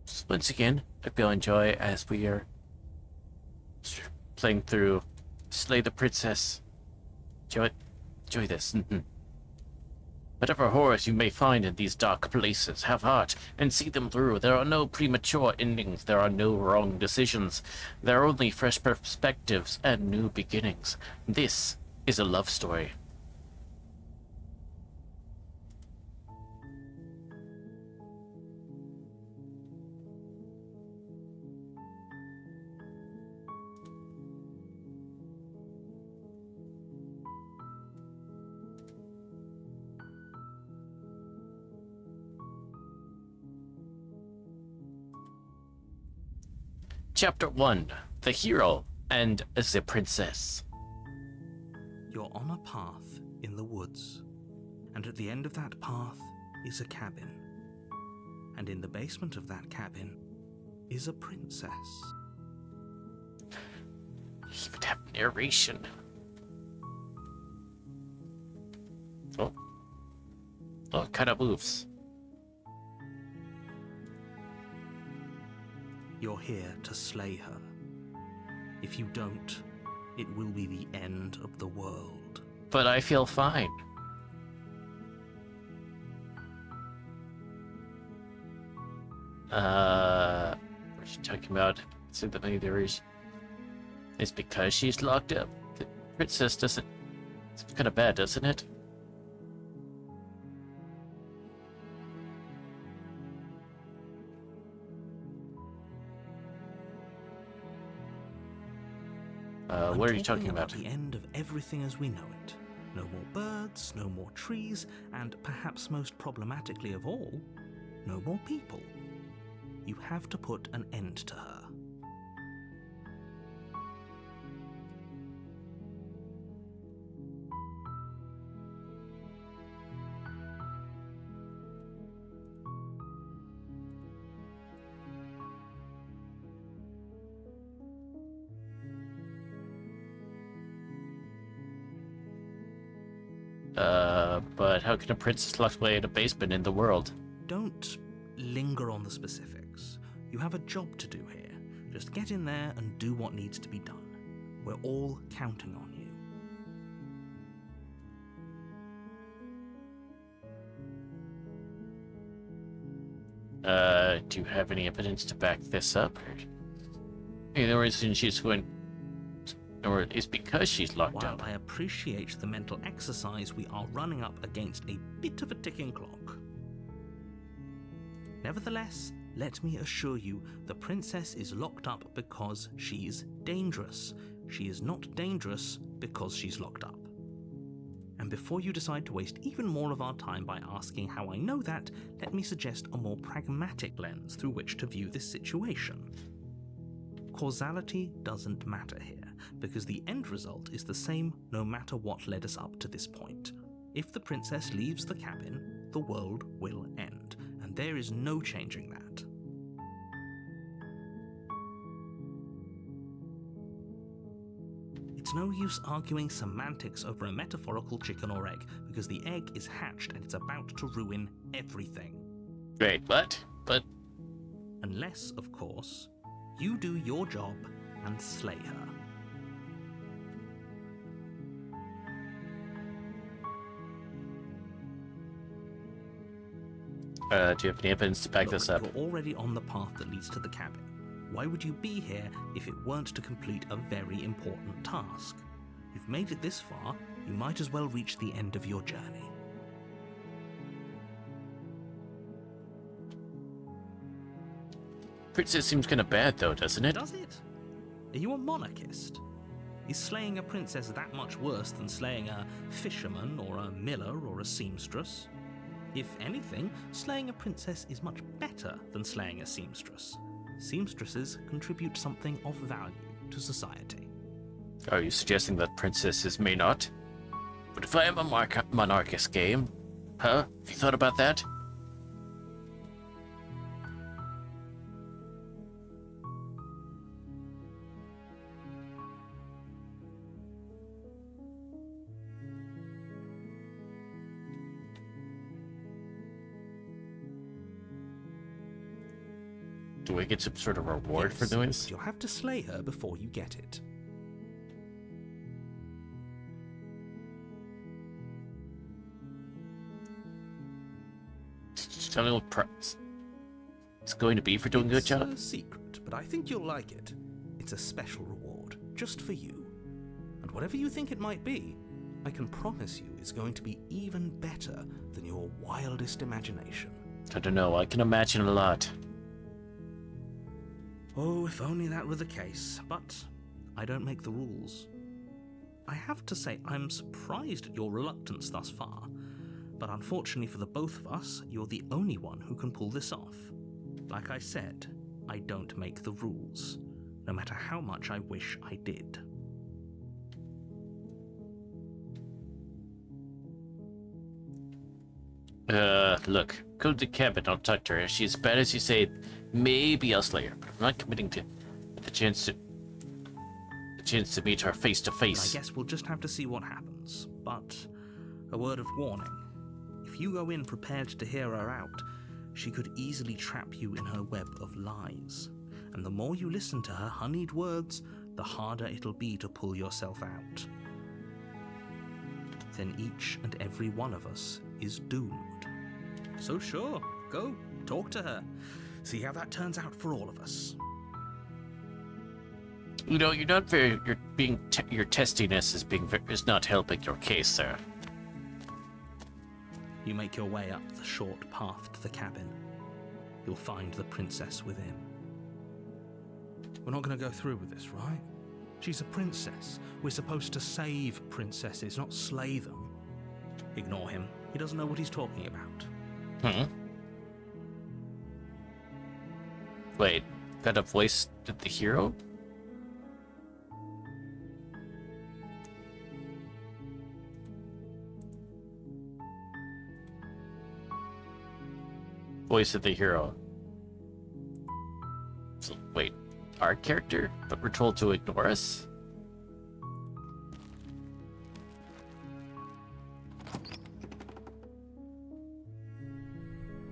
So once again, I hope you'll enjoy as we are playing through Slay the Princess. Enjoy this. Whatever horrors you may find in these dark places, have heart and see them through. There are no premature endings. There are no wrong decisions. There are only fresh perspectives and new beginnings. This is a love story. Chapter 1. The Hero and the Princess. You're on a path in the woods, and at the end of that path is a cabin. And in the basement of that cabin is a princess. Even have narration. Oh, it kind of moves. You're here to slay her. If you don't, it will be the end of the world. But I feel fine. What's she talking about? So the maybe there is. It's because she's locked up. The princess doesn't. It's kind of bad, doesn't it? What are you talking about? The end of everything as we know it. No more birds, no more trees, and perhaps most problematically of all, no more people. You have to put an end to her. But how can a princess locked away in a basement in the world? Don't linger on the specifics. You have a job to do here. Just get in there and do what needs to be done. We're all counting on you. Do you have any evidence to back this up? The reason she's going, or it's because she's locked While up. I appreciate the mental exercise, we are running up against a bit of a ticking clock. Nevertheless, let me assure you, the princess is locked up because she's dangerous. She is not dangerous because she's locked up. And before you decide to waste even more of our time by asking how I know that, let me suggest a more pragmatic lens through which to view this situation. Causality doesn't matter here, because the end result is the same no matter what led us up to this point. If the princess leaves the cabin, the world will end, and there is no changing that. It's no use arguing semantics over a metaphorical chicken or egg, because the egg is hatched and it's about to ruin everything. Great, but Unless, of course, you do your job and slay her. do you have any evidence to back this up? You're already on the path that leads to the cabin. Why would you be here if it weren't to complete a very important task? You've made it this far, you might as well reach the end of your journey. Princess seems kind of bad, though, doesn't it? Does it? Are you a monarchist? Is slaying a princess that much worse than slaying a fisherman or a miller or a seamstress? If anything, slaying a princess is much better than slaying a seamstress. Seamstresses contribute something of value to society. Are you suggesting that princesses may not? But if I am a monarchist game, huh? Have you thought about that? Do I get some sort of reward for Yes, doing but this? you'll have to slay her before you get it. Tell me what price it's going to be for doing a good It's job. a secret, but I think you'll like it. It's a special reward, just for you. And whatever you think it might be, I can promise you it's going to be even better than your wildest imagination. I don't know, I can imagine a lot. Oh, if only that were the case, but I don't make the rules. I have to say, I'm surprised at your reluctance thus far, but unfortunately for the both of us, you're the only one who can pull this off. Like I said, I don't make the rules, no matter how much I wish I did. Look, go to the cabin, I'll talk to her. If she's as bad as you say, maybe I'll slay her, but I'm not committing to the chance to meet her face to I face. guess we'll just have to see what happens, but a word of warning. If you go in prepared to hear her out, she could easily trap you in her web of lies. And the more you listen to her honeyed words, the harder it'll be to pull yourself out. Then each and every one of us is doomed. So sure, go, talk to her. See how that turns out for all of us. You know, you're not very. Your testiness is not helping your case, sir. You make your way up the short path to the cabin. You'll find the princess within. We're not going to go through with this, right? She's a princess. We're supposed to save princesses, not slay them. Ignore him. He doesn't know what he's talking about. Wait, got a voice to the hero? Voice of the hero. So, wait, our character? But we're told to ignore us?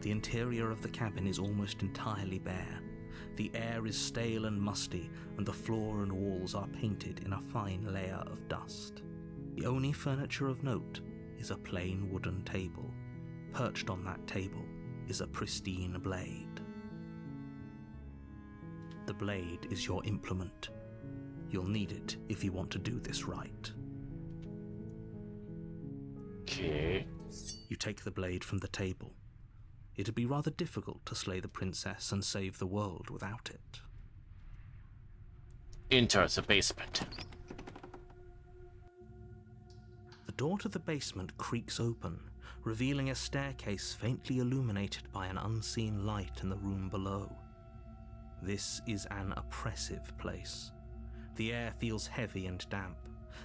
The interior of the cabin is almost entirely bare. The air is stale and musty, and the floor and walls are painted in a fine layer of dust. The only furniture of note is a plain wooden table. Perched on that table is a pristine blade. The blade is your implement. You'll need it if you want to do this right. Okay. You take the blade from the table. It'd be rather difficult to slay the princess and save the world without it. Enters the basement. The door to the basement creaks open, revealing a staircase faintly illuminated by an unseen light in the room below. This is an oppressive place. The air feels heavy and damp,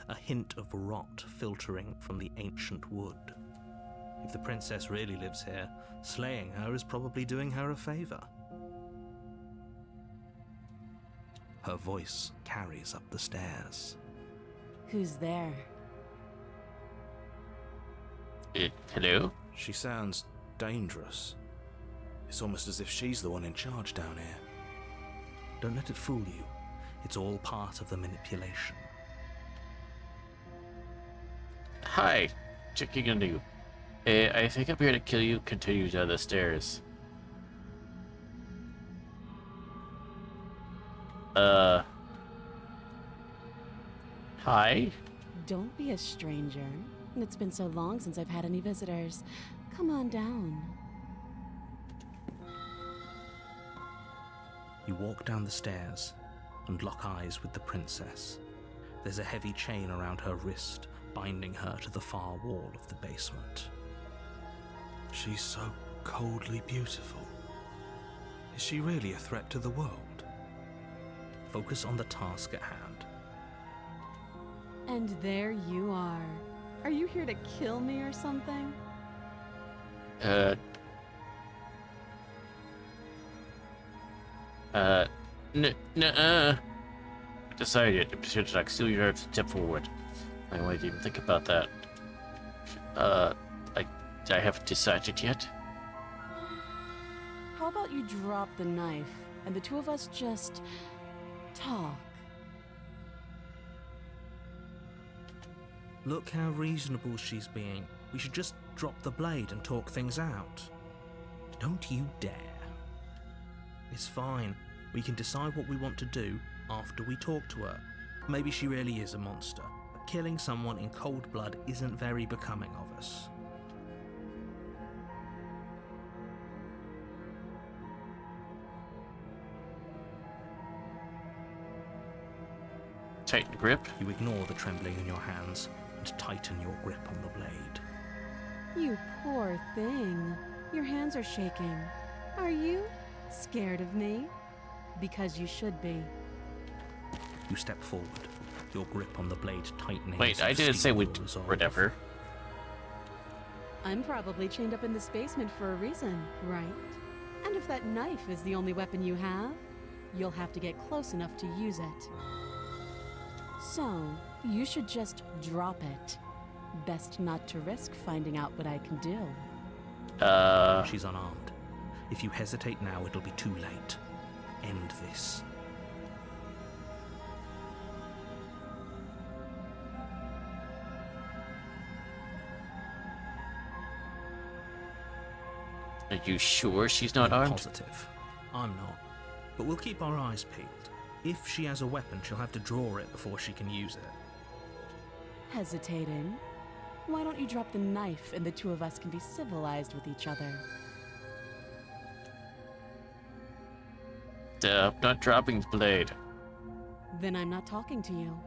a hint of rot filtering from the ancient wood. If the princess really lives here, slaying her is probably doing her a favor. Her voice carries up the stairs. Who's there? Hello? She sounds dangerous. It's almost as if she's the one in charge down here. Don't let it fool you. It's all part of the manipulation. Hi, checking on you. I think I'm here to kill you. Continue down the stairs. Hi? Don't be a stranger. It's been so long since I've had any visitors. Come on down. You walk down the stairs and lock eyes with the princess. There's a heavy chain around her wrist, binding her to the far wall of the basement. She's so coldly beautiful. Is she really a threat to the world? Focus on the task at hand. And there you are. Are you here to kill me or something? Decided to like steal your step forward. I might even think about that. I haven't decided yet. How about about you drop the knife and the two of us just talk? Look how reasonable she's being. We should just drop the blade and talk things out. Don't you dare. It's fine. We can decide what we want to do after we talk to her. Maybe she really is a monster, but killing someone in cold blood isn't very becoming of us. Tighten grip. You ignore the trembling in your hands and tighten your grip on the blade. You poor thing. Your hands are shaking. Are you scared of me? Because you should be. You step forward, your grip on the blade tightening. Wait, as I you didn't seek say your we'd resolve. whatever. I'm probably chained up in this basement for a reason, right? And if that knife is the only weapon you have, you'll have to get close enough to use it. So, you should just drop it. Best not to risk finding out what I can do. She's unarmed. If you hesitate now, it'll be too late. End this. Are you sure she's not I'm armed? Positive. I'm not. But we'll keep our eyes peeled. If she has a weapon, she'll have to draw it before she can use it. Hesitating? Why don't you drop the knife and the two of us can be civilized with each other? I'm not dropping the blade. Then I'm not talking to you.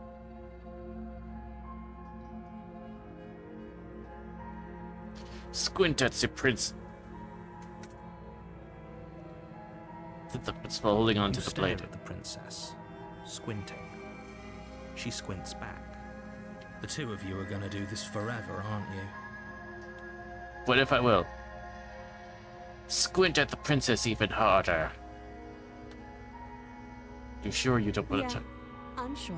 Squint at the prince. The principal holding on You to the stare blade. at the princess, squinting. She squints back. The two of you are gonna do this forever, aren't you? What if I will? Squint at the princess even harder. You sure you don't want Yeah, to? I'm sure.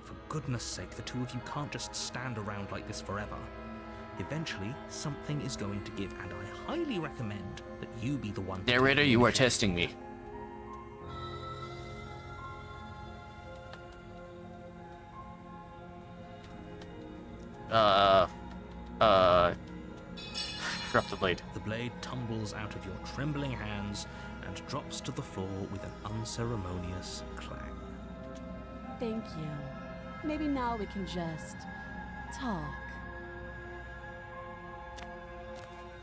For goodness sake, the two of you can't just stand around like this forever. Eventually, something is going to give, and I highly recommend that you be the one to Narrator, take the you are initiative. testing me. Drop the blade. The blade tumbles out of your trembling hands and drops to the floor with an unceremonious clang. Thank you. Maybe now we can just talk.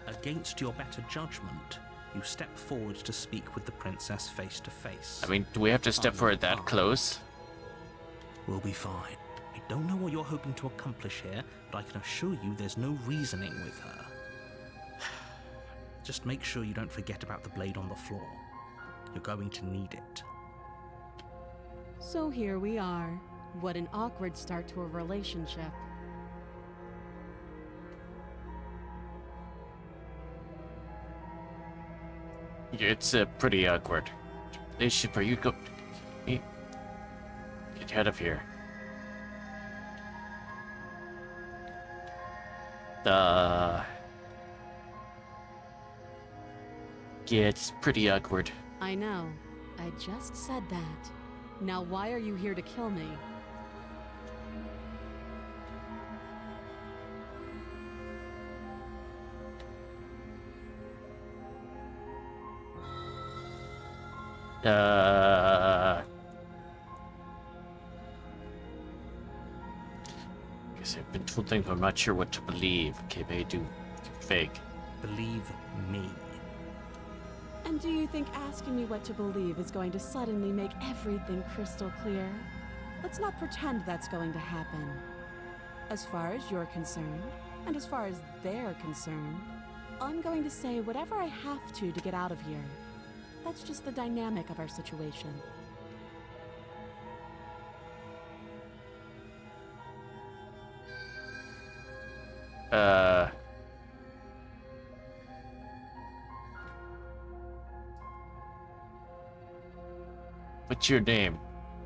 Against your better judgment, you step forward to speak with the princess face to face. I mean, do we have to step forward that close? We'll be fine. I don't know what you're hoping to accomplish here, but I can assure you there's no reasoning with her. Just make sure you don't forget about the blade on the floor. You're going to need it. So here we are. What an awkward start to a relationship. It's pretty awkward. Relationship, are you go? Get out of here. Yeah, it's pretty awkward. I know. I just said that. Now why are you here to kill me? Guess I've been told things, but I'm not sure what to believe. Okay, maybe do fake. Believe me. And do you think asking me what to believe is going to suddenly make everything crystal clear? Let's not pretend that's going to happen. As far as you're concerned, and as far as they're concerned, I'm going to say whatever I have to get out of here. That's just the dynamic of our situation. What's your name?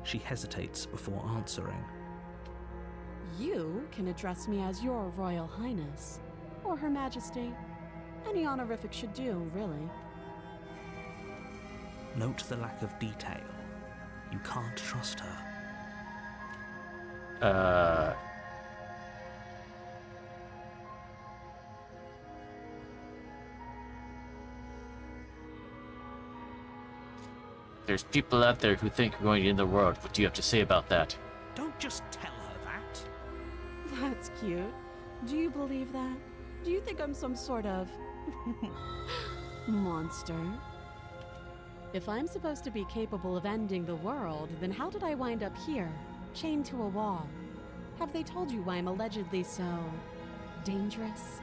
She hesitates before answering. You can address me as Your Royal Highness, or Her Majesty. Any honorific should do, really. Note the lack of detail. You can't trust her. There's people out there who think we're going to end the world. What do you have to say about that? Don't just tell her that. That's cute. Do you believe that? Do you think I'm some sort of monster? If I'm supposed to be capable of ending the world, then how did I wind up here, chained to a wall? Have they told you why I'm allegedly so dangerous?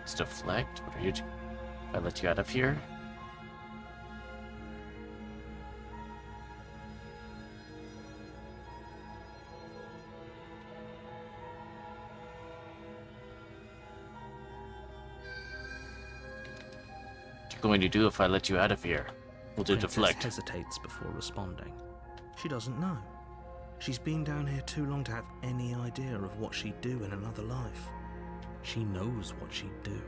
It's deflect. What are you doing? If I let you out of here? What are you going to do if I let you out of here? We'll do Princess deflect. hesitates before responding. She doesn't know. She's been down here too long to have any idea of what she'd do in another life. She knows what she'd do.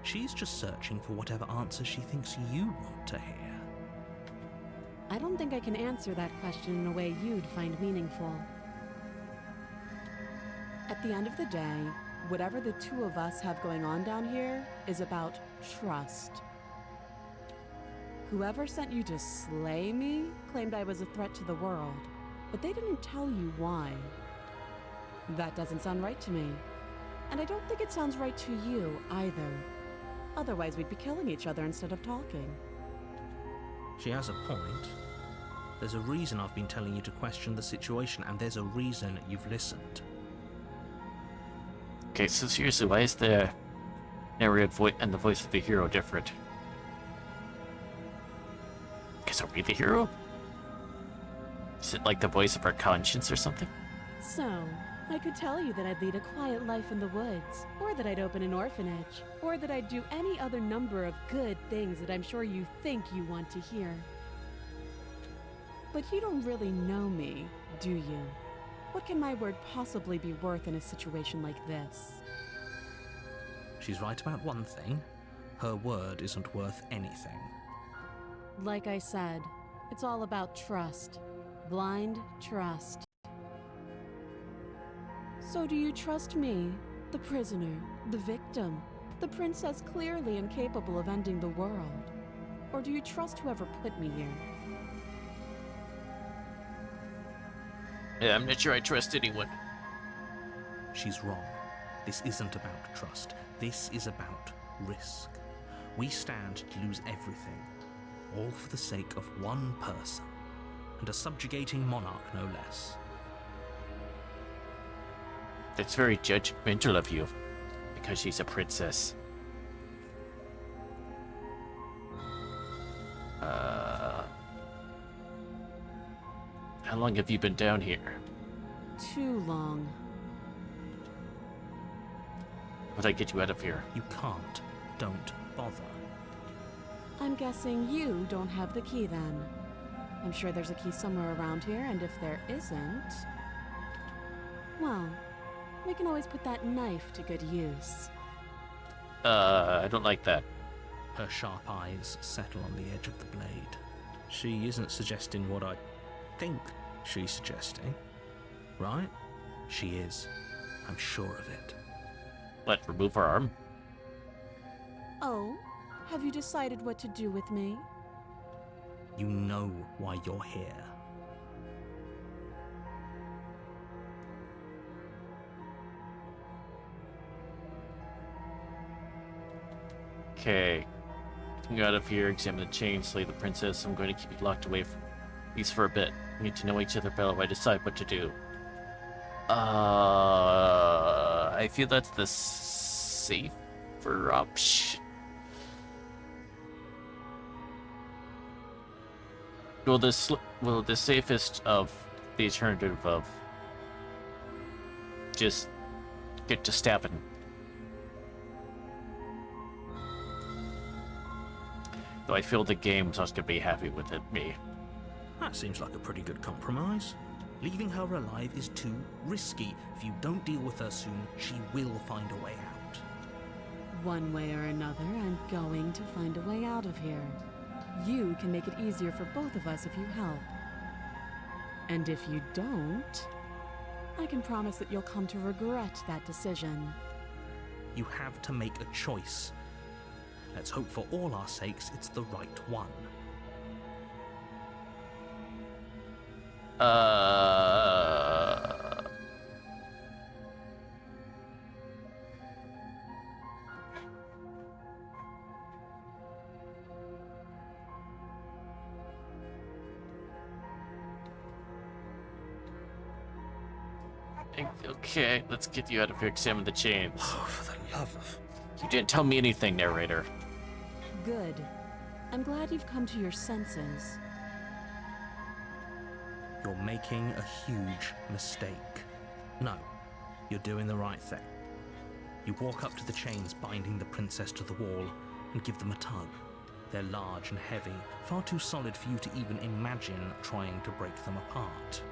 She's just searching for whatever answer she thinks you want to hear. I don't think I can answer that question in a way you'd find meaningful. At the end of the day, whatever the two of us have going on down here is about trust. Whoever sent you to slay me claimed I was a threat to the world, but they didn't tell you why. That doesn't sound right to me. And I don't think it sounds right to you either. Otherwise, we'd be killing each other instead of talking. She has a point. There's a reason I've been telling you to question the situation, and there's a reason you've listened. Okay, so seriously, why is the narrated voice and the voice of the hero different? Guess are we the hero? Is it like the voice of our conscience or something? So, I could tell you that I'd lead a quiet life in the woods, or that I'd open an orphanage, or that I'd do any other number of good things that I'm sure you think you want to hear. But you don't really know me, do you? What can my word possibly be worth in a situation like this? She's right about one thing. Her word isn't worth anything. Like I said, it's all about trust. Blind trust. So do you trust me, the prisoner, the victim, the princess clearly incapable of ending the world? Or do you trust whoever put me here? Yeah, I'm not sure I trust anyone. She's wrong. This isn't about trust. This is about risk. We stand to lose everything, all for the sake of one person, and a subjugating monarch no less. That's very judgmental of you, because she's a princess. How long have you been down here? Too long. How'd I get you out of here? You can't. Don't bother. I'm guessing you don't have the key then. I'm sure there's a key somewhere around here, and if there isn't... well, we can always put that knife to good use. I don't like that. Her sharp eyes settle on the edge of the blade. She isn't suggesting what I think she's suggesting, right? She is. I'm sure of it. What, remove her arm? Oh? Have you decided what to do with me? You know why you're here. Okay. Getting you out of here, examine the chain, slay the princess. I'm going to keep you locked away from these for a bit. We need to know each other better while I decide what to do. I feel that's the safer option. Well, the safest of the alternative of just get to stabbing. Though I feel the game's not gonna be happy with it, me. That seems like a pretty good compromise. Leaving her alive is too risky. If you don't deal with her soon, she will find a way out. One way or another, I'm going to find a way out of here. You can make it easier for both of us if you help. And if you don't, I can promise that you'll come to regret that decision. You have to make a choice. Let's hope for all our sakes it's the right one. Okay, let's get you out of here. Examine the chains. Oh, for the love of... You didn't tell me anything, narrator. Good. I'm glad you've come to your senses. You're making a huge mistake. No, you're doing the right thing. You walk up to the chains binding the princess to the wall and give them a tug. They're large and heavy, far too solid for you to even imagine trying to break them apart.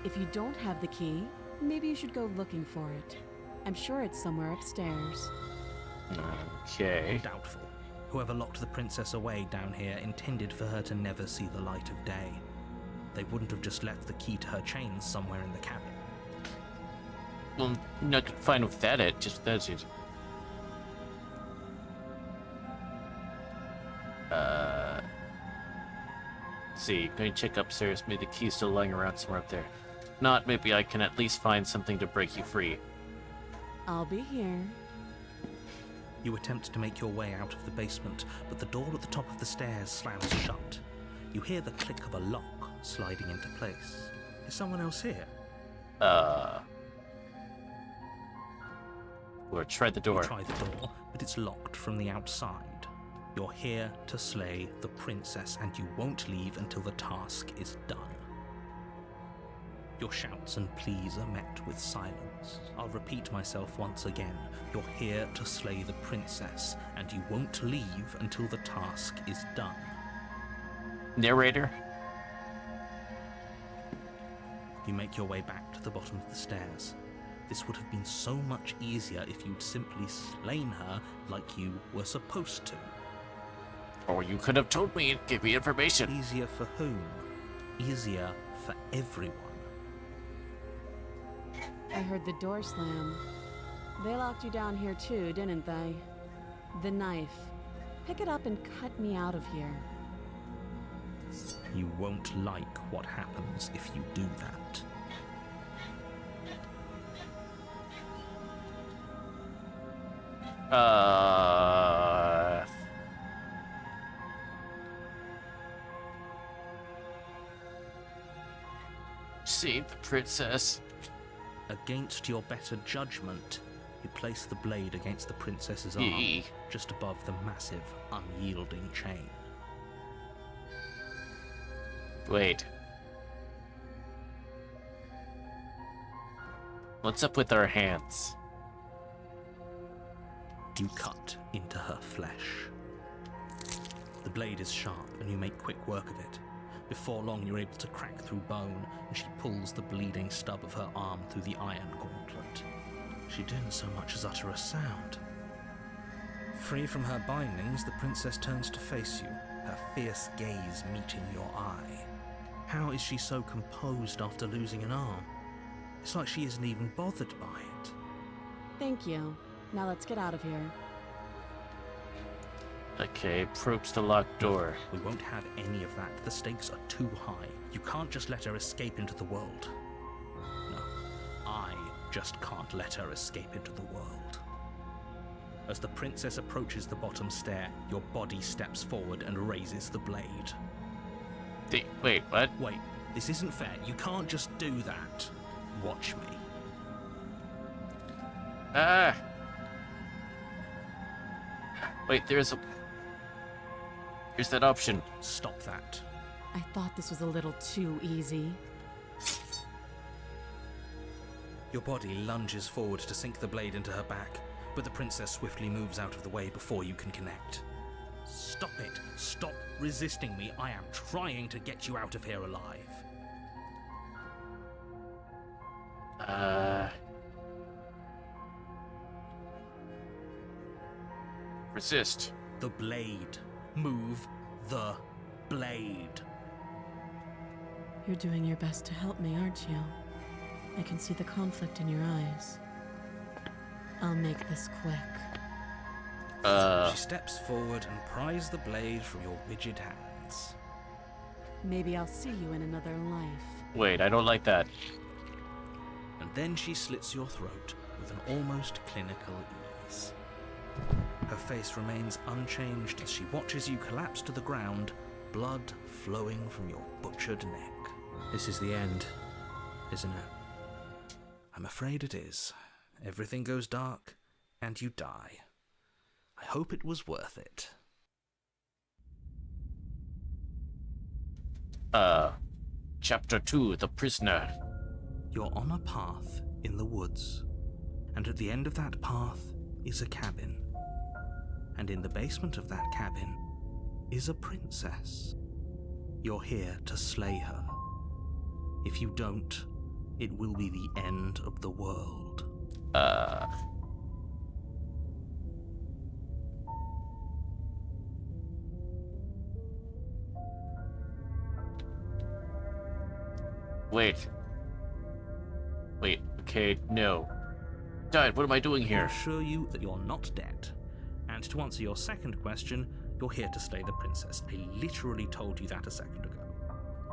If you don't have the key, maybe you should go looking for it. I'm sure it's somewhere upstairs. Okay. Doubtful. Whoever locked the princess away down here intended for her to never see the light of day. They wouldn't have just left the key to her chains somewhere in the cabin. Well, I'm not fine with that. It just that's it. See, going to check upstairs. Maybe the key's still lying around somewhere up there. If not, maybe I can at least find something to break you free. I'll be here. You attempt to make your way out of the basement, but the door at the top of the stairs slams shut. You hear the click of a lock sliding into place. Is someone else here? Or try the door. You try the door, but it's locked from the outside. You're here to slay the princess, and you won't leave until the task is done. Your shouts and pleas are met with silence. I'll repeat myself once again. You're here to slay the princess, and you won't leave until the task is done. Narrator? You make your way back to the bottom of the stairs. This would have been so much easier if you'd simply slain her like you were supposed to. Or you could have told me and give me information. Easier for whom? Easier for everyone. I heard the door slam. They locked you down here too, didn't they? The knife. Pick it up and cut me out of here. You won't like what happens if you do that. Save the princess. Against your better judgment, you place the blade against the princess's arm, Yee. just above the massive, unyielding chain. Wait. What's up with our hands? You cut into her flesh. The blade is sharp, and you make quick work of it. Before long, you're able to crack through bone, and she pulls the bleeding stub of her arm through the iron gauntlet. She didn't so much as utter a sound. Free from her bindings, the princess turns to face you, her fierce gaze meeting your eye. How is she so composed after losing an arm? It's like she isn't even bothered by it. Thank you. Now let's get out of here. Okay, probes the locked door. We won't have any of that. The stakes are too high. You can't just let her escape into the world. No, I just can't let her escape into the world. As the princess approaches the bottom stair, your body steps forward and raises the blade. Wait, what? Wait, this isn't fair. You can't just do that. Watch me. Ah! Wait, there's that option. Stop that. I thought this was a little too easy. Your body lunges forward to sink the blade into her back, but the princess swiftly moves out of the way before you can connect. Stop it! Stop resisting me! I am trying to get you out of here alive. Resist. The blade. Move the blade. You're doing your best to help me, aren't you? I can see the conflict in your eyes. I'll make this quick. She steps forward and pries the blade from your rigid hands. Maybe I'll see you in another life. Wait, I don't like that. And then she slits your throat with an almost clinical ease. Her face remains unchanged as she watches you collapse to the ground, blood flowing from your butchered neck. This is the end, isn't it? I'm afraid it is. Everything goes dark, and you die. I hope it was worth it. Chapter 2, The Prisoner. You're on a path in the woods, and at the end of that path is a cabin. And in the basement of that cabin is a princess. You're here to slay her. If you don't, it will be the end of the world. Wait, okay, no. Dad, what am I doing I here? assure you that you're not dead. And to answer your second question, you're here to slay the princess. I literally told you that a second ago.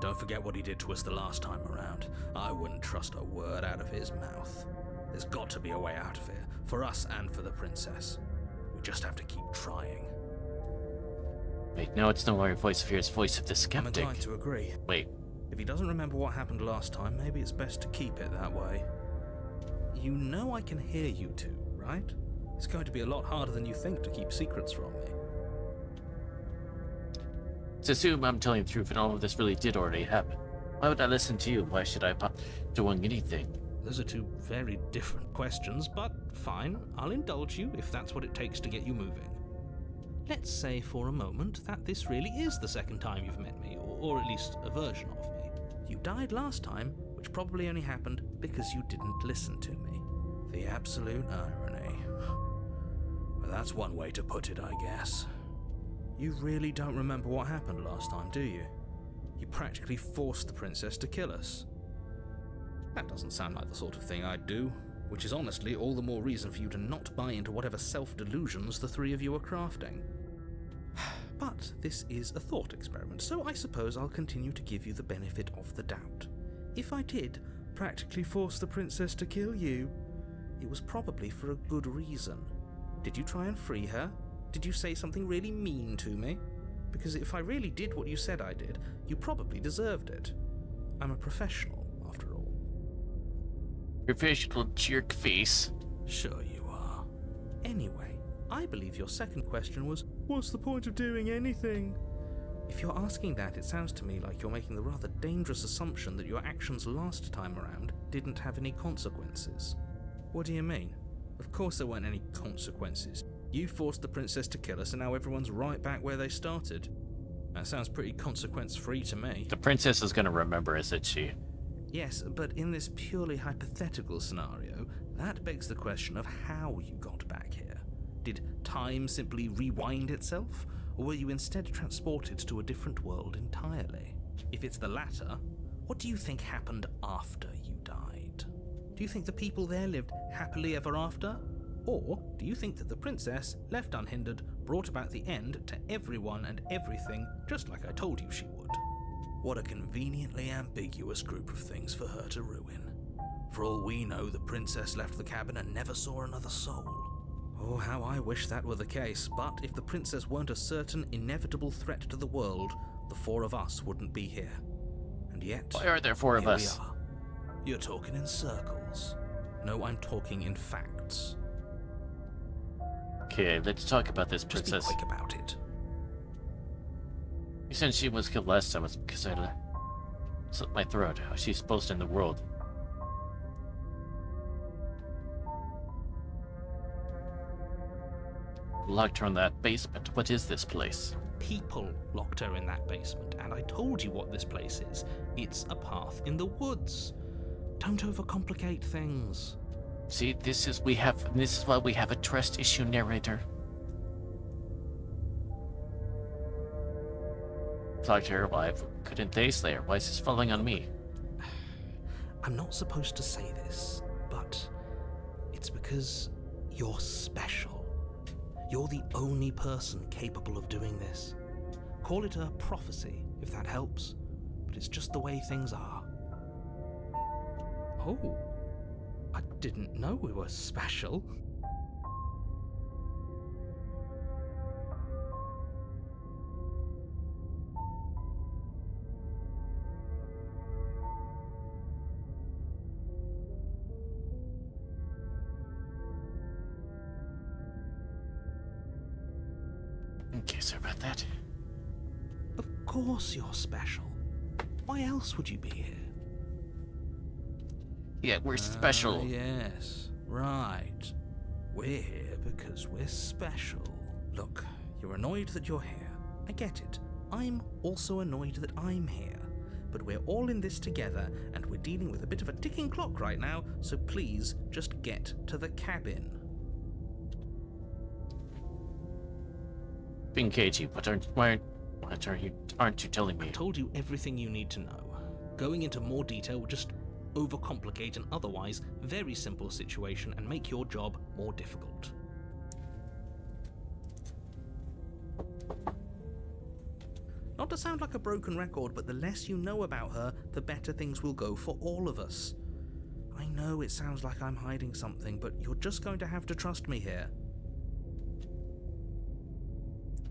Don't forget what he did to us the last time around. I wouldn't trust a word out of his mouth. There's got to be a way out of here, for us and for the princess. We just have to keep trying. Wait, now it's no longer voice of fear, it's voice of the I'm skeptic. inclined to agree. Wait, If he doesn't remember what happened last time, maybe it's best to keep it that way. You know I can hear you two, right? It's going to be a lot harder than you think to keep secrets from me. let's assume I'm telling the truth and all of this really did already happen. Why would I listen to you? Why should I be doing anything? Those are two very different questions, but fine, I'll indulge you if that's what it takes to get you moving. Let's say for a moment that this really is the second time you've met me, or at least a version of me. You died last time, which probably only happened because you didn't listen to me. The absolute irony. Well, that's one way to put it, I guess. You really don't remember what happened last time, do you? You practically forced the princess to kill us. That doesn't sound like the sort of thing I'd do, which is honestly all the more reason for you to not buy into whatever self-delusions the three of you are crafting. But this is a thought experiment, so I suppose I'll continue to give you the benefit of the doubt. If I did practically force the princess to kill you, it was probably for a good reason. Did you try and free her? Did you say something really mean to me? Because if I really did what you said I did, you probably deserved it. I'm a professional, after all. Professional jerk face. Sure you are. Anyway, I believe your second question was, what's the point of doing anything? If you're asking that, it sounds to me like you're making the rather dangerous assumption that your actions last time around didn't have any consequences. What do you mean? Of course there weren't any consequences. You forced the princess to kill us and now everyone's right back where they started. That sounds pretty consequence-free to me. The princess is gonna remember, isn't she? Yes, but in this purely hypothetical scenario, that begs the question of how you got back here. Did time simply rewind itself, or were you instead transported to a different world entirely? If it's the latter, what do you think happened after you died? Do you think the people there lived happily ever after? Or do you think that the princess, left unhindered, brought about the end to everyone and everything, just like I told you she would? What a conveniently ambiguous group of things for her to ruin. For all we know, the princess left the cabin and never saw another soul. Oh, how I wish that were the case, but if the princess weren't a certain, inevitable threat to the world, the four of us wouldn't be here. And yet, Why are there four of here us? we are. You're talking in circles. No, I'm talking in facts. Okay, let's talk about this Just princess. be quick about it. You said she was killed last time was because I slit my throat. How she's supposed to in the world? Locked her in that basement. What is this place? People locked her in that basement, and I told you what this place is. It's a path in the woods. Don't overcomplicate things. See, this is why we have a trust issue narrator. Talk to her wife. Couldn't they slay her? Why is this falling on me? I'm not supposed to say this, but it's because you're special. You're the only person capable of doing this. Call it a prophecy, if that helps, but it's just the way things are. Oh, I didn't know we were special. Okay, sorry about that. Of course you're special. Why else would you be here? Yeah, we're special. Yes, right. We're here because we're special. Look, you're annoyed that you're here. I get it. I'm also annoyed that I'm here. But we're all in this together, and we're dealing with a bit of a ticking clock right now, so please just get to the cabin. Being cagey, but aren't you telling me? I told you everything you need to know. Going into more detail would just overcomplicate an otherwise very simple situation and make your job more difficult. Not to sound like a broken record, but the less you know about her, the better things will go for all of us. I know it sounds like I'm hiding something, but you're just going to have to trust me here.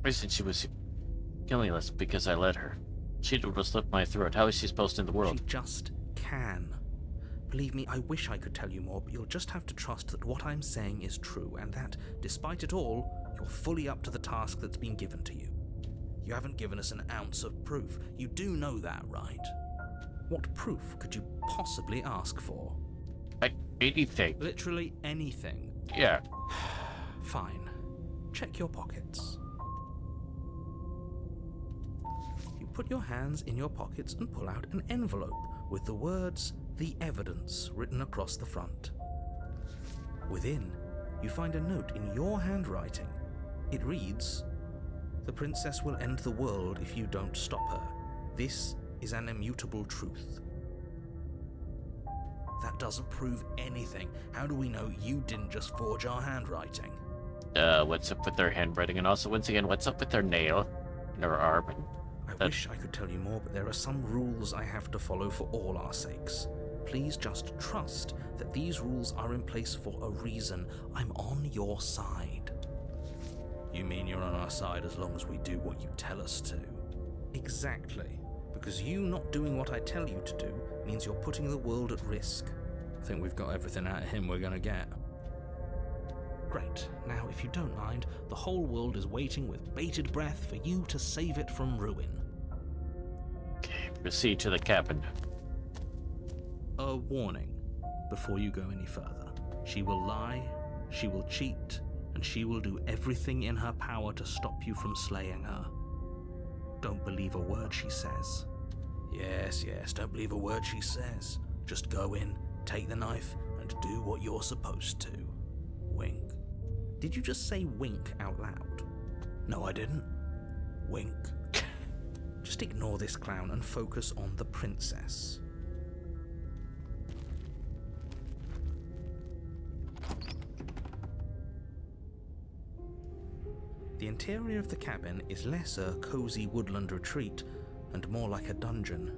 Reason she was killing us because I let her. She would have slit my throat. How is she supposed in the world? She just can. Believe me, I wish I could tell you more, but you'll just have to trust that what I'm saying is true, and that, despite it all, you're fully up to the task that's been given to you. You haven't given us an ounce of proof. You do know that, right? What proof could you possibly ask for? Anything. Literally anything. Yeah. Fine. Check your pockets. You put your hands in your pockets and pull out an envelope with the words, "The Evidence," written across the front. Within, you find a note in your handwriting. It reads, "The princess will end the world if you don't stop her. This is an immutable truth." That doesn't prove anything. How do we know you didn't just forge our handwriting? What's up with their handwriting? And also, once again, what's up with their nail in her arm? And I wish I could tell you more, but there are some rules I have to follow for all our sakes. Please just trust that these rules are in place for a reason. I'm on your side. You mean you're on our side as long as we do what you tell us to? Exactly. Because you not doing what I tell you to do means you're putting the world at risk. I think we've got everything out of him we're gonna get. Great. Now, if you don't mind, the whole world is waiting with bated breath for you to save it from ruin. okay, proceed to the cabin. A warning before you go any further. She will lie, she will cheat, and she will do everything in her power to stop you from slaying her. Don't believe a word she says. Yes, don't believe a word she says. Just go in, take the knife, and do what you're supposed to. Wink. Did you just say wink out loud? No, I didn't. Wink. Just ignore this clown and focus on the princess. The interior of the cabin is less a cozy woodland retreat and more like a dungeon.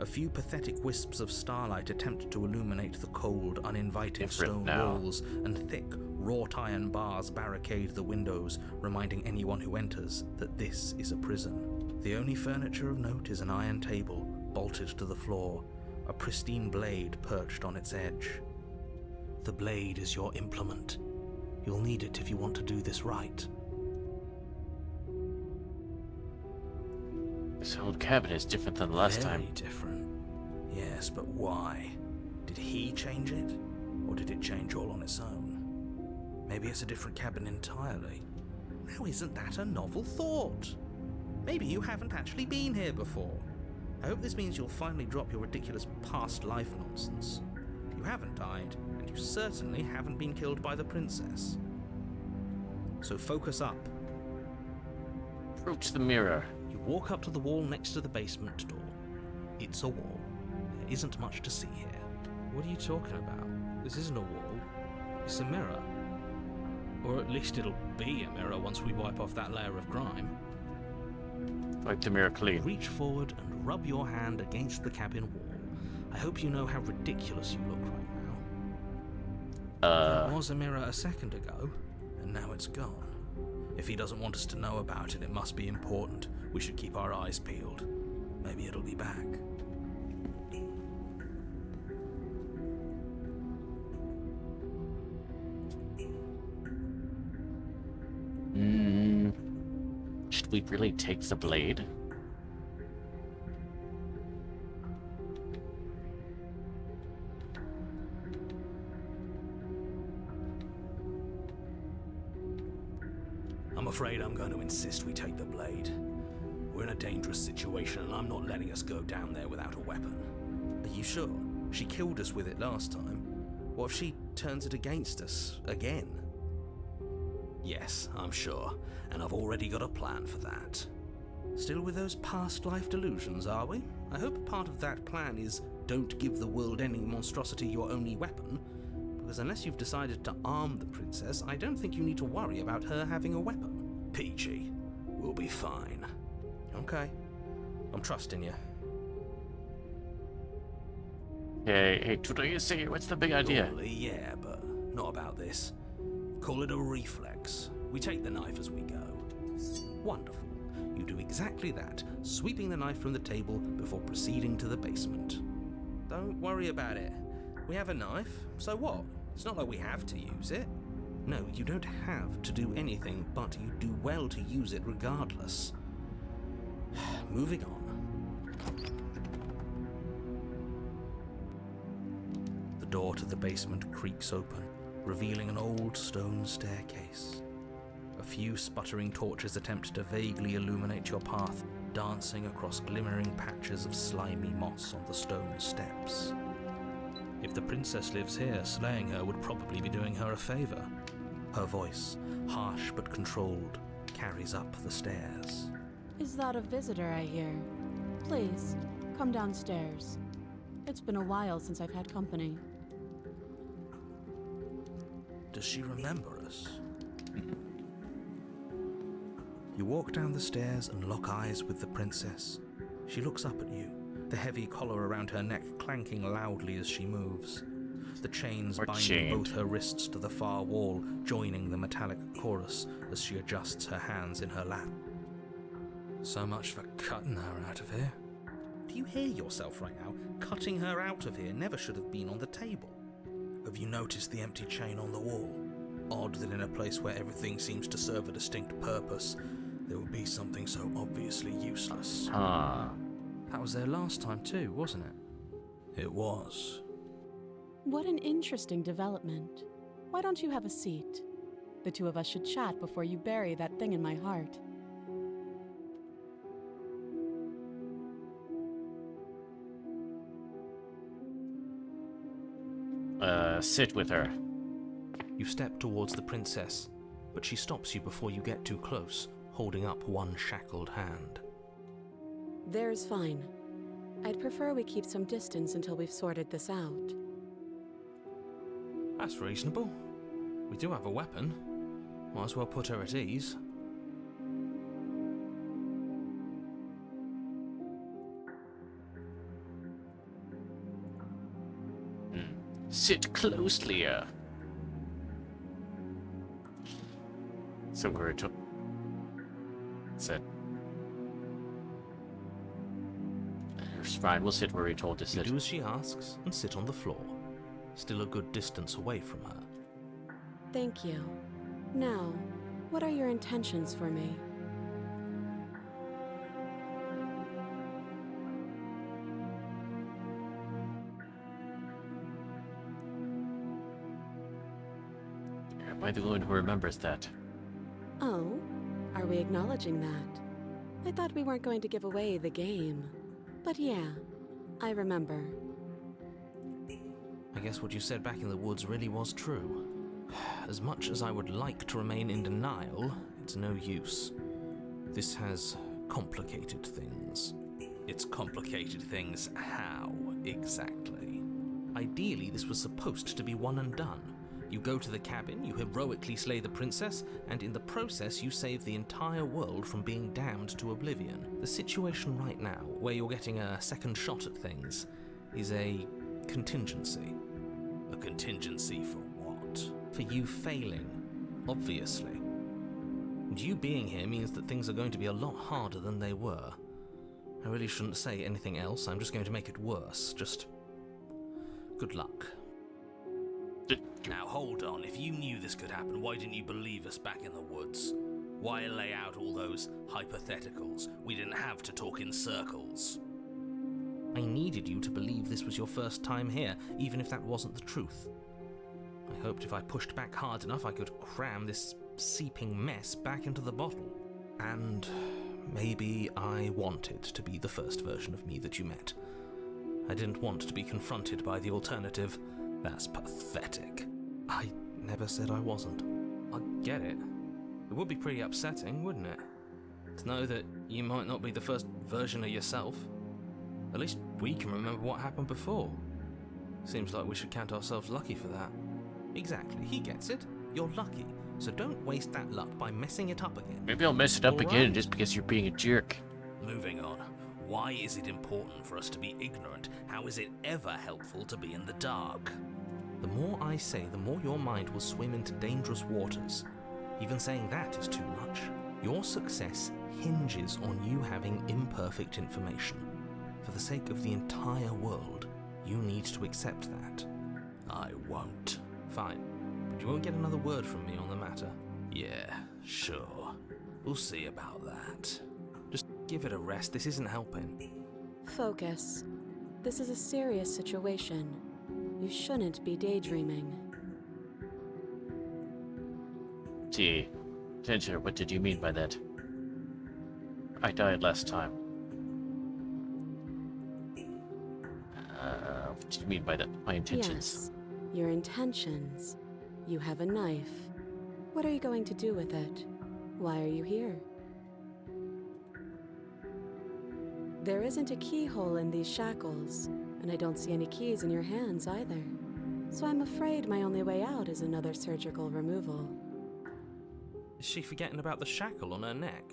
A few pathetic wisps of starlight attempt to illuminate the cold, uninviting stone walls, and thick, wrought iron bars barricade the windows, reminding anyone who enters that this is a prison. The only furniture of note is an iron table, bolted to the floor, a pristine blade perched on its edge. The blade is your implement. You'll need it if you want to do this right. This old cabin is different than the last time. Very different. Yes, but why? Did he change it? Or did it change all on its own? Maybe it's a different cabin entirely. Now isn't that a novel thought? Maybe you haven't actually been here before. I hope this means you'll finally drop your ridiculous past life nonsense. You haven't died, and you certainly haven't been killed by the princess. So focus up. Approach the mirror. You walk up to the wall next to the basement door. It's a wall. There isn't much to see here. What are you talking about? This isn't a wall. It's a mirror. Or at least it'll be a mirror once we wipe off that layer of grime. Wipe the mirror clean. Reach forward and rub your hand against the cabin wall. I hope you know how ridiculous you look right now. There was a mirror a second ago, and now it's gone. If he doesn't want us to know about it, it must be important. We should keep our eyes peeled. Maybe it'll be back. Should we really take the blade? I'm afraid I'm going to insist we take the blade. We're in a dangerous situation, and I'm not letting us go down there without a weapon. Are you sure? She killed us with it last time. What if she turns it against us again? Yes, I'm sure, and I've already got a plan for that. Still with those past life delusions, are we? I hope part of that plan is don't give the world ending monstrosity your only weapon, because unless you've decided to arm the princess, I don't think you need to worry about her having a weapon. Peachy, we'll be fine. Okay, I'm trusting you. Hey, what do you say? What's the big idea? Normally, yeah, but not about this. Call it a reflex. We take the knife as we go. Wonderful. You do exactly that, sweeping the knife from the table before proceeding to the basement. Don't worry about it. We have a knife, so what? It's not like we have to use it. No, you don't have to do anything, but you do well to use it regardless. Moving on. The door to the basement creaks open, revealing an old stone staircase. A few sputtering torches attempt to vaguely illuminate your path, dancing across glimmering patches of slimy moss on the stone steps. If the princess lives here, slaying her would probably be doing her a favor. Her voice, harsh but controlled, carries up the stairs. Is that a visitor I hear? Please, come downstairs. It's been a while since I've had company. Does she remember us? You walk down the stairs and lock eyes with the princess. She looks up at you, the heavy collar around her neck clanking loudly as she moves. The chains binding both her wrists to the far wall, joining the metallic chorus as she adjusts her hands in her lap. So much for cutting her out of here. Do you hear yourself right now? Cutting her out of here never should have been on the table. Have you noticed the empty chain on the wall? Odd that in a place where everything seems to serve a distinct purpose, there would be something so obviously useless. That was there last time too, wasn't it? It was. What an interesting development. Why don't you have a seat? The two of us should chat before you bury that thing in my heart. Sit with her. You step towards the princess, but she stops you before you get too close, holding up one shackled hand. There's fine. I'd prefer we keep some distance until we've sorted this out. That's reasonable. We do have a weapon. Might as well put her at ease. Sit closely. So we're to sit. It's fine. We'll sit where we're told to sit. You do as she asks and sit on the floor, still a good distance away from her. Thank you. Now, what are your intentions for me? Am I the one who remembers that? Oh, are we acknowledging that? I thought we weren't going to give away the game. But yeah, I remember. I guess what you said back in the woods really was true. As much as I would like to remain in denial, it's no use. This has complicated things. It's complicated things how, exactly? Ideally, this was supposed to be one and done. You go to the cabin, you heroically slay the princess, and in the process you save the entire world from being damned to oblivion. The situation right now, where you're getting a second shot at things, is a contingency. A contingency for what? For you failing, obviously. And you being here means that things are going to be a lot harder than they were. I really shouldn't say anything else, I'm just going to make it worse. Just good luck. Now hold on, if you knew this could happen, why didn't you believe us back in the woods? Why lay out all those hypotheticals? We didn't have to talk in circles. I needed you to believe this was your first time here, even if that wasn't the truth. I hoped if I pushed back hard enough I could cram this seeping mess back into the bottle. And maybe I wanted to be the first version of me that you met. I didn't want to be confronted by the alternative. That's pathetic. I never said I wasn't. I get it. It would be pretty upsetting, wouldn't it? To know that you might not be the first version of yourself. At least we can remember what happened before. Seems like we should count ourselves lucky for that. Exactly, he gets it. You're lucky. So don't waste that luck by messing it up again. Maybe I'll mess it up All again right. just because you're being a jerk. Moving on. Why is it important for us to be ignorant? How is it ever helpful to be in the dark? The more I say, the more your mind will swim into dangerous waters. Even saying that is too much. Your success hinges on you having imperfect information. For the sake of the entire world, you need to accept that. I won't. Fine. But you won't get another word from me on the matter. Yeah, sure. We'll see about that. Just give it a rest, this isn't helping. Focus. This is a serious situation. You shouldn't be daydreaming. Ginger, what did you mean by that? I died last time. What did you mean by that? My intentions? Yes, your intentions. You have a knife. What are you going to do with it? Why are you here? There isn't a keyhole in these shackles, and I don't see any keys in your hands either. So I'm afraid my only way out is another surgical removal. Is she forgetting about the shackle on her neck?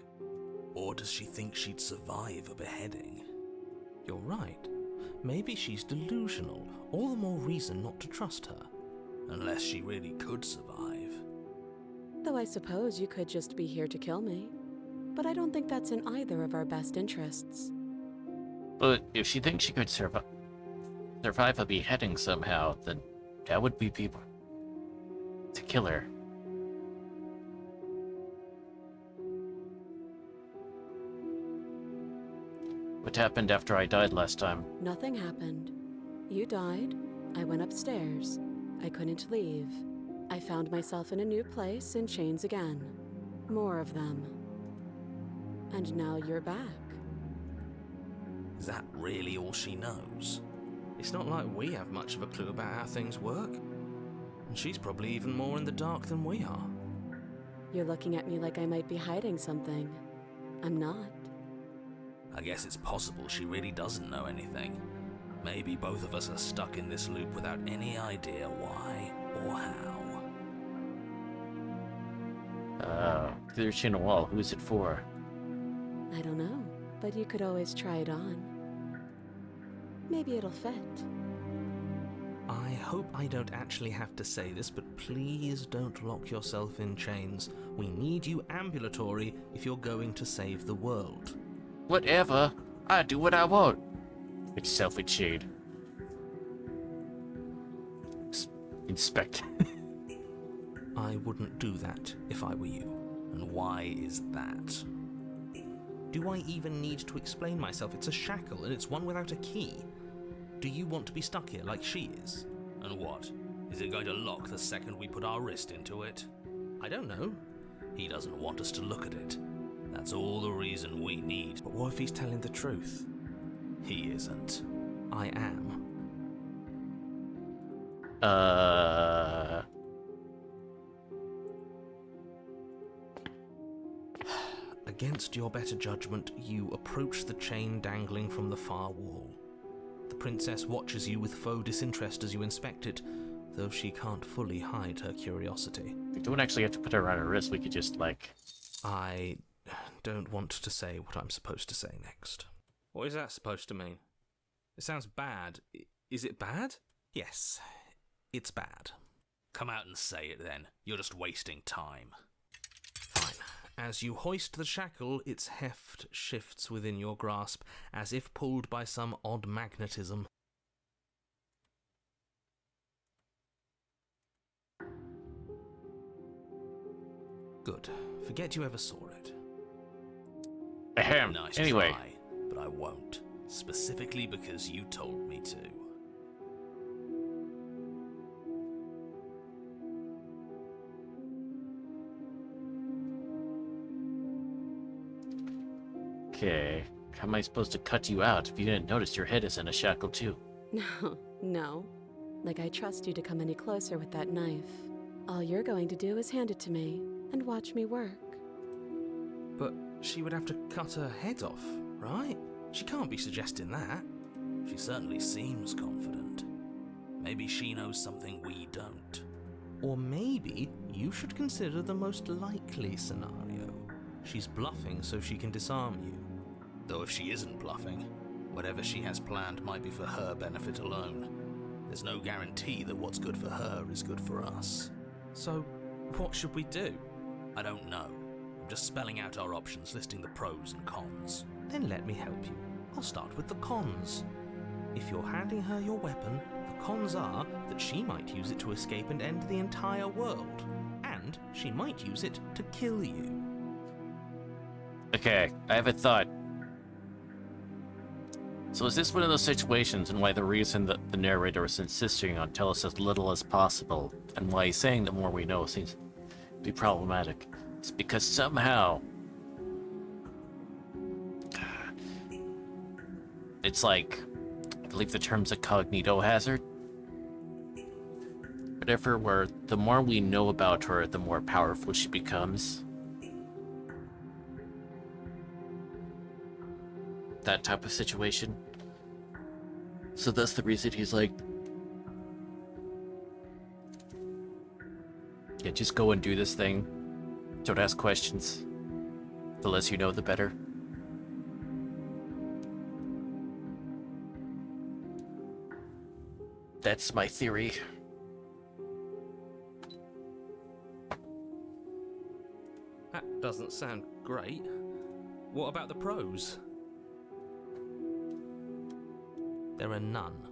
Or does she think she'd survive a beheading? You're right. Maybe she's delusional. All the more reason not to trust her. Unless she really could survive. Though I suppose you could just be here to kill me. But I don't think that's in either of our best interests. But if she thinks she could survive a beheading somehow, then that would be people to kill her. What happened after I died last time? Nothing happened. You died. I went upstairs. I couldn't leave. I found myself in a new place in chains again. More of them. And now you're back. Is that really all she knows? It's not like we have much of a clue about how things work. And she's probably even more in the dark than we are. You're looking at me like I might be hiding something. I'm not. I guess it's possible she really doesn't know anything. Maybe both of us are stuck in this loop without any idea why or how. Clear channel wall. Who's it for? I don't know, but you could always try it on. Maybe it'll fit. I hope I don't actually have to say this, but please don't lock yourself in chains. We need you ambulatory if you're going to save the world. Whatever. I do what I want. It's self-achieved. Inspect. I wouldn't do that if I were you. And why is that? Do I even need to explain myself? It's a shackle, and it's one without a key. Do you want to be stuck here like she is? And what? Is it going to lock the second we put our wrist into it? I don't know. He doesn't want us to look at it. That's all the reason we need. But what if he's telling the truth? He isn't. I am. Uh... Against your better judgment, you approach the chain dangling from the far wall. The princess watches you with faux disinterest as you inspect it, though she can't fully hide her curiosity. We don't actually have to put her on her wrist. We could just, like... I don't want to say what I'm supposed to say next. What is that supposed to mean? It sounds bad. Is it bad? Yes, it's bad. Come out and say it then. You're just wasting time. Fine. As you hoist the shackle, its heft shifts within your grasp, as if pulled by some odd magnetism. Good. Forget you ever saw it. Ahem. Nice Anyway. try, but I won't. Specifically because you told me to. Okay. How am I supposed to cut you out if you didn't notice your head is in a shackle too? No, no. Like I trust you to come any closer with that knife. All you're going to do is hand it to me and watch me work. But she would have to cut her head off, right? She can't be suggesting that. She certainly seems confident. Maybe she knows something we don't. Or maybe you should consider the most likely scenario. She's bluffing so she can disarm you. Though if she isn't bluffing, whatever she has planned might be for her benefit alone. There's no guarantee that what's good for her is good for us. So, what should we do? I don't know. I'm just spelling out our options, listing the pros and cons. Then let me help you. I'll start with the cons. If you're handing her your weapon, the cons are that she might use it to escape and end the entire world. And she might use it to kill you. Okay, I have a thought. So is this one of those situations and why the reason that the narrator is insisting on tell us as little as possible, and why he's saying the more we know seems to be problematic? It's because somehow it's like, I believe the term's a cognito hazard. Whatever, where the more we know about her, the more powerful she becomes. That type of situation. So that's the reason he's like, yeah, just go and do this thing. Don't ask questions. The less you know, the better. That's my theory. That doesn't sound great. What about the pros? There are none.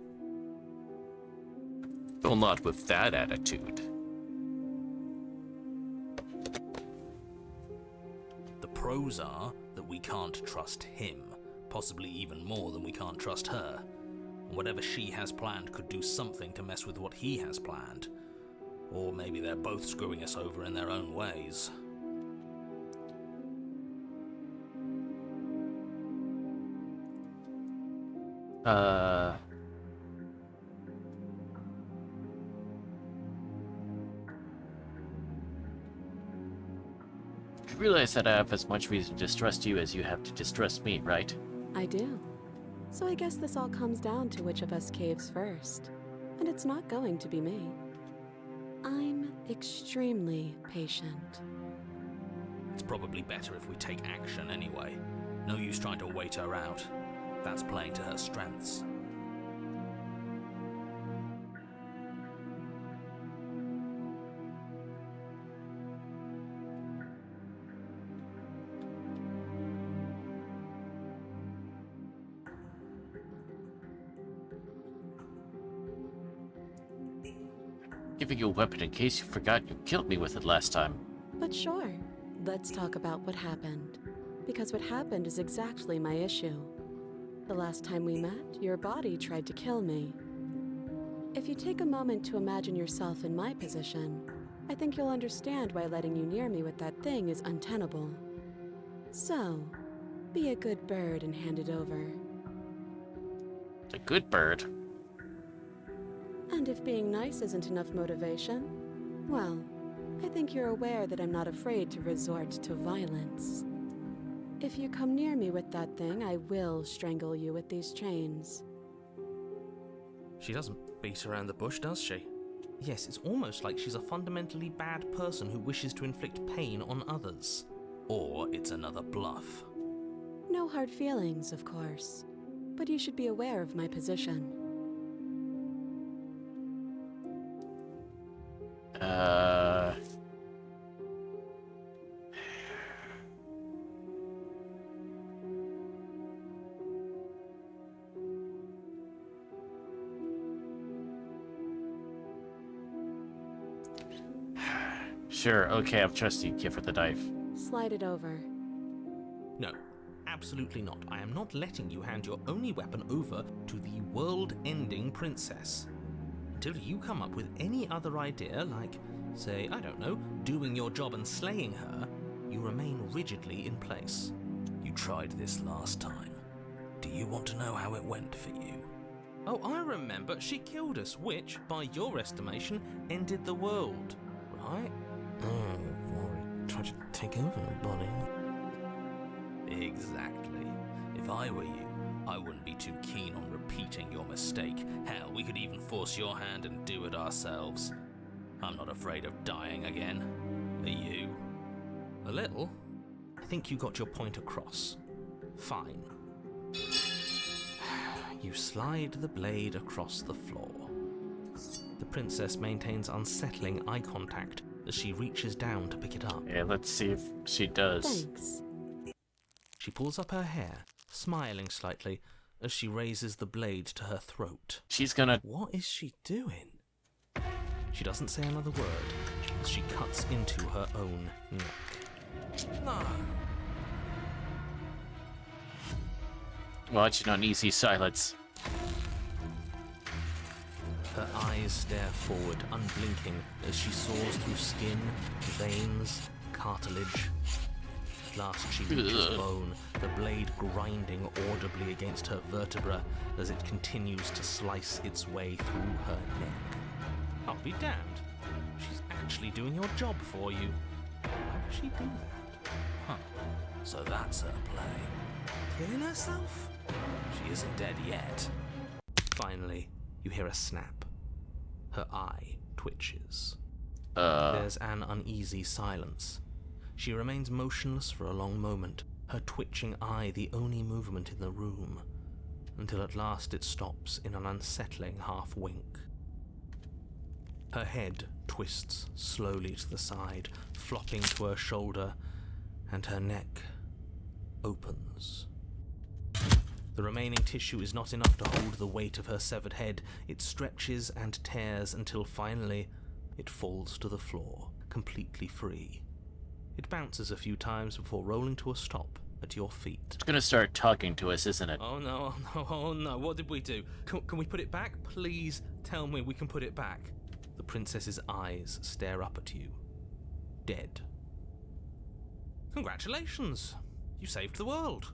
Well, not with that attitude. The pros are that we can't trust him, possibly even more than we can't trust her. And whatever she has planned could do something to mess with what he has planned. Or maybe they're both screwing us over in their own ways. You realize that I have as much reason to distrust you as you have to distrust me, right? I do. So I guess this all comes down to which of us caves first. And it's not going to be me. I'm extremely patient. It's probably better if we take action anyway. No use trying to wait her out. That's playing to her strengths. Giving you a weapon in case you forgot you killed me with it last time. But sure, let's talk about what happened. Because what happened is exactly my issue. The last time we met, your body tried to kill me. If you take a moment to imagine yourself in my position, I think you'll understand why letting you near me with that thing is untenable. So, be a good bird and hand it over. A good bird? And if being nice isn't enough motivation, well, I think you're aware that I'm not afraid to resort to violence. If you come near me with that thing, I will strangle you with these chains. She doesn't beat around the bush, does she? Yes, it's almost like she's a fundamentally bad person who wishes to inflict pain on others. Or it's another bluff. No hard feelings, of course. But you should be aware of my position. Sure, okay, I'm trusting you for the dive. Slide it over. No, absolutely not. I am not letting you hand your only weapon over to the world-ending princess. Until you come up with any other idea, like, say, I don't know, doing your job and slaying her, you remain rigidly in place. You tried this last time. Do you want to know how it went for you? Oh, I remember. She killed us, which, by your estimation, ended the world, right? Oh, Rory tried to take over her body. Exactly. If I were you, I wouldn't be too keen on repeating your mistake. Hell, we could even force your hand and do it ourselves. I'm not afraid of dying again. Are you? A little. I think you got your point across. Fine. You slide the blade across the floor. The princess maintains unsettling eye contact as she reaches down to pick it up. Yeah, let's see if she does. Thanks. She pulls up her hair, smiling slightly, as she raises the blade to her throat. She's gonna... What is she doing? She doesn't say another word as she cuts into her own neck. No! Watching on easy silence. Her eyes stare forward, unblinking, as she saws through skin, veins, cartilage. At last she reaches bone, the blade grinding audibly against her vertebra as it continues to slice its way through her neck. I'll be damned. She's actually doing your job for you. Why would she do that? Huh. So that's her play. Killing herself? She isn't dead yet. Finally, you hear a snap. Her eye twitches. There's an uneasy silence. She remains motionless for a long moment, her twitching eye the only movement in the room, until at last it stops in an unsettling half-wink. Her head twists slowly to the side, flopping to her shoulder, and her neck opens. The remaining tissue is not enough to hold the weight of her severed head. It stretches and tears until finally it falls to the floor, completely free. It bounces a few times before rolling to a stop at your feet. It's gonna start talking to us, isn't it? Oh no, oh no, oh no, what did we do? Can we put it back? Please tell me we can put it back. The princess's eyes stare up at you. Dead. Congratulations! You saved the world.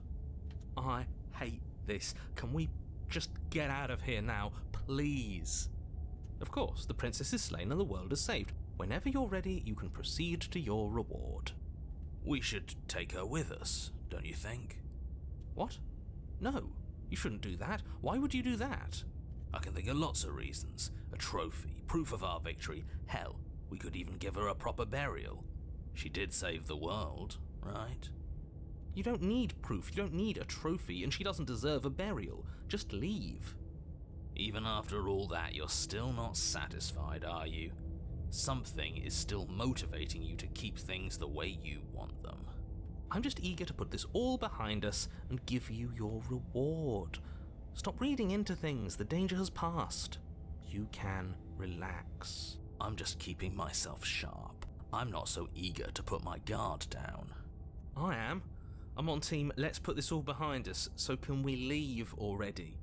I hate this. Can we just get out of here now, please? Of course, the princess is slain and the world is saved. Whenever you're ready, you can proceed to your reward. We should take her with us, don't you think? What? No, you shouldn't do that. Why would you do that? I can think of lots of reasons. A trophy, proof of our victory. Hell, we could even give her a proper burial. She did save the world, right? You don't need proof, you don't need a trophy, and she doesn't deserve a burial. Just leave. Even after all that, you're still not satisfied, are you? Something is still motivating you to keep things the way you want them. I'm just eager to put this all behind us and give you your reward. Stop reading into things, the danger has passed. You can relax. I'm just keeping myself sharp. I'm not so eager to put my guard down. I am. I'm on team, let's put this all behind us, so can we leave already?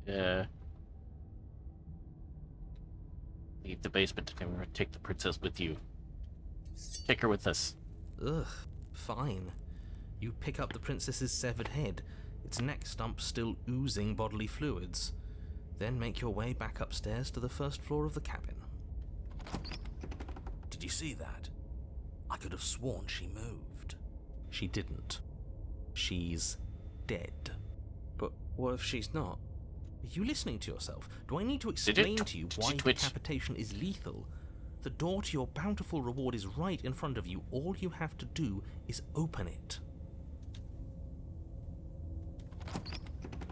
Yeah. Leave the basement and take the princess with you. Take her with us. Ugh, fine. You pick up the princess's severed head, its neck stump still oozing bodily fluids. Then make your way back upstairs to the first floor of the cabin. Did you see that? I could have sworn she moved. She didn't. She's dead. But what if she's not? Are you listening to yourself? Do I need to explain to you why decapitation is lethal? The door to your bountiful reward is right in front of you. All you have to do is open it.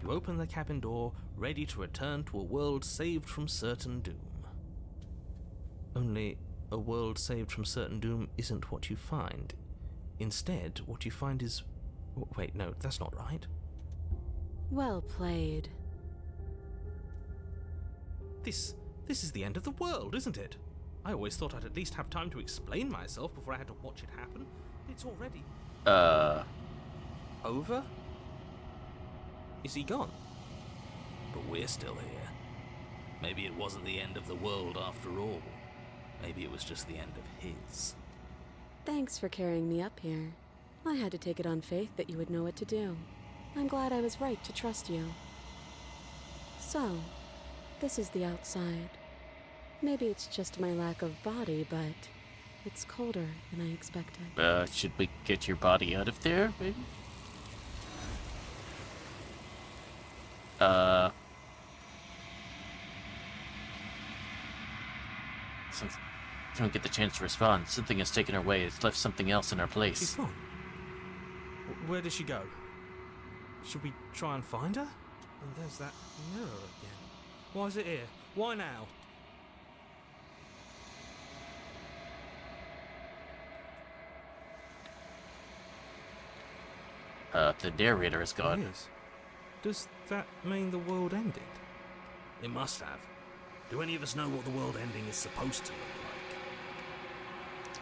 You open the cabin door, ready to return to a world saved from certain doom. Only, a world saved from certain doom isn't what you find. Instead, what you find is... Wait, no, that's not right. Well played. This is the end of the world, isn't it? I always thought I'd at least have time to explain myself before I had to watch it happen. It's already... Over? Is he gone? But we're still here. Maybe it wasn't the end of the world after all. Maybe it was just the end of his. Thanks for carrying me up here. I had to take it on faith that you would know what to do. I'm glad I was right to trust you. So, this is the outside. Maybe it's just my lack of body, but it's colder than I expected. Should we get your body out of there, maybe? Since I don't get the chance to respond, something has taken her away. It's left something else in our place. She's gone. Where did she go? Should we try and find her? And there's that mirror again. Why is it here? Why now? The narrator is gone. It is. Does that mean the world ended? It must have. Do any of us know what the world ending is supposed to look like?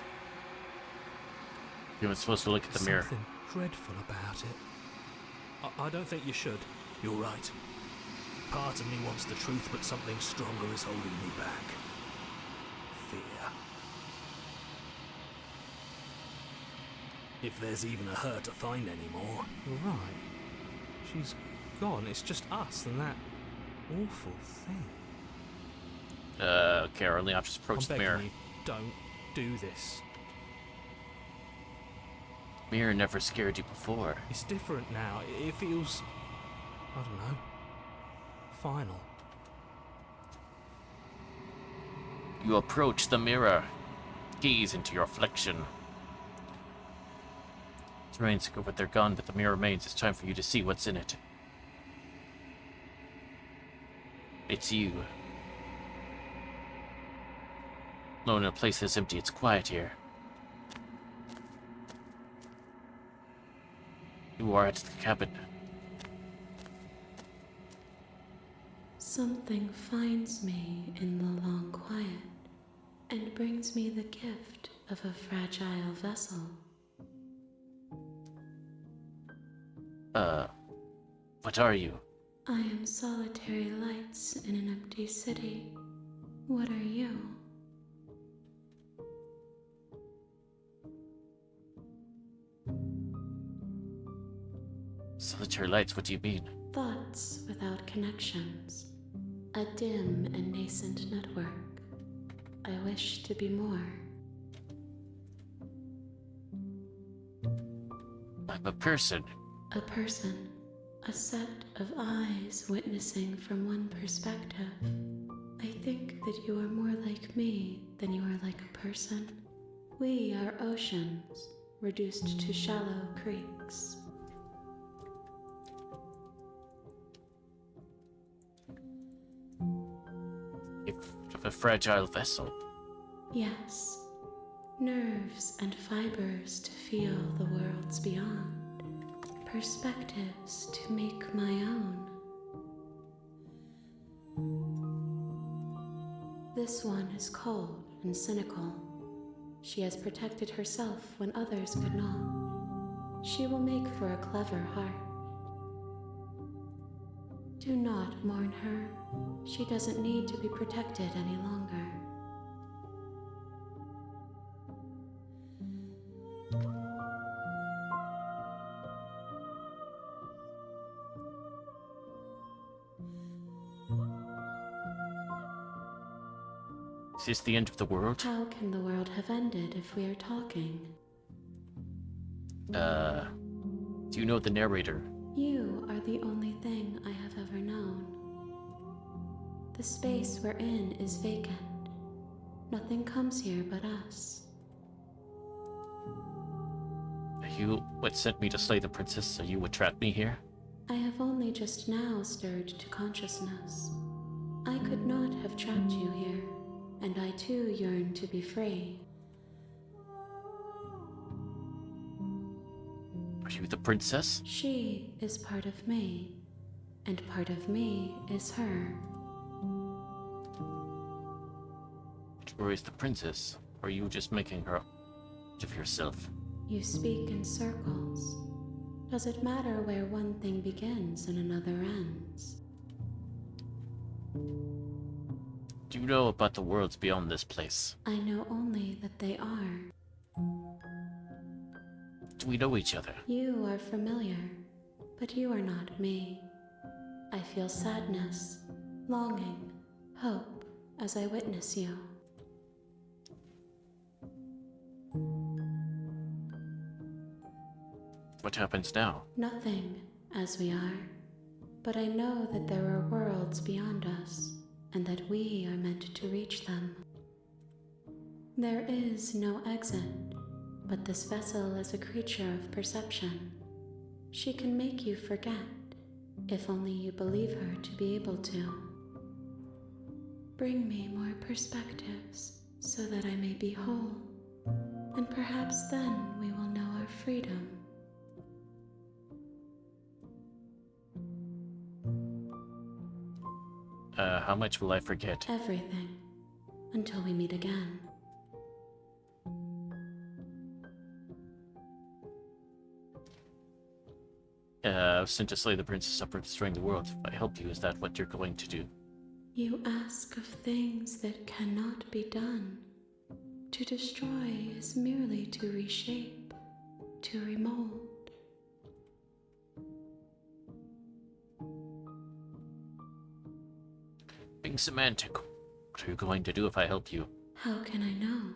You were supposed to look at the mirror. Something dreadful about it. I don't think you should. You're right. Part of me wants the truth, but something stronger is holding me back. Fear. If there's even a her to find anymore. You're right. She's gone. It's just us and that awful thing. Okay, our only option is approach I'm the mirror. begging you, don't do this. Mirror never scared you before. It's different now. It feels... I don't know. Final. You approach the mirror. Gaze into your reflection. The remains go, but they're gone, but the mirror remains. It's time for you to see what's in it. It's you. Alone in a place that's empty, it's quiet here. You are at the cabin. Something finds me in the long quiet and brings me the gift of a fragile vessel. What are you? I am solitary lights in an empty city. What are you? Solitary lights, what do you mean? Thoughts without connections. A dim and nascent network. I wish to be more. I'm a person. A person. A set of eyes witnessing from one perspective. I think that you are more like me than you are like a person. We are oceans, reduced to shallow creeks. Of a fragile vessel. Yes. Nerves and fibers to feel the worlds beyond. Perspectives to make my own. This one is cold and cynical. She has protected herself when others could not. She will make for a clever heart. Do not mourn her. She doesn't need to be protected any longer. Is this the end of the world? How can the world have ended if we are talking? Do you know the narrator? You are the only thing I have ever known. The space we're in is vacant. Nothing comes here but us. You what sent me to slay the princess so you would trap me here? I have only just now stirred to consciousness. I could not have trapped you here, and I too yearn to be free. Are you the princess? She is part of me, and part of me is her. Or is the princess? Or are you just making her of yourself? You speak in circles. Does it matter where one thing begins and another ends? Do you know about the worlds beyond this place? I know only that they are. Do we know each other? You are familiar, but you are not me. I feel sadness, longing, hope as I witness you. What happens now? Nothing, as we are. But I know that there are worlds beyond us, and that we are meant to reach them. There is no exit, but this vessel is a creature of perception. She can make you forget, if only you believe her to be able to. Bring me more perspectives, so that I may be whole, and perhaps then we will know our freedom. How much will I forget? Everything, until we meet again. I was sent to slay the princess upon destroying the world. If I help you, is that what you're going to do? You ask of things that cannot be done. To destroy is merely to reshape, to remold. Being semantic, what are you going to do if I help you? How can I know?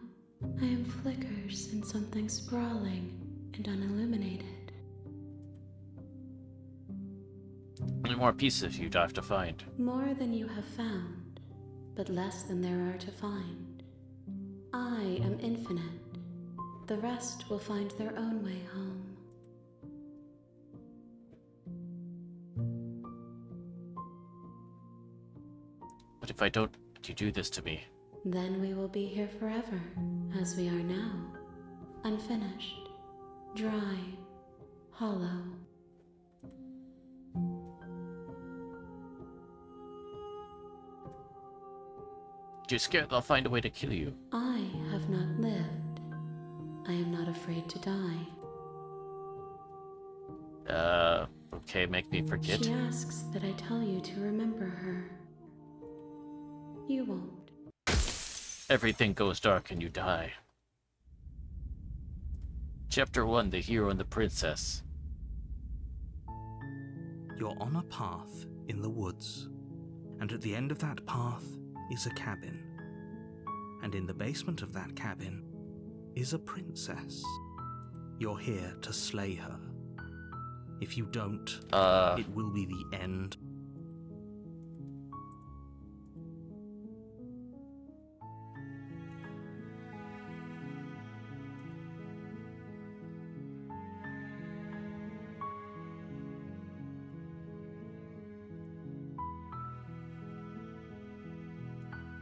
I am flickers in something sprawling and unilluminated. How many more pieces you'd have to find? More than you have found, but less than there are to find. I am infinite. The rest will find their own way home. But if I don't, you do this to me. Then we will be here forever, as we are now. Unfinished, dry, hollow. You're scared they'll find a way to kill you. I have not lived. I am not afraid to die. Okay, make me forget. She asks that I tell you to remember her. You won't. Everything goes dark and you die. Chapter 1, The Hero and the Princess. You're on a path in the woods, and at the end of that path is a cabin. And in the basement of that cabin is a princess. You're here to slay her. If you don't, it will be the end.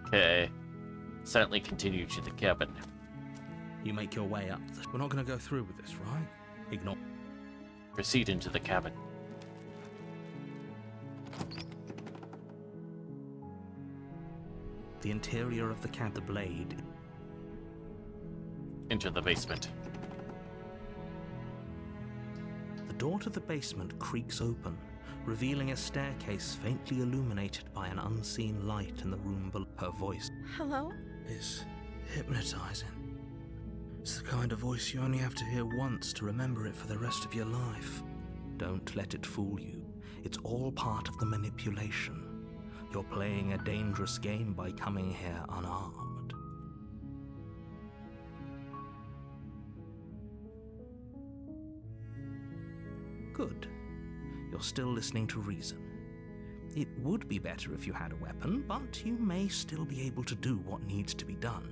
Okay. Silently continue to the cabin. You make your way up. We're not going to go through with this, right? Ignore. Proceed into the cabin. The interior of the cab, the blade. Into the basement. The door to the basement creaks open, revealing a staircase faintly illuminated by an unseen light in the room below. Her voice Hello? It's hypnotizing. It's the kind of voice you only have to hear once to remember it for the rest of your life. Don't let it fool you. It's all part of the manipulation. You're playing a dangerous game by coming here unarmed. Good. You're still listening to reason. It would be better if you had a weapon, but you may still be able to do what needs to be done.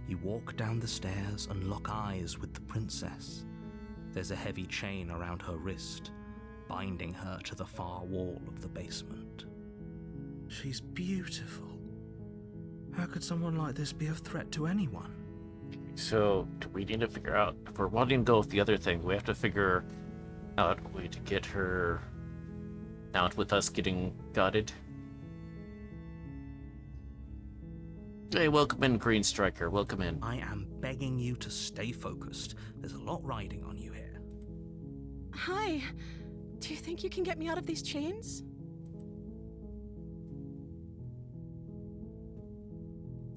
You walk down the stairs and lock eyes with the princess. There's a heavy chain around her wrist, binding her to the far wall of the basement. She's beautiful. How could someone like this be of threat to anyone? So, we need to figure out, if we're wanting to go with the other thing, we have to figure out a way to get her out with us getting gutted. Hey, welcome in, Green Striker. Welcome in. I am begging you to stay focused. There's a lot riding on you here. Hi. Do you think you can get me out of these chains?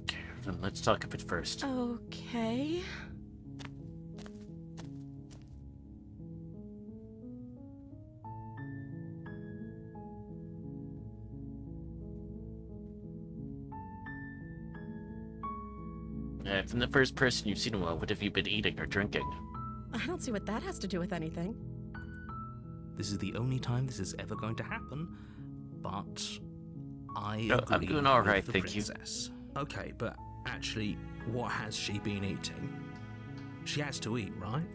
Okay, then let's talk a bit first. Okay. From the first person you've seen in a while, what have you been eating or drinking? I don't see what that has to do with anything. This is the only time this is ever going to happen, but I No, agree I'm doing all with right, the thank you. princess. Okay, but actually, what has she been eating? She has to eat, right?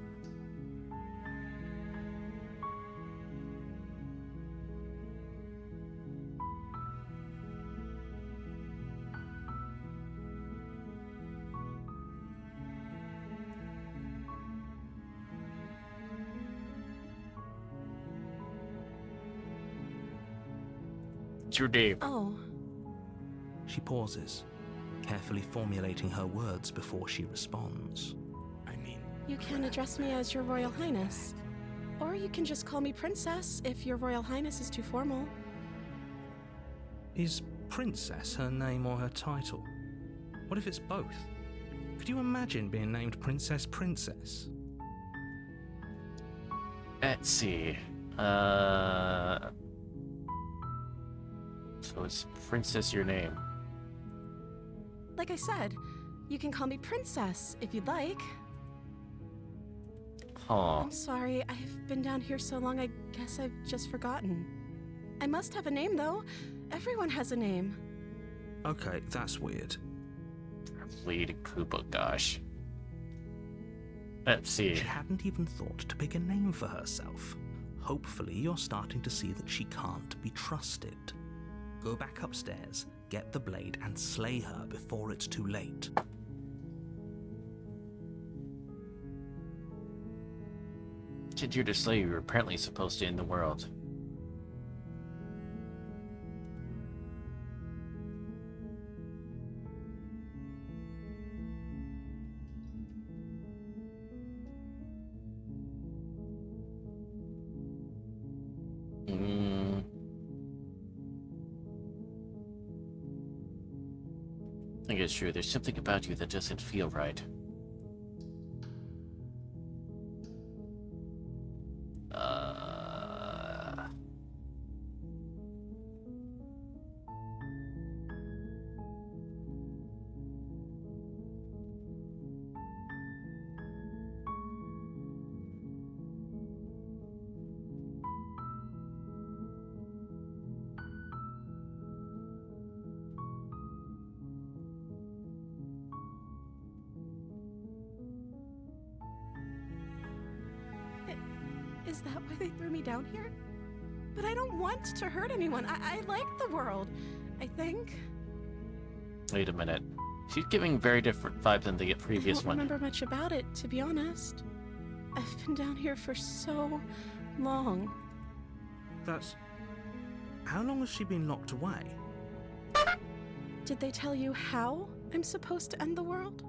What's your name? Oh, She pauses, carefully formulating her words before she responds. you can address me as Your Royal Highness. Or you can just call me Princess if Your Royal Highness is too formal. Is Princess her name or her title? What if it's both? Could you imagine being named Princess Princess? Let's see. So it's Princess your name. Like I said, you can call me Princess if you'd like. Huh. I'm sorry, I've been down here so long I guess I've just forgotten. I must have a name though. Everyone has a name. Okay, that's weird. Bleeding Koopa, gosh. Let's see. She hadn't even thought to pick a name for herself. Hopefully you're starting to see that she can't be trusted. Go back upstairs, get the blade, and slay her before it's too late. Did you to slay you were apparently supposed to end the world. I think it's true. There's something about you that doesn't feel right. Is that why they threw me down here? But I don't want to hurt anyone. I like the world, I think. Wait a minute. She's giving very different vibe than the previous I don't one. remember much about it, to be honest. I've been down here for so long. That's... How long has she been locked away? Did they tell you how I'm supposed to end the world?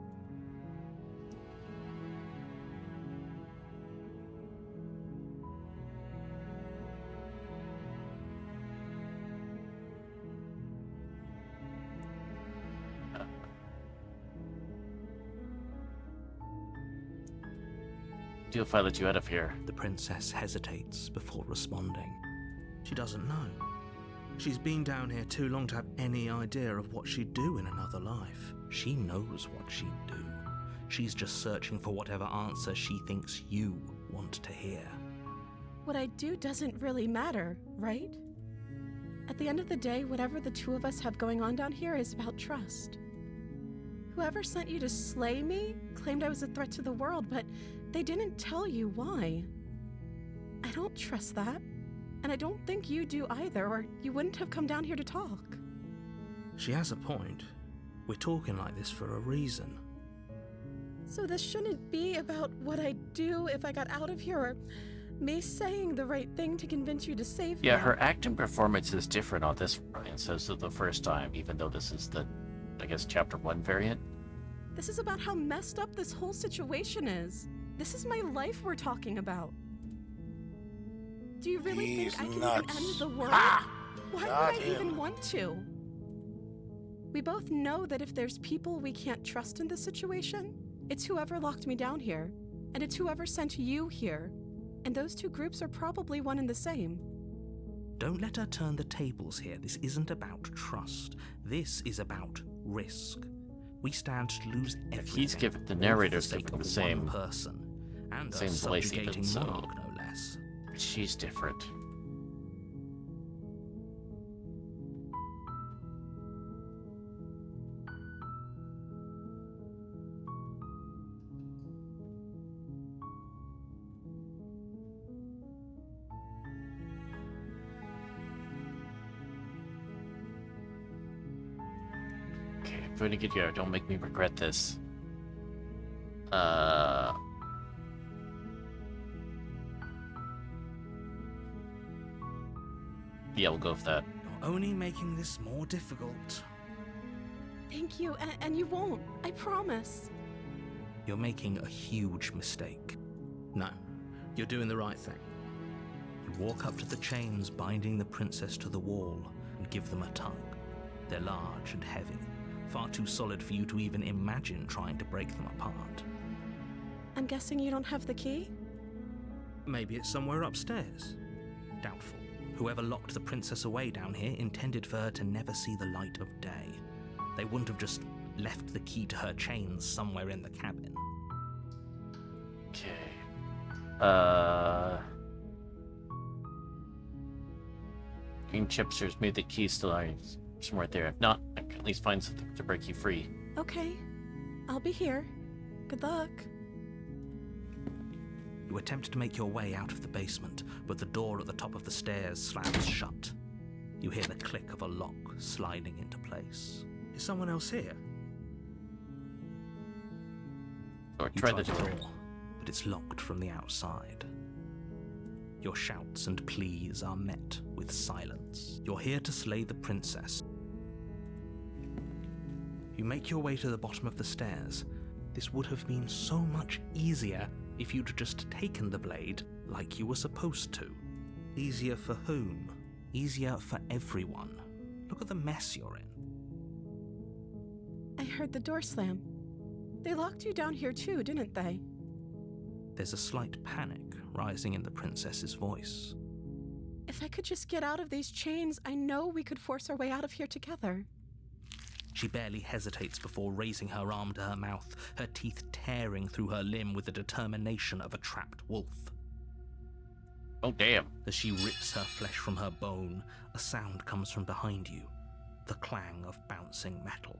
Do if I let you out of here? The princess hesitates before responding. She doesn't know. She's been down here too long to have any idea of what she'd do in another life. She knows what she'd do. She's just searching for whatever answer she thinks you want to hear. What I do doesn't really matter, right? At the end of the day, whatever the two of us have going on down here is about trust. Whoever sent you to slay me claimed I was a threat to the world, but they didn't tell you why. I don't trust that, and I don't think you do either, or you wouldn't have come down here to talk. She has a point. We're talking like this for a reason. So this shouldn't be about what I'd do if I got out of here, or me saying the right thing to convince you to save me. Yeah, her acting performance is different on this variant as of the first time, even though this is the, I guess, Chapter 1 variant. This is about how messed up this whole situation is. This is my life we're talking about. Do you really He's think I can nuts. even end the world? Ha! Why would Not I even him. want to? We both know that if there's people we can't trust in this situation, it's whoever locked me down here, and it's whoever sent you here. And those two groups are probably one and the same. Don't let her turn the tables here. This isn't about trust. This is about risk. We stand to lose everything. He's given the all narrator's for the sake given the of same one person, and same a voice even, subjugating so- monarch, no less. She's different. Okay, I'm going to get you out. Don't make me regret this. Yeah, we'll go with that. You're only making this more difficult. Thank you, and you won't. I promise. You're making a huge mistake. No, you're doing the right thing. You walk up to the chains binding the princess to the wall and give them a tug. They're large and heavy, far too solid for you to even imagine trying to break them apart. I'm guessing you don't have the key? Maybe it's somewhere upstairs. Doubtful. Whoever locked the princess away down here intended for her to never see the light of day. They wouldn't have just left the key to her chains somewhere in the cabin. Okay. Green chipsters made the key still lying somewhere there. If not, I can at least find something to break you free. Okay. I'll be here. Good luck. You attempt to make your way out of the basement, but the door at the top of the stairs slams shut. You hear the click of a lock sliding into place. Is someone else here? Or You try the door. but it's locked from the outside. Your shouts and pleas are met with silence. You're here to slay the princess. You make your way to the bottom of the stairs. This would have been so much easier if you'd just taken the blade like you were supposed to. Easier for whom? Easier for everyone. Look at the mess you're in. I heard the door slam. They locked you down here too, didn't they? There's a slight panic rising in the princess's voice. If I could just get out of these chains, I know we could force our way out of here together. She barely hesitates before raising her arm to her mouth, her teeth tearing through her limb with the determination of a trapped wolf. Oh, damn. As she rips her flesh from her bone, a sound comes from behind you, the clang of bouncing metal.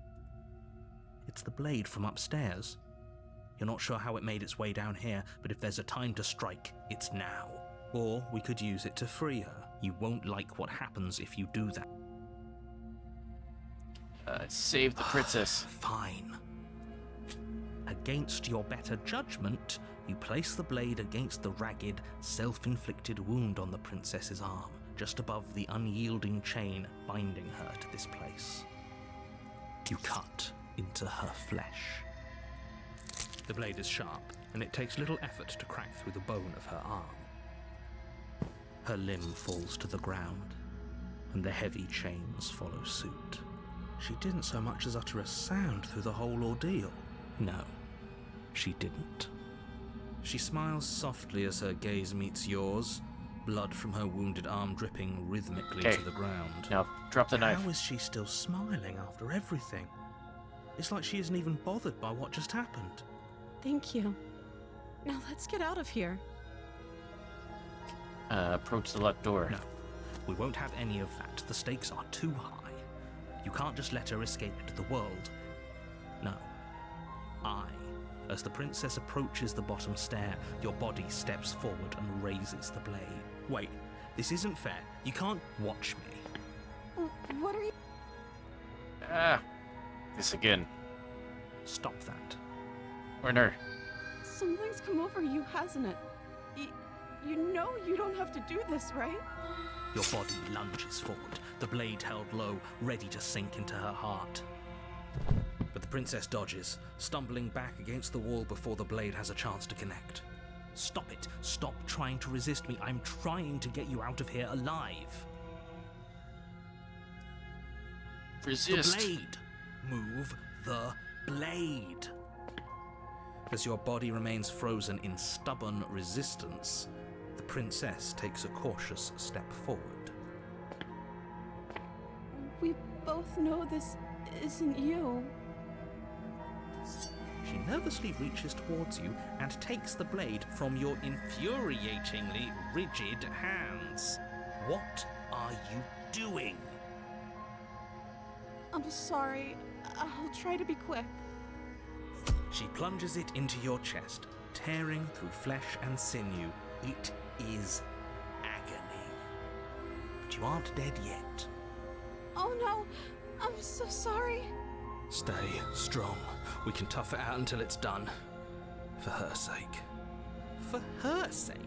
It's the blade from upstairs. You're not sure how it made its way down here, but if there's a time to strike, it's now. Or we could use it to free her. You won't like what happens if you do that. Save the princess. Fine. Against your better judgment, you place the blade against the ragged, self-inflicted wound on the princess's arm, just above the unyielding chain binding her to this place. You cut into her flesh. The blade is sharp, and it takes little effort to crack through the bone of her arm. Her limb falls to the ground, and the heavy chains follow suit. She didn't so much as utter a sound through the whole ordeal. No, she didn't. She smiles softly as her gaze meets yours, blood from her wounded arm dripping rhythmically Okay. to the ground. Now, drop the knife. How is she still smiling after everything? It's like she isn't even bothered by what just happened. Thank you. Now let's get out of here. Approach the locked door. No, we won't have any of that. The stakes are too high. You can't just let her escape into the world. No. As the princess approaches the bottom stair, your body steps forward and raises the blade. Wait, this isn't fair. You can't watch me. What are you... Ah, this again. Stop that. Werner. Something's come over you, hasn't it? You know you don't have to do this, right? Your body lunges forward, the blade held low, ready to sink into her heart. But the princess dodges, stumbling back against the wall before the blade has a chance to connect. Stop it. Stop trying to resist me. I'm trying to get you out of here alive. Resist. The blade. Move the blade. As your body remains frozen in stubborn resistance, the princess takes a cautious step forward. We both know this isn't you. She nervously reaches towards you and takes the blade from your infuriatingly rigid hands. What are you doing? I'm sorry. I'll try to be quick. She plunges it into your chest, tearing through flesh and sinew. It is agony. But you aren't dead yet. Oh no, I'm so sorry. Stay strong. We can tough it out until it's done. For her sake. For her sake?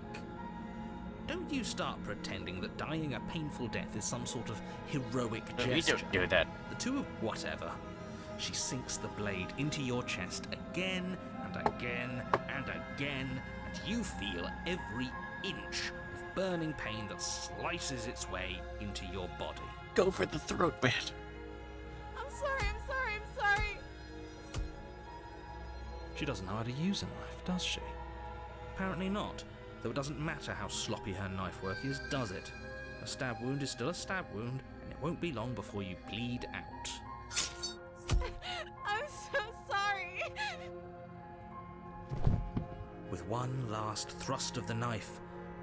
Don't you start pretending that dying a painful death is some sort of heroic No, we gesture. don't do that. The two of whatever. She sinks the blade into your chest again and again and again, and you feel every inch of burning pain that slices its way into your body. Go for the throat, man. I'm sorry. She doesn't know how to use a knife, does she? Apparently not, though it doesn't matter how sloppy her knife work is, does it? A stab wound is still a stab wound, and it won't be long before you bleed out. I'm so sorry. With one last thrust of the knife,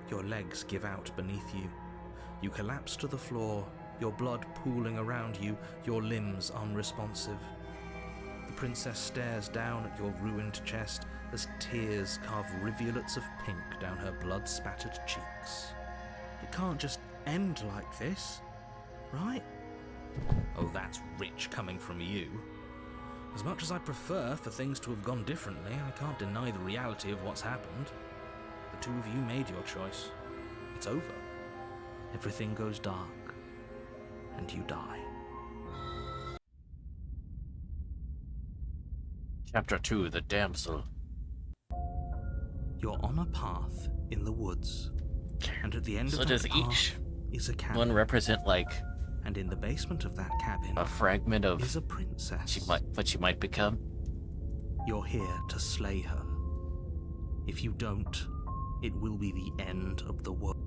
your legs give out beneath you. You collapse to the floor, your blood pooling around you, your limbs unresponsive. The princess stares down at your ruined chest as tears carve rivulets of pink down her blood-spattered cheeks. It can't just end like this, right? Oh, that's rich coming from you. As much as I prefer for things to have gone differently, I can't deny the reality of what's happened. The two of you made your choice. It's over. Everything goes dark, and you die. Chapter 2, The Damsel. You're on a path in the woods, and at the end So of does that each path is a cabin. one represent, like, And in the basement of that cabin a fragment of is a princess. what she might become? You're here to slay her. If you don't, it will be the end of the world.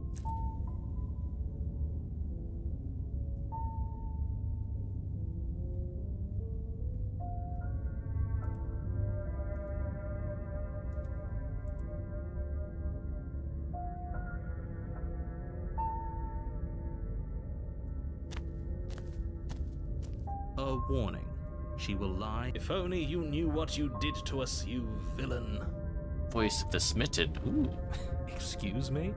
A warning. She will lie. If only you knew what you did to us, you villain. Voice of the smitten. Ooh. Excuse me?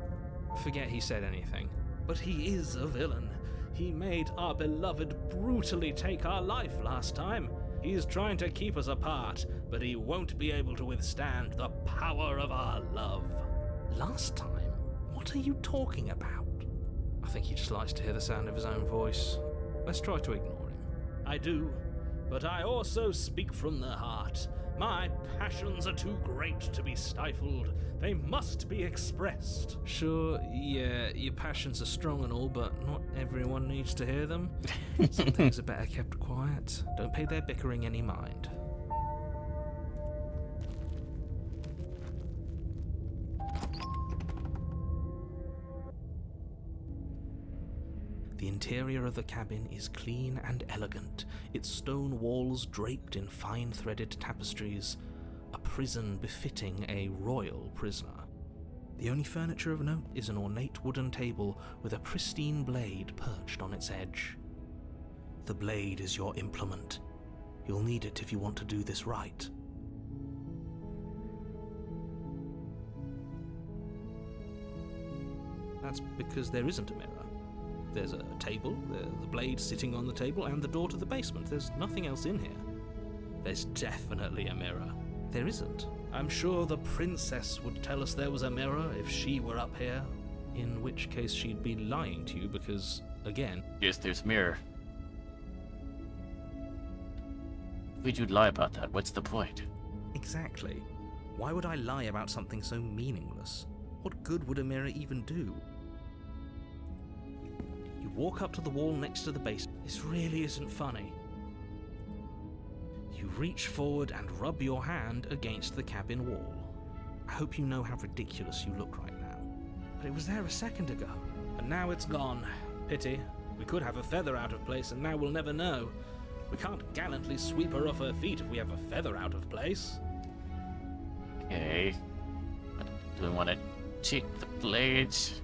Forget he said anything. But he is a villain. He made our beloved brutally take our life last time. He's trying to keep us apart, but he won't be able to withstand the power of our love. Last time? What are you talking about? I think he just likes to hear the sound of his own voice. Let's try to ignore him. I do, but I also speak from the heart. My passions are too great to be stifled. They must be expressed. Sure, yeah, your passions are strong and all, but not everyone needs to hear them. Some things are better kept quiet. Don't pay their bickering any mind. The interior of the cabin is clean and elegant, its stone walls draped in fine threaded tapestries. A prison befitting a royal prisoner. The only furniture of note is an ornate wooden table with a pristine blade perched on its edge. The blade is your implement. You'll need it if you want to do this right. That's because there isn't a mirror. There's a table, the blade sitting on the table, and the door to the basement. There's nothing else in here. There's definitely a mirror. There isn't. I'm sure the princess would tell us there was a mirror if she were up here, in which case she'd be lying to you because, again... Yes, there's a mirror. If we do lie about that, what's the point? Exactly. Why would I lie about something so meaningless? What good would a mirror even do? You walk up to the wall next to the basement. This really isn't funny. You reach forward and rub your hand against the cabin wall. I hope you know how ridiculous you look right now. But it was there a second ago, and now it's gone. Pity. We could have a feather out of place, and now we'll never know. We can't gallantly sweep her off her feet if we have a feather out of place. Okay. Do we want to check the blades?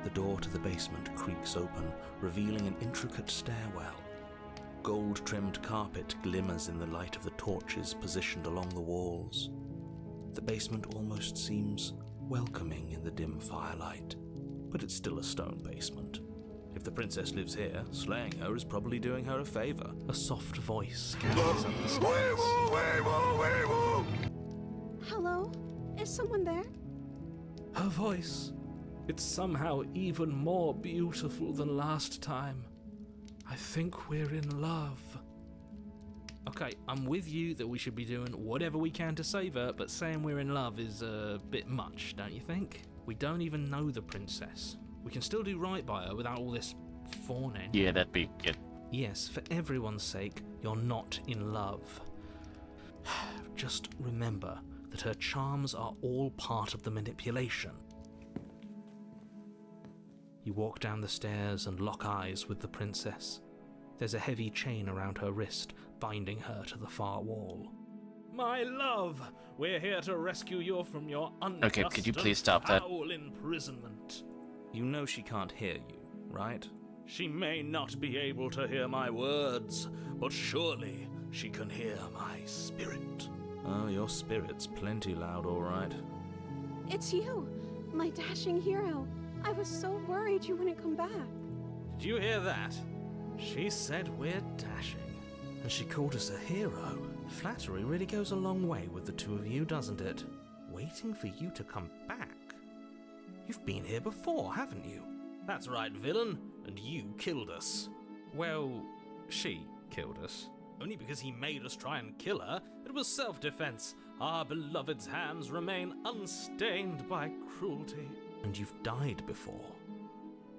The door to the basement creaks open, revealing an intricate stairwell. Gold-trimmed carpet glimmers in the light of the torches positioned along the walls. The basement almost seems welcoming in the dim firelight, but it's still a stone basement. If the princess lives here, slaying her is probably doing her a favor. A soft voice carries up the stairs. Hello? Is someone there? Her voice. It's somehow even more beautiful than last time. I think we're in love. Okay, I'm with you that we should be doing whatever we can to save her, but saying we're in love is a bit much, don't you think? We don't even know the princess. We can still do right by her without all this fawning. Yeah, that'd be good. Yes, for everyone's sake, you're not in love. Just remember that her charms are all part of the manipulation. You walk down the stairs and lock eyes with the princess. There's a heavy chain around her wrist, binding her to the far wall. My love, we're here to rescue you from your unjust Okay, could you please stop that? foul imprisonment. You know she can't hear you, right? She may not be able to hear my words, but surely she can hear my spirit. Oh, your spirit's plenty loud, all right. It's you, my dashing hero. I was so worried you wouldn't come back. Did you hear that? She said we're dashing, and she called us a hero. Flattery really goes a long way with the two of you, doesn't it? Waiting for you to come back. You've been here before, haven't you? That's right, villain, and you killed us. Well, she killed us. Only because he made us try and kill her. It was self-defense. Our beloved's hands remain unstained by cruelty. And you've died before.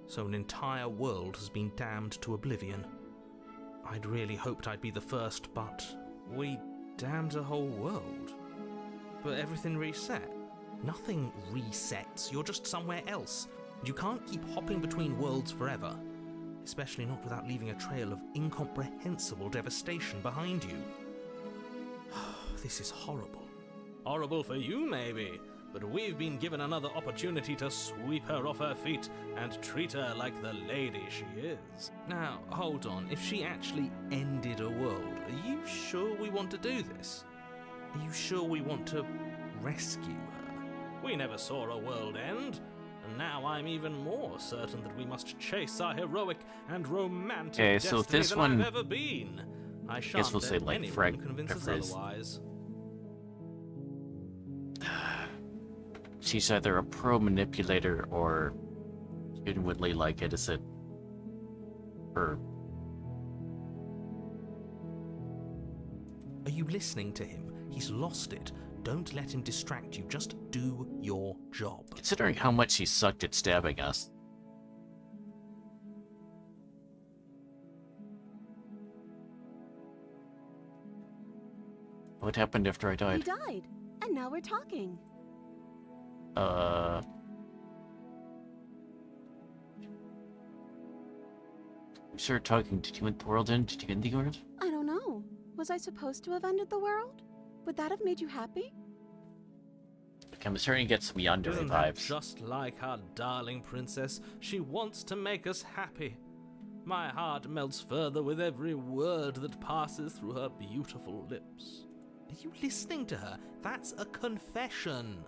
So an entire world has been damned to oblivion. I'd really hoped I'd be the first, but we damned a whole world. But everything reset. Nothing resets, you're just somewhere else. And you can't keep hopping between worlds forever. Especially not without leaving a trail of incomprehensible devastation behind you. This is horrible. Horrible for you, maybe. But we've been given another opportunity to sweep her off her feet and treat her like the lady she is. Now, hold on. If she actually ended a world, are you sure we want to do this? Are you sure we want to rescue her? We never saw a world end, and now I'm even more certain that we must chase our heroic and romantic so destiny this than one- I've ever been. I shan't guess we'll say, let like, anyone Frank convince us prefers- otherwise. She's either a pro manipulator or genuinely like innocent. Or Are you listening to him? He's lost it. Don't let him distract you. Just do your job. considering how much she sucked at stabbing us. What happened after I He died? died, and now we're talking. We started talking. Did you end the world end? Did you end the world? I don't know. Was I supposed to have ended the world? Would that have made you happy? Okay, I'm starting to get some yandere Isn't that vibes. just like our darling princess? She wants to make us happy. My heart melts further with every word that passes through her beautiful lips. Are you listening to her? That's a confession.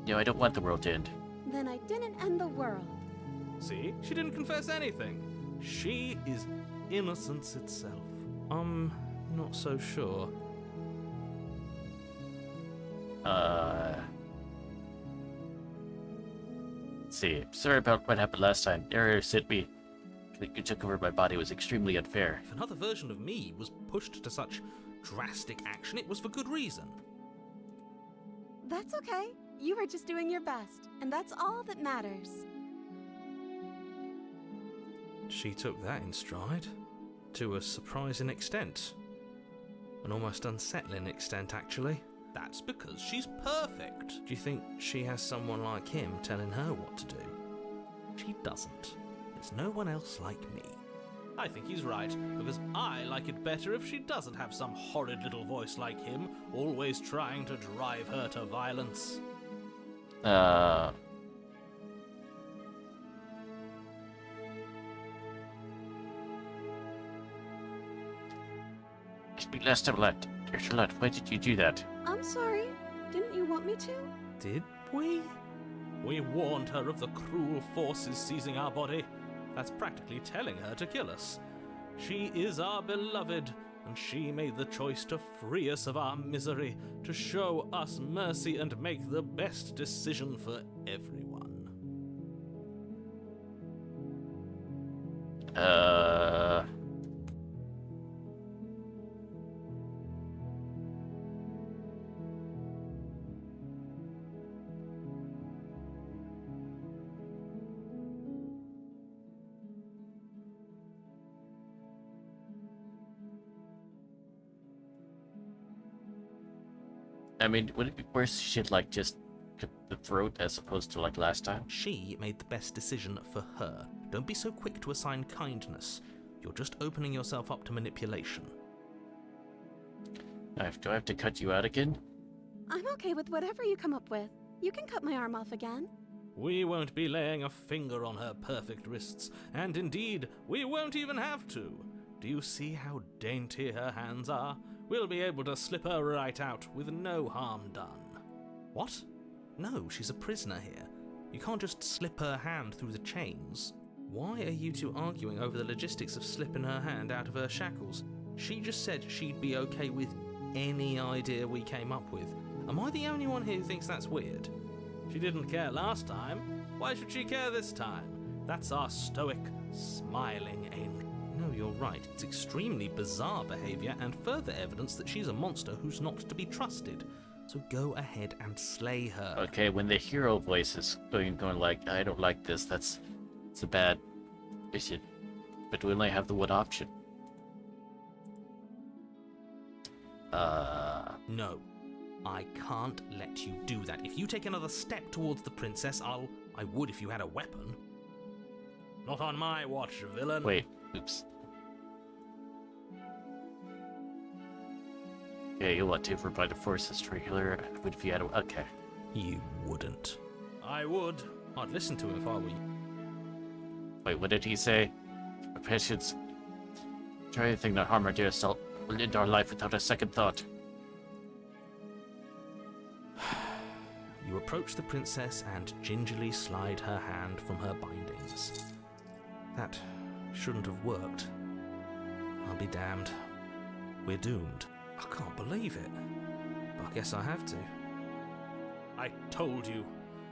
No, I don't want the world to end. Then I didn't end the world. See? She didn't confess anything. She is innocence itself. I'm not so sure. Let's see. Sorry about what happened last time. Darius hit me. You took over my body. It was extremely unfair. If another version of me was pushed to such drastic action, it was for good reason. That's okay. You were just doing your best, and that's all that matters. She took that in stride. To a surprising extent. An almost unsettling extent, actually. That's because she's perfect. Do you think she has someone like him telling her what to do? She doesn't. There's no one else like me. I think he's right, because I like it better if she doesn't have some horrid little voice like him, always trying to drive her to violence. Speak less to Charlotte. Dear Charlotte, why did you do that? I'm sorry. Didn't you want me to? Did we? We warned her of the cruel forces seizing our body. That's practically telling her to kill us. She is our beloved, and she made the choice to free us of our misery, to show us mercy and make the best decision for everyone. I mean, would it be worse if she'd, like, just cut the throat as opposed to, like, last time? She made the best decision for her. Don't be so quick to assign kindness. You're just opening yourself up to manipulation. Do I have to cut you out again? I'm okay with whatever you come up with. You can cut my arm off again. We won't be laying a finger on her perfect wrists, and indeed, we won't even have to. Do you see how dainty her hands are? We'll be able to slip her right out with no harm done. What? No, she's a prisoner here. You can't just slip her hand through the chains. Why are you two arguing over the logistics of slipping her hand out of her shackles? She just said she'd be okay with any idea we came up with. Am I the only one here who thinks that's weird? She didn't care last time. Why should she care this time? That's our stoic, smiling angel. No, you're right. It's extremely bizarre behavior and further evidence that she's a monster who's not to be trusted. So go ahead and slay her. Okay, when the hero voice is going like, I don't like this, it's a bad issue. But we only have the one option. No. I can't let you do that. If you take another step towards the princess, I would if you had a weapon. Not on my watch, villain. Wait, oops. Yeah, you want to provide the forces regular, but if you had a... Okay. You wouldn't. I would. I'd listen to him if I were you. Wait, what did he say? Our patience. Try anything that harm our dear self will end our life without a second thought. You approach the princess and gingerly slide her hand from her bindings. That shouldn't have worked. I'll be damned. We're doomed. I can't believe it. But I guess I have to. I told you.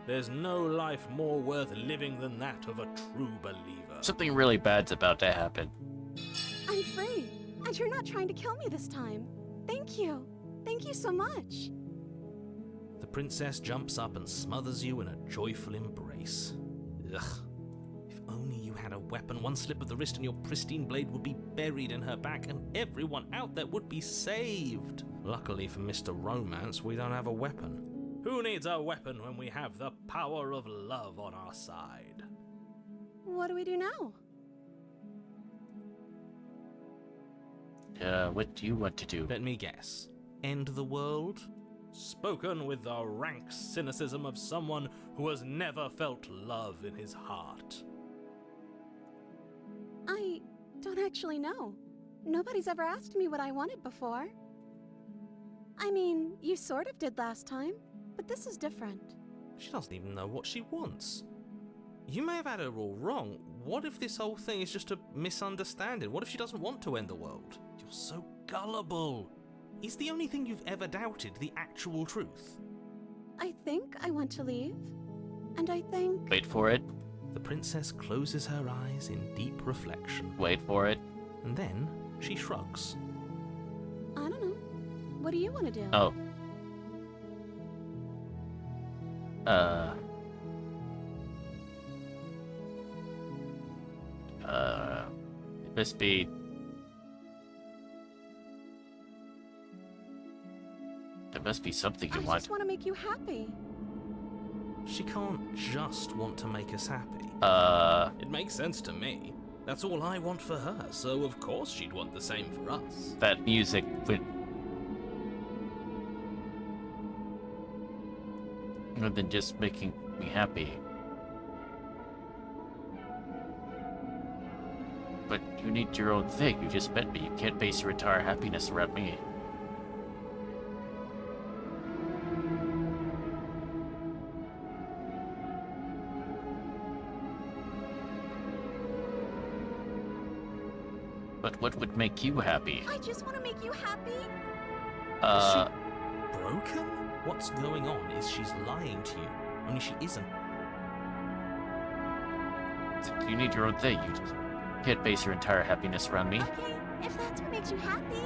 There's no life more worth living than that of a true believer. Something really bad's about to happen. I'm free, and you're not trying to kill me this time. Thank you. Thank you so much. The princess jumps up and smothers you in a joyful embrace. Ugh. If only only you had a weapon, one slip of the wrist and your pristine blade would be buried in her back and everyone out there would be saved. Luckily for Mr. Romance, we don't have a weapon. Who needs a weapon when we have the power of love on our side? What do we do now? What do you want to do? Let me guess. End the world? Spoken with the rank cynicism of someone who has never felt love in his heart. I don't actually know. Nobody's ever asked me what I wanted before. I mean, you sort of did last time, but this is different. She doesn't even know what she wants. You may have had her all wrong. What if this whole thing is just a misunderstanding? What if she doesn't want to end the world? You're so gullible. Is the only thing you've ever doubted the actual truth? I think I want to leave. And I think... Wait for it. The princess closes her eyes in deep reflection. Wait for it. And then she shrugs. I don't know. What do you want to do? Oh. It must be... There must be something you I want. just want to make you happy. She can't just want to make us happy. It makes sense to me. That's all I want for her, so of course she'd want the same for us. That music would... More than just making me happy. But you need your own thing. You just met me. You can't base your entire happiness around me. But what would make you happy? I just want to make you happy. Broken? What's going on is she's lying to you, only she isn't. You need your own thing. You just can't base your entire happiness around me. Okay, if that's what makes you happy.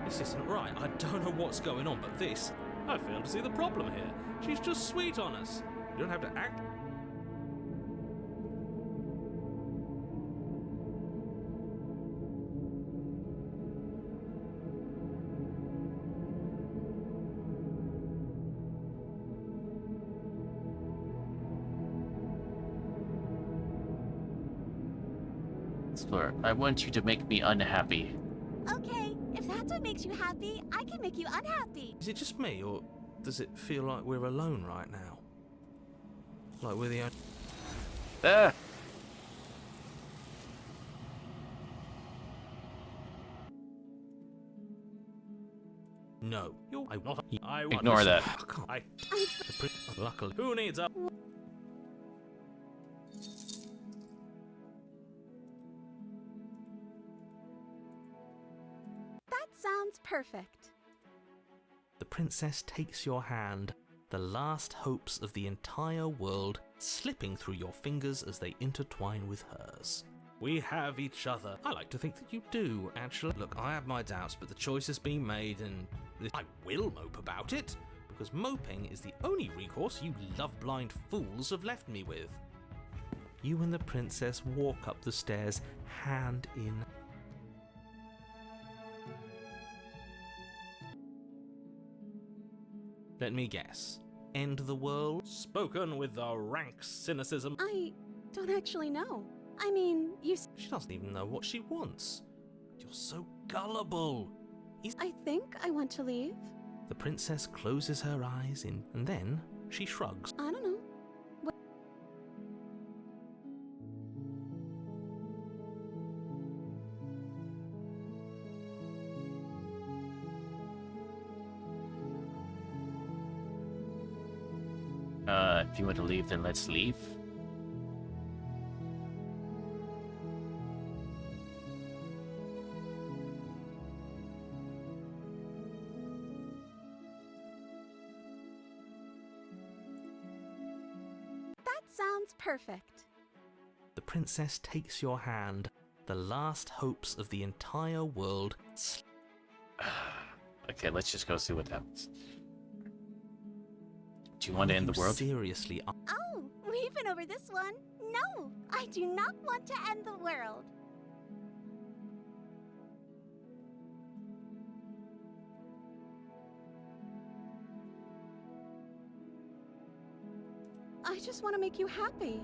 This isn't right. I don't know what's going on, but this... I fail to see the problem here. She's just sweet on us. You don't have to act... Explorer, I want you to make me unhappy. Okay, if that's what makes you happy, I can make you unhappy. Is it just me, or does it feel like we're alone right now? Like we're the only... Ah! No. I want... I want... Ignore that. I... Luckily... Who needs a... That sounds perfect. The princess takes your hand, the last hopes of the entire world slipping through your fingers as they intertwine with hers. We have each other. I like to think that you do, actually. Look, I have my doubts, but the choice has been made, and I will mope about it, because moping is the only recourse you love-blind fools have left me with. You and the princess walk up the stairs, hand in. Let me guess. End the world? Spoken with the rank cynicism. I don't actually know. I mean, She doesn't even know what she wants. You're so gullible. I think I want to leave. The princess closes her eyes in, and then she shrugs. I don't know. If you want to leave, then let's leave. That sounds perfect. The princess takes your hand, the last hopes of the entire world. Okay, let's just go see what happens. Do you want to end the world? Seriously, Oh, we've been over this one. No, I I do not want to end the world. I just want to make you happy.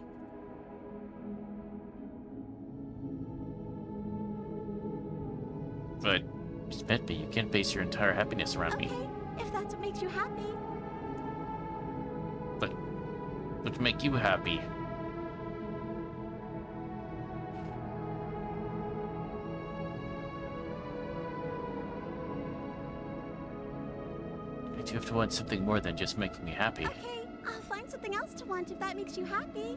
But, Miss Medby, you can't base your entire happiness around me. Okay, if that's what makes you happy. But, what make you happy? I do have to want something more than just making me happy. Okay, I'll find something else to want if that makes you happy.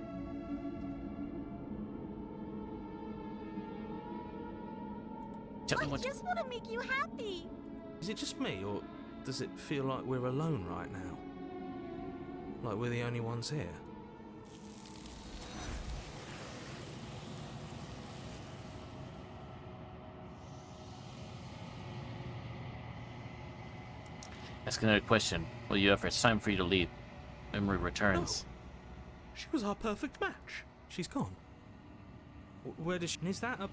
Tell me I what. just want to make you happy. Is it just me, or does it feel like we're alone right now? Like we're the only ones here? Ask another question. Will you ever? It's time for you to leave. Memory returns. She was our perfect match. She's gone. Where does she... Is that a...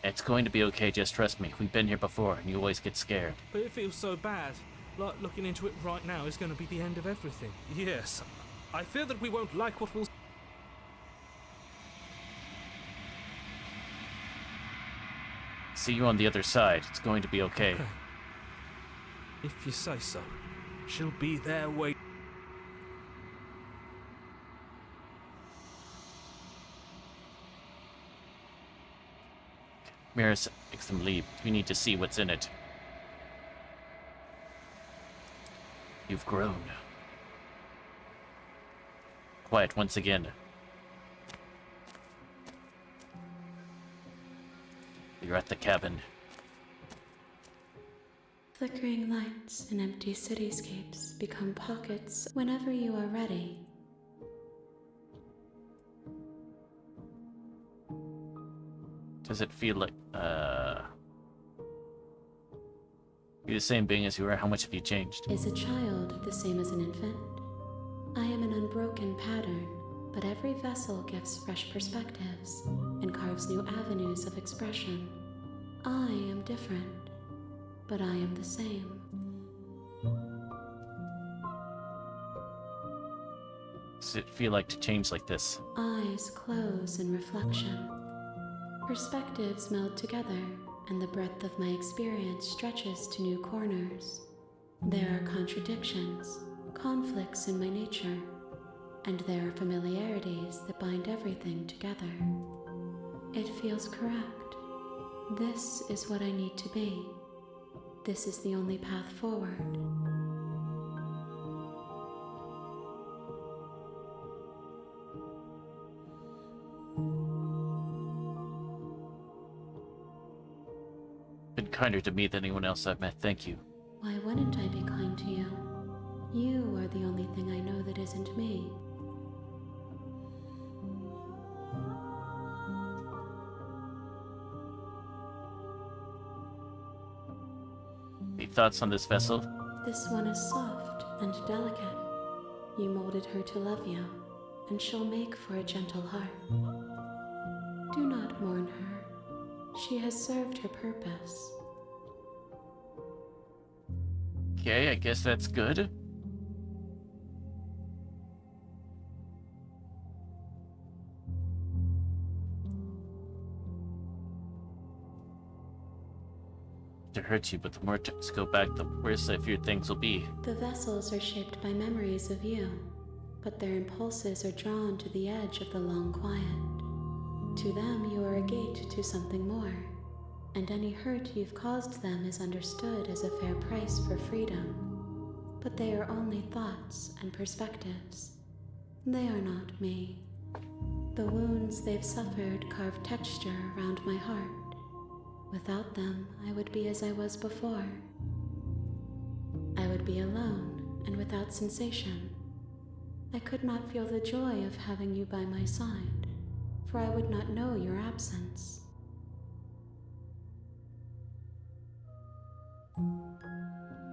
It's going to be okay, just trust me. We've been here before, and you always get scared. But it feels so bad. Like looking into it right now is going to be the end of everything. Yes. I fear that we won't like what we'll... See you on the other side. It's going to be okay. Okay. If you say so. She'll be there waiting. Miris makes them leave. We need to see what's in it. You've grown. Quiet once again. You're at the cabin. Flickering lights in empty cityscapes become pockets whenever you are ready. Does it feel like, you're the same being as you were? How much have you changed? Is a child the same as an infant? I am an unbroken pattern, but every vessel gives fresh perspectives and carves new avenues of expression. I am different, but I am the same. Does it feel like to change like this? Eyes close in reflection. Perspectives meld together, and the breadth of my experience stretches to new corners. There are contradictions, conflicts in my nature, and there are familiarities that bind everything together. It feels correct. This is what I need to be. This is the only path forward. Been kinder to me than anyone else I've met, thank you. Why wouldn't I be kind to you? You are the only thing I know that isn't me. Any thoughts on this vessel? This one is soft and delicate. You molded her to love you, and she'll make for a gentle heart. Do not mourn her. She has served her purpose. Okay, I guess that's good. To hurt you, but the more times go back, the worse I fear things will be. The vessels are shaped by memories of you, but their impulses are drawn to the edge of the long quiet. To them, you are a gate to something more, and any hurt you've caused them is understood as a fair price for freedom. But they are only thoughts and perspectives. They are not me. The wounds they've suffered carve texture around my heart. Without them, I would be as I was before. I would be alone and without sensation. I could not feel the joy of having you by my side, for I would not know your absence.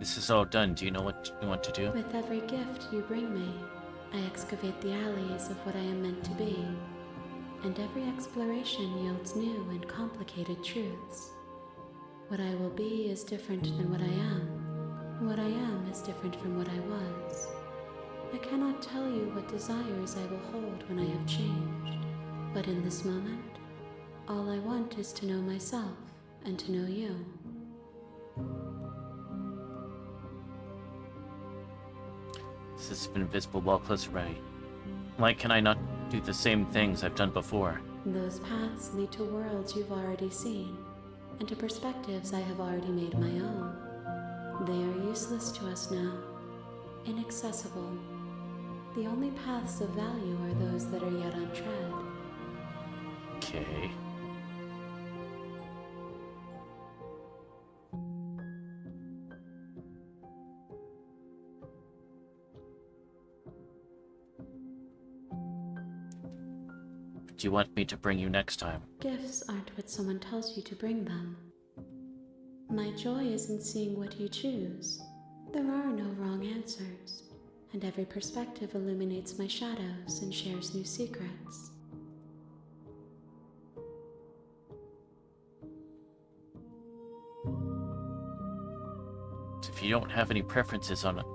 This is all done. Do you know what you want to do? With every gift you bring me, I excavate the alleys of what I am meant to be, and every exploration yields new and complicated truths. What I will be is different than what I am, and what I am is different from what I was. I cannot tell you what desires I will hold when I have changed, but in this moment, all I want is to know myself and to know you. This is an invisible wall close array. Why can I not do the same things I've done before? Those paths lead to worlds you've already seen, and to perspectives I have already made my own. They are useless to us now, inaccessible. The only paths of value are those that are yet untread. Okay. Do you want me to bring you next time? Gifts aren't what someone tells you to bring them. My joy is in seeing what you choose. There are no wrong answers, and every perspective illuminates my shadows and shares new secrets. So if you don't have any preferences on it,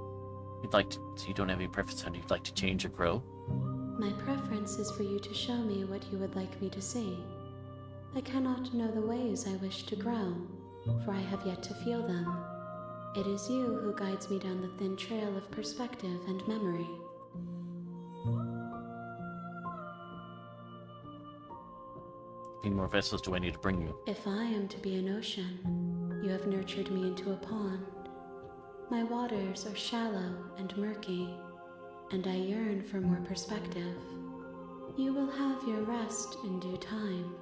so you don't have any preference on it, you'd like to change or grow? My preference is for you to show me what you would like me to see. I cannot know the ways I wish to grow, for I have yet to feel them. It is you who guides me down the thin trail of perspective and memory. How many more vessels do I need to bring you? If I am to be an ocean, you have nurtured me into a pond. My waters are shallow and murky, and I yearn for more perspective. You will have your rest in due time,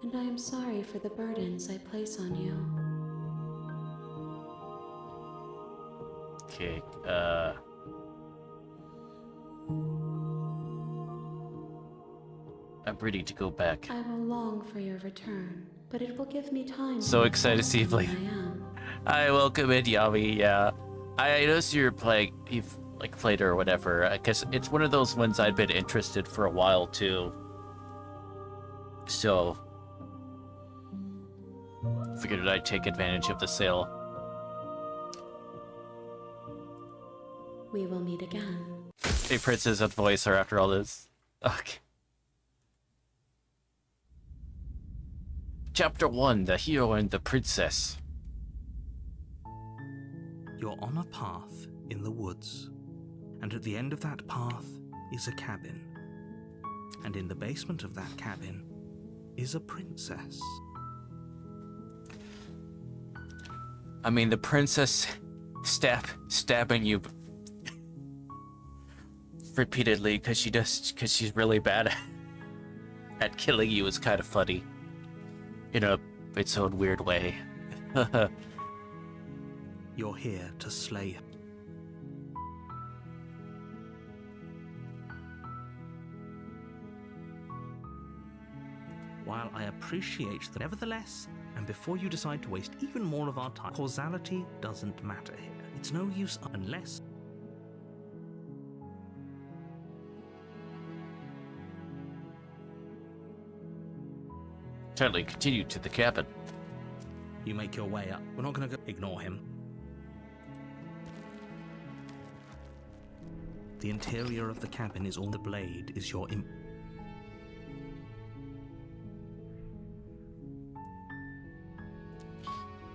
and I am sorry for the burdens I place on you. Okay, I'm ready to go back. I will long for your return, but it will give me time. So to excited to see you become play. who I am. Hi, welcome in, Yami. Yeah, I noticed you've like played or whatever. I guess it's one of those ones I'd been interested for a while too. So figured I'd take advantage of the sale. We will meet again. Hey, Princess and voice are after all this. Okay. Chapter 1, The Hero and the Princess. You're on a path in the woods, and at the end of that path is a cabin. And in the basement of that cabin is a princess. I mean, the princess stabbing you repeatedly because she's really bad at killing you is kind of funny. In its own weird way. You're here to slay her. While I appreciate that, nevertheless, and before you decide to waste even more of our time, causality doesn't matter here. It's no use unless... Certainly continue to the cabin. You make your way up. We're not going to ignore him. The interior of the cabin is all the blade is your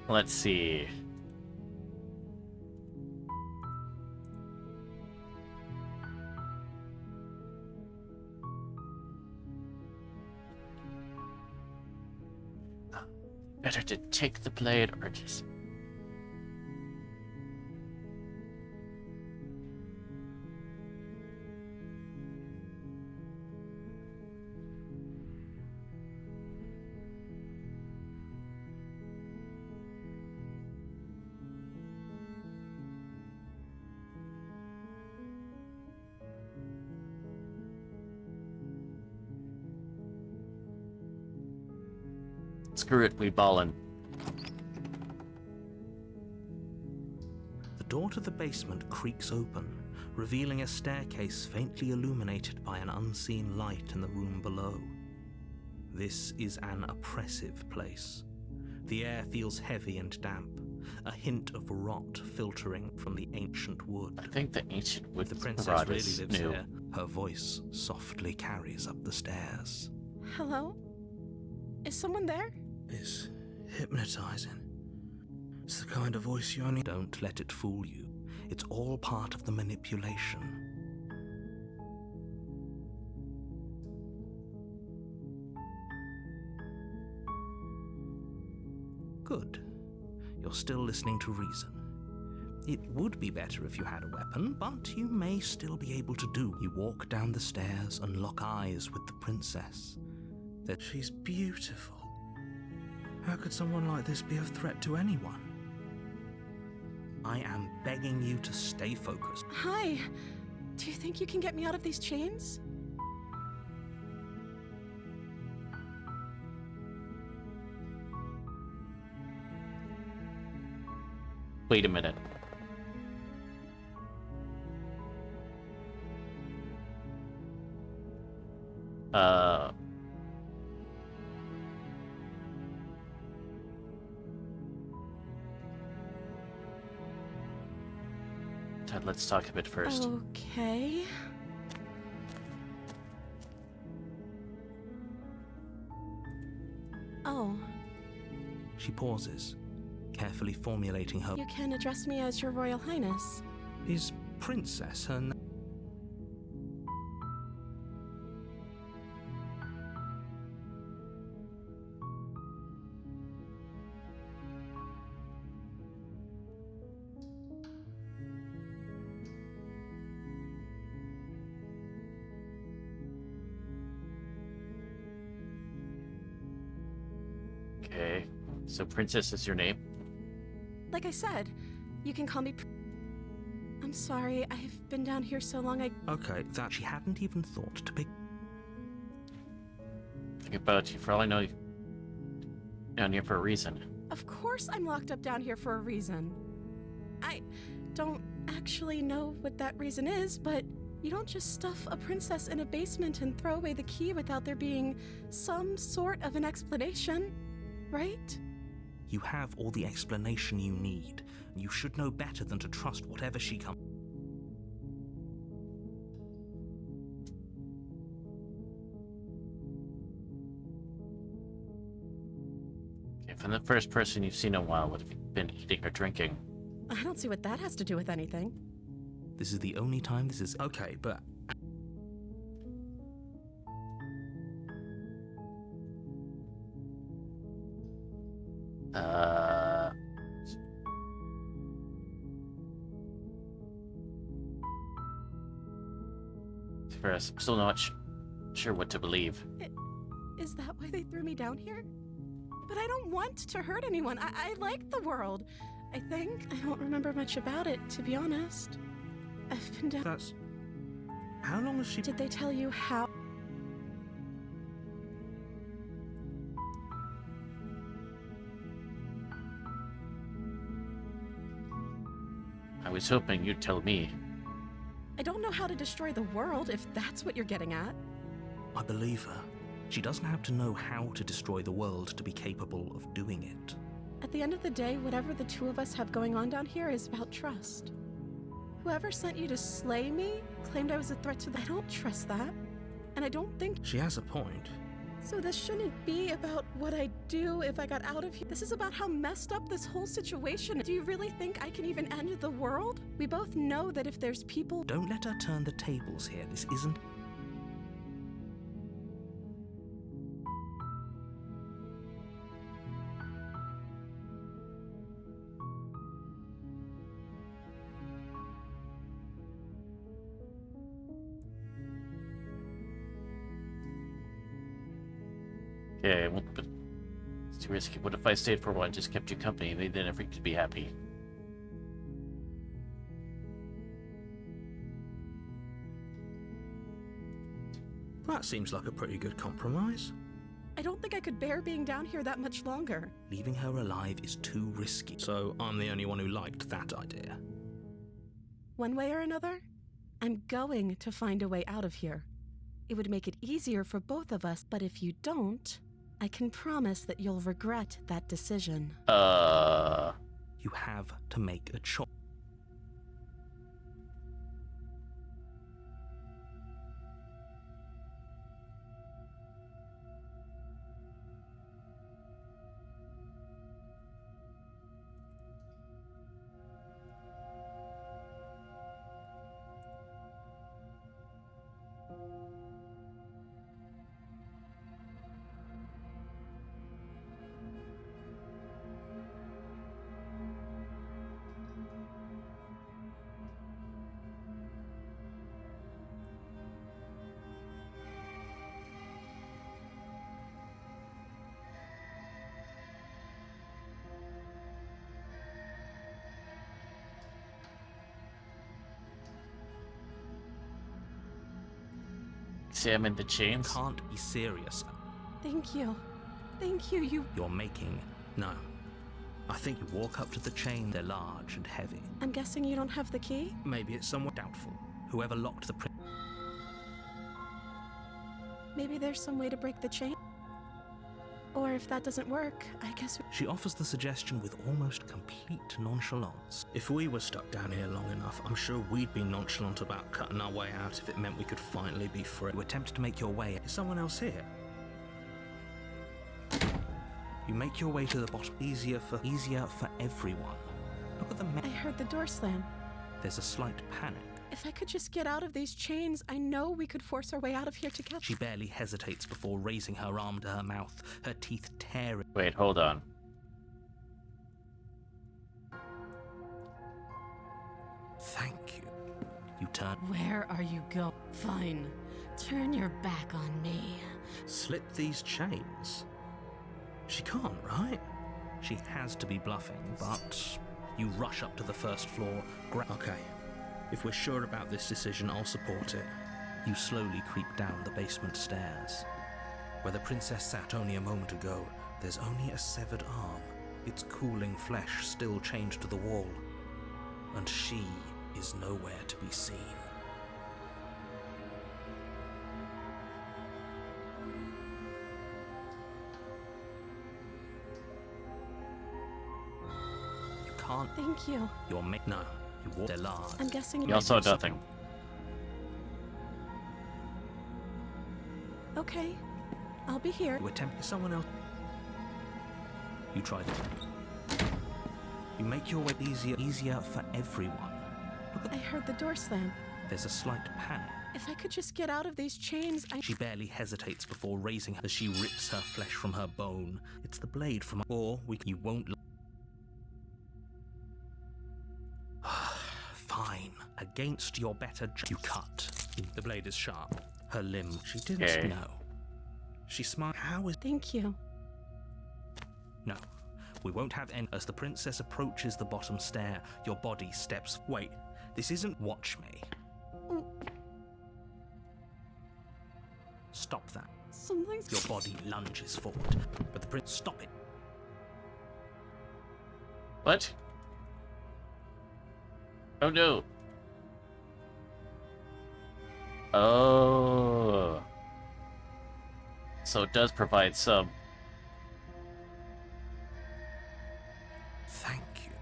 Let's see. Better to take the blade or just... Screw it, we ballin'. door to the basement creaks open, revealing a staircase faintly illuminated by an unseen light in the room below. This is an oppressive place. The air feels heavy and damp, a hint of rot filtering from the ancient wood. I think the ancient wood If the princess rot really is lives new. here, her voice softly carries up the stairs. Hello? Is someone there? It's hypnotizing. It's the kind of voice you only... Don't let it fool you. It's all part of the manipulation. Good. You're still listening to reason. It would be better if you had a weapon, but you may still be able to do. You walk down the stairs and lock eyes with the princess. That She's beautiful. How could someone like this be a threat to anyone? I am begging you to stay focused. Hi. Do you think you can get me out of these chains? Wait a minute. Ted, let's talk a bit first. Okay. Oh, She pauses, carefully formulating her. you can address me as Your Royal Highness. Is princess her name? Okay, so Princess is your name? Like I said, you can call me. I'm sorry, I've been down here so long. Okay, that she hadn't even thought to pick. Think about you. For all I know, you're down here for a reason. Of course, I'm locked up down here for a reason. I don't actually know what that reason is, but you don't just stuff a princess in a basement and throw away the key without there being some sort of an explanation, right? You have all the explanation you need. You should know better than to trust whatever she comes. Okay, from the first person you've seen in a while, what have you been eating or drinking? I don't see what that has to do with anything. This is the only time this is okay, but Uh... Ferris, I'm still not sure what to believe. Is that why they threw me down here? But I don't want to hurt anyone. I like the world. I think. I don't remember much about it, to be honest. I've been down. that's. How long has she? Did they tell you how? I was hoping you'd tell me. I don't know how to destroy the world, if that's what you're getting at. I believe her. She doesn't have to know how to destroy the world to be capable of doing it. At the end of the day, whatever the two of us have going on down here is about trust. Whoever sent you to slay me claimed I was a threat to I don't trust that. And I don't think. She has a point. So this shouldn't be about what I do if I got out of here. This is about how messed up this whole situation is. Do you really think I can even end the world? We both know that if there's people. Don't let her turn the tables here. This isn't. Okay, well, but it's too risky. What if I stayed for a while and just kept you company? Maybe then everyone could be happy. That seems like a pretty good compromise. I don't think I could bear being down here that much longer. Leaving her alive is too risky. So I'm the only one who liked that idea. One way or another, I'm going to find a way out of here. It would make it easier for both of us, but if you don't, I can promise that you'll regret that decision. You have to make a choice. Examine the chains. Can't be serious. Thank you. Thank you. You're making. No. I think you walk up to the chain. They're large and heavy. I'm guessing you don't have the key? Maybe it's somewhat doubtful. Whoever locked the Maybe there's some way to break the chain? Or if that doesn't work, I guess She offers the suggestion with almost complete nonchalance. If we were stuck down here long enough, I'm sure we'd be nonchalant about cutting our way out if it meant we could finally be free. You attempt to make your way. Is someone else here? You make your way to the bottom. Easier for everyone. Look at the I heard the door slam. There's a slight panic. If I could just get out of these chains, I know we could force our way out of here together. She barely hesitates before raising her arm to her mouth, her teeth tearing. Wait, hold on. Thank you. You turn. Where are you going? Fine. Turn your back on me. Slip these chains? She can't, right? She has to be bluffing, but you rush up to the first floor, Okay. If we're sure about this decision, I'll support it. You slowly creep down the basement stairs. Where the princess sat only a moment ago, there's only a severed arm, its cooling flesh still chained to the wall. And she is nowhere to be seen. You can't. Thank you. You're no. You walk. They're large. I'm guessing You saw nothing. Okay. I'll be here. You attempt someone else. You try to. You make your way easier for everyone. Look at I heard the door slam. There's a slight panic. If I could just get out of these chains, She barely hesitates before raising her as she rips her flesh from her bone. It's the blade from. Or you won't. Fine. Against your better you cut. The blade is sharp. Her limb. She didn't Okay. No. She smiled. How is. Thank you. No. We won't have any. As the princess approaches the bottom stair, your body steps. Wait. This isn't. Watch me. Oh, Stop that. something's. Your body lunges forward. But the prince. Stop it. What? Oh no. Oh. So it does provide some. Thank you.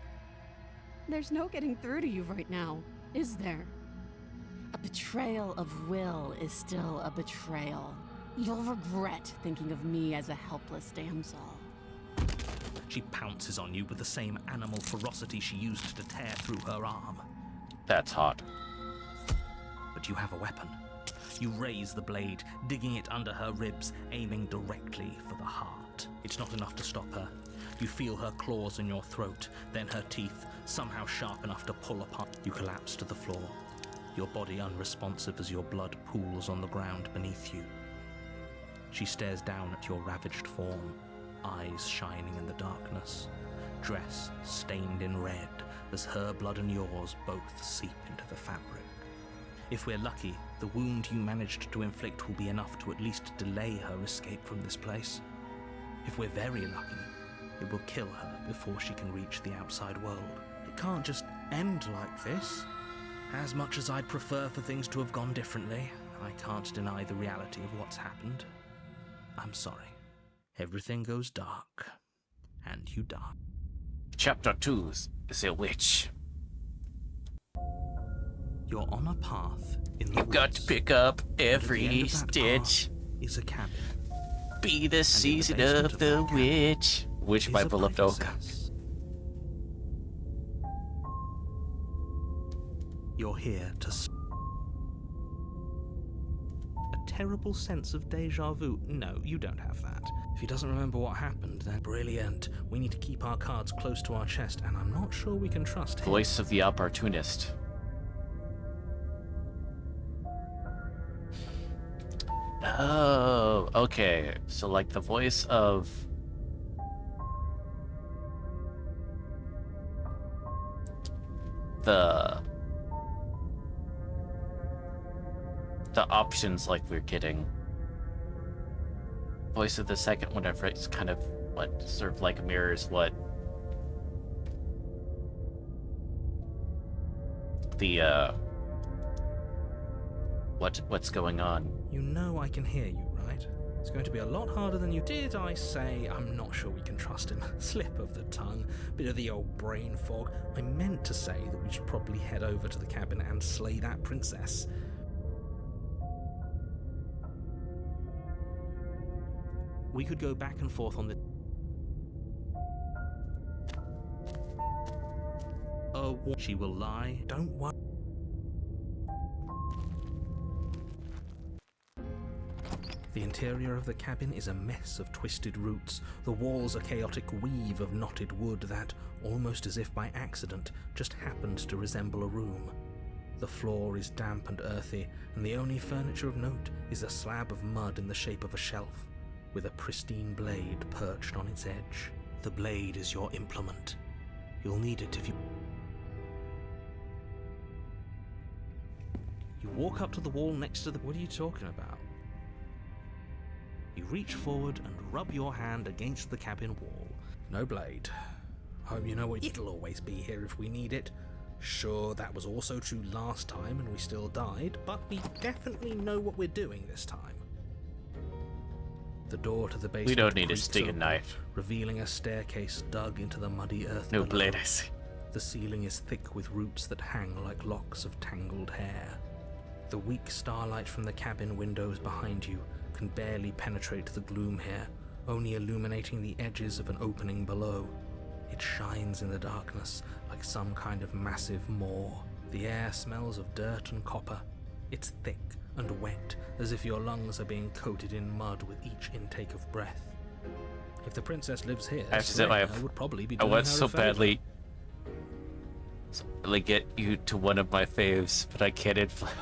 There's no getting through to you right now, is there? A betrayal of will is still a betrayal. You'll regret thinking of me as a helpless damsel. She pounces on you with the same animal ferocity she used to tear through her arm. That's hot. But you have a weapon. You raise the blade, digging it under her ribs, aiming directly for the heart. It's not enough to stop her. You feel her claws in your throat, then her teeth, somehow sharp enough to pull apart. You collapse to the floor, your body unresponsive as your blood pools on the ground beneath you. She stares down at your ravaged form, eyes shining in the darkness, dress stained in red as her blood and yours both seep into the fabric. If we're lucky, the wound you managed to inflict will be enough to at least delay her escape from this place. If we're very lucky, it will kill her before she can reach the outside world. It can't just end like this. As much as I'd prefer for things to have gone differently, I can't deny the reality of what's happened. I'm sorry. Everything goes dark, and you die. Chapter 2 is a witch. You're on a path in the You got to woods. pick up At the end every of that stitch. path is a cabin. Be the season basement of of the that cabin witch. Witch Is by a Beloved Oak. princess. You're here to a terrible sense of deja vu. No, you don't have that. If he doesn't remember what happened, then brilliant. We need to keep our cards close to our chest, and I'm not sure we can trust him. Voice of the opportunist. Oh, okay. So like the voice of the options like we're getting. Voice of the second whatever it's kind of what sort of like mirrors what the what's going on. You know I can hear you, right? It's going to be a lot harder than you did. I say I'm not sure we can trust him. Slip of the tongue, bit of the old brain fog. I meant to say that we should probably head over to the cabin and slay that princess. We could go back and forth on the... Oh, she will lie. Don't worry. The interior of the cabin is a mess of twisted roots. The walls a chaotic weave of knotted wood that, almost as if by accident, just happens to resemble a room. The floor is damp and earthy, and the only furniture of note is a slab of mud in the shape of a shelf, with a pristine blade perched on its edge. The blade is your implement. You'll need it if you... You walk up to the wall next to the... What are you talking about? You reach forward and rub your hand against the cabin wall. No blade. Hope you know what... It'll always be here if we need it. Sure, that was also true last time and we still died, but we definitely know what we're doing this time. The door to the basement We don't need a creaks stinging open, knife. revealing a staircase dug into the muddy earth No below. blade, I see. The ceiling is thick with roots that hang like locks of tangled hair. The weak starlight from the cabin windows behind you can barely penetrate the gloom here, only illuminating the edges of an opening below. It shines in the darkness like some kind of massive maw. The air smells of dirt and copper. It's thick and wet, as if your lungs are being coated in mud with each intake of breath. If the princess lives here, I have to say, slaying her would probably be I doing want her so a favor. badly get you to one of my faves, but I can't influence.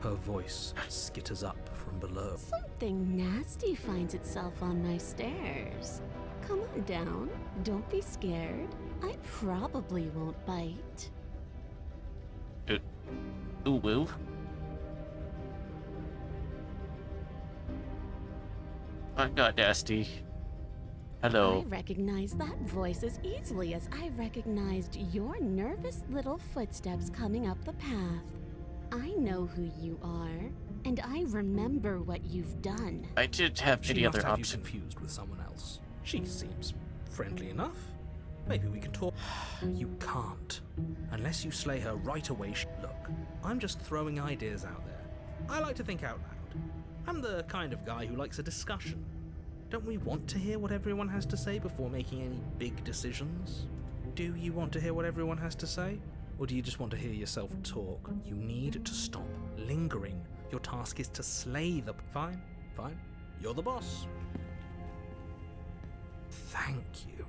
Her voice skitters up from below. Something nasty finds itself on my stairs. Come on down. Don't be scared. I probably won't bite. Ooh woo. I'm not nasty. Hello. I recognize that voice as easily as I recognized your nervous little footsteps coming up the path. I know who you are, and I remember what you've done. I didn't have She any must other have option. you confused with someone else. She seems friendly enough. Maybe we can talk. You can't. Unless you slay her right away. Look, I'm just throwing ideas out there. I like to think out loud. I'm the kind of guy who likes a discussion. Don't we want to hear what everyone has to say before making any big decisions? Do you want to hear what everyone has to say? Or do you just want to hear yourself talk? You need to stop lingering. Your task is to slay the... Fine. You're the boss. Thank you.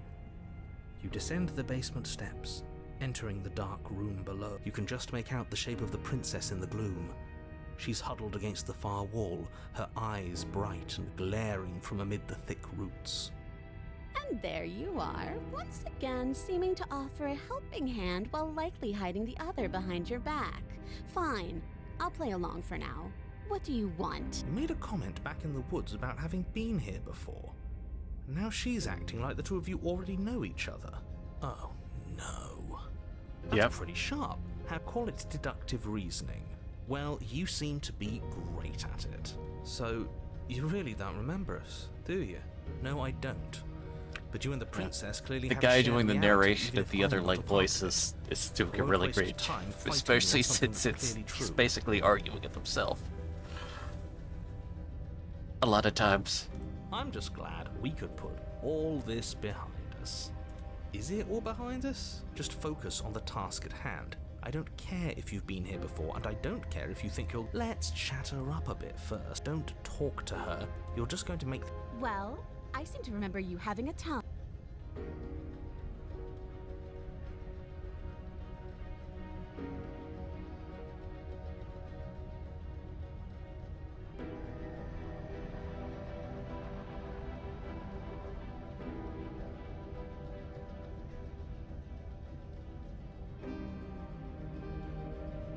You descend the basement steps, entering the dark room below. You can just make out the shape of the princess in the gloom. She's huddled against the far wall, her eyes bright and glaring from amid the thick roots. And there you are, once again seeming to offer a helping hand while likely hiding the other behind your back. Fine, I'll play along for now. What do you want? You made a comment back in the woods about having been here before. Now she's acting like the two of you already know each other. Oh, no. That's Yep. pretty sharp. Call it deductive reasoning. Well, you seem to be great at it. So, you really don't remember us, do you? No, I don't. But you and the princess clearly The have guy shared doing the reality, narration even of if the other I'm not like a part of voices it. is doing I a won't really waste great job, time fighting especially over something since that's it's clearly he's true. basically arguing with himself. A lot of times. I'm just glad we could put all this behind us. Is it all behind us? Just focus on the task at hand. I don't care if you've been here before, and I don't care if you think you'll... Let's chat her up a bit first. Don't talk to her. You're just going to make... Well, I seem to remember you having a tongue.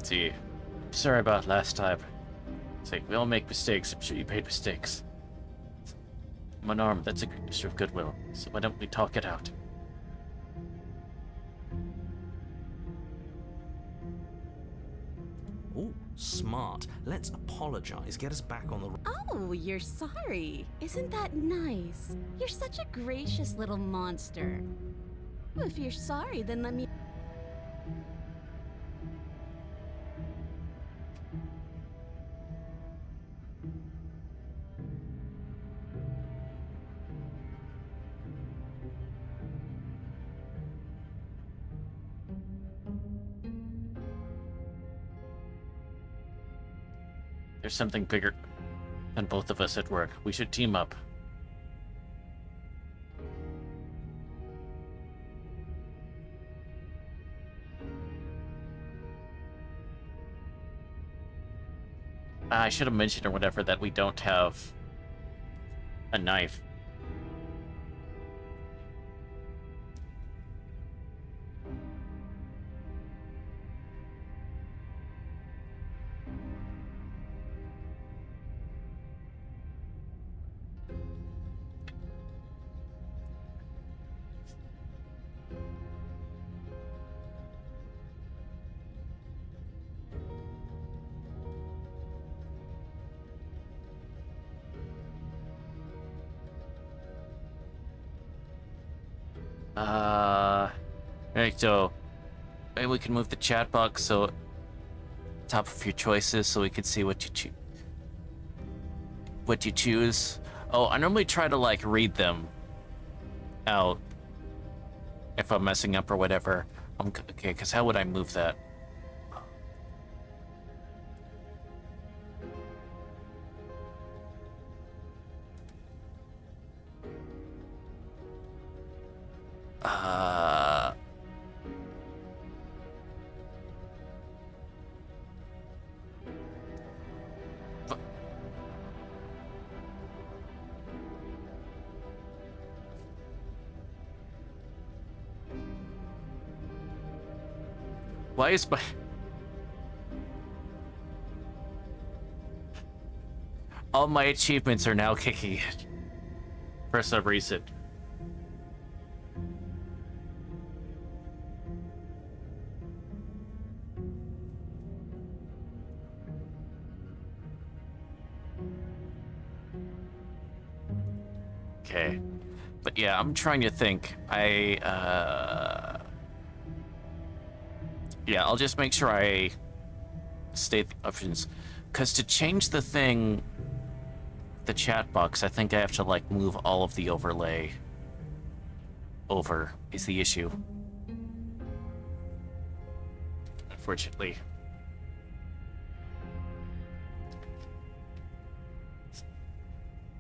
See, sorry about last time. See, we all make mistakes. I'm sure you made mistakes. I'm unarmed. That's a gesture of goodwill. So why don't we talk it out? Oh, smart. Let's apologize. Get us back on the... Oh, you're sorry. Isn't that nice? You're such a gracious little monster. Well, if you're sorry, then let me... There's something bigger than both of us at work. We should team up. I should have mentioned or whatever that we don't have a knife. Right, so maybe we can move the chat box so top of your choices so we can see what you choose. Oh, I normally try to like read them out if I'm messing up or whatever. Okay, because how would I move that? Why is my... All my achievements are now kicking in. For some reason. Okay. But yeah, I'm trying to think. Yeah, I'll just make sure I state the options. Because to change the thing, the chat box, I think I have to, like, move all of the overlay over, is the issue. Unfortunately.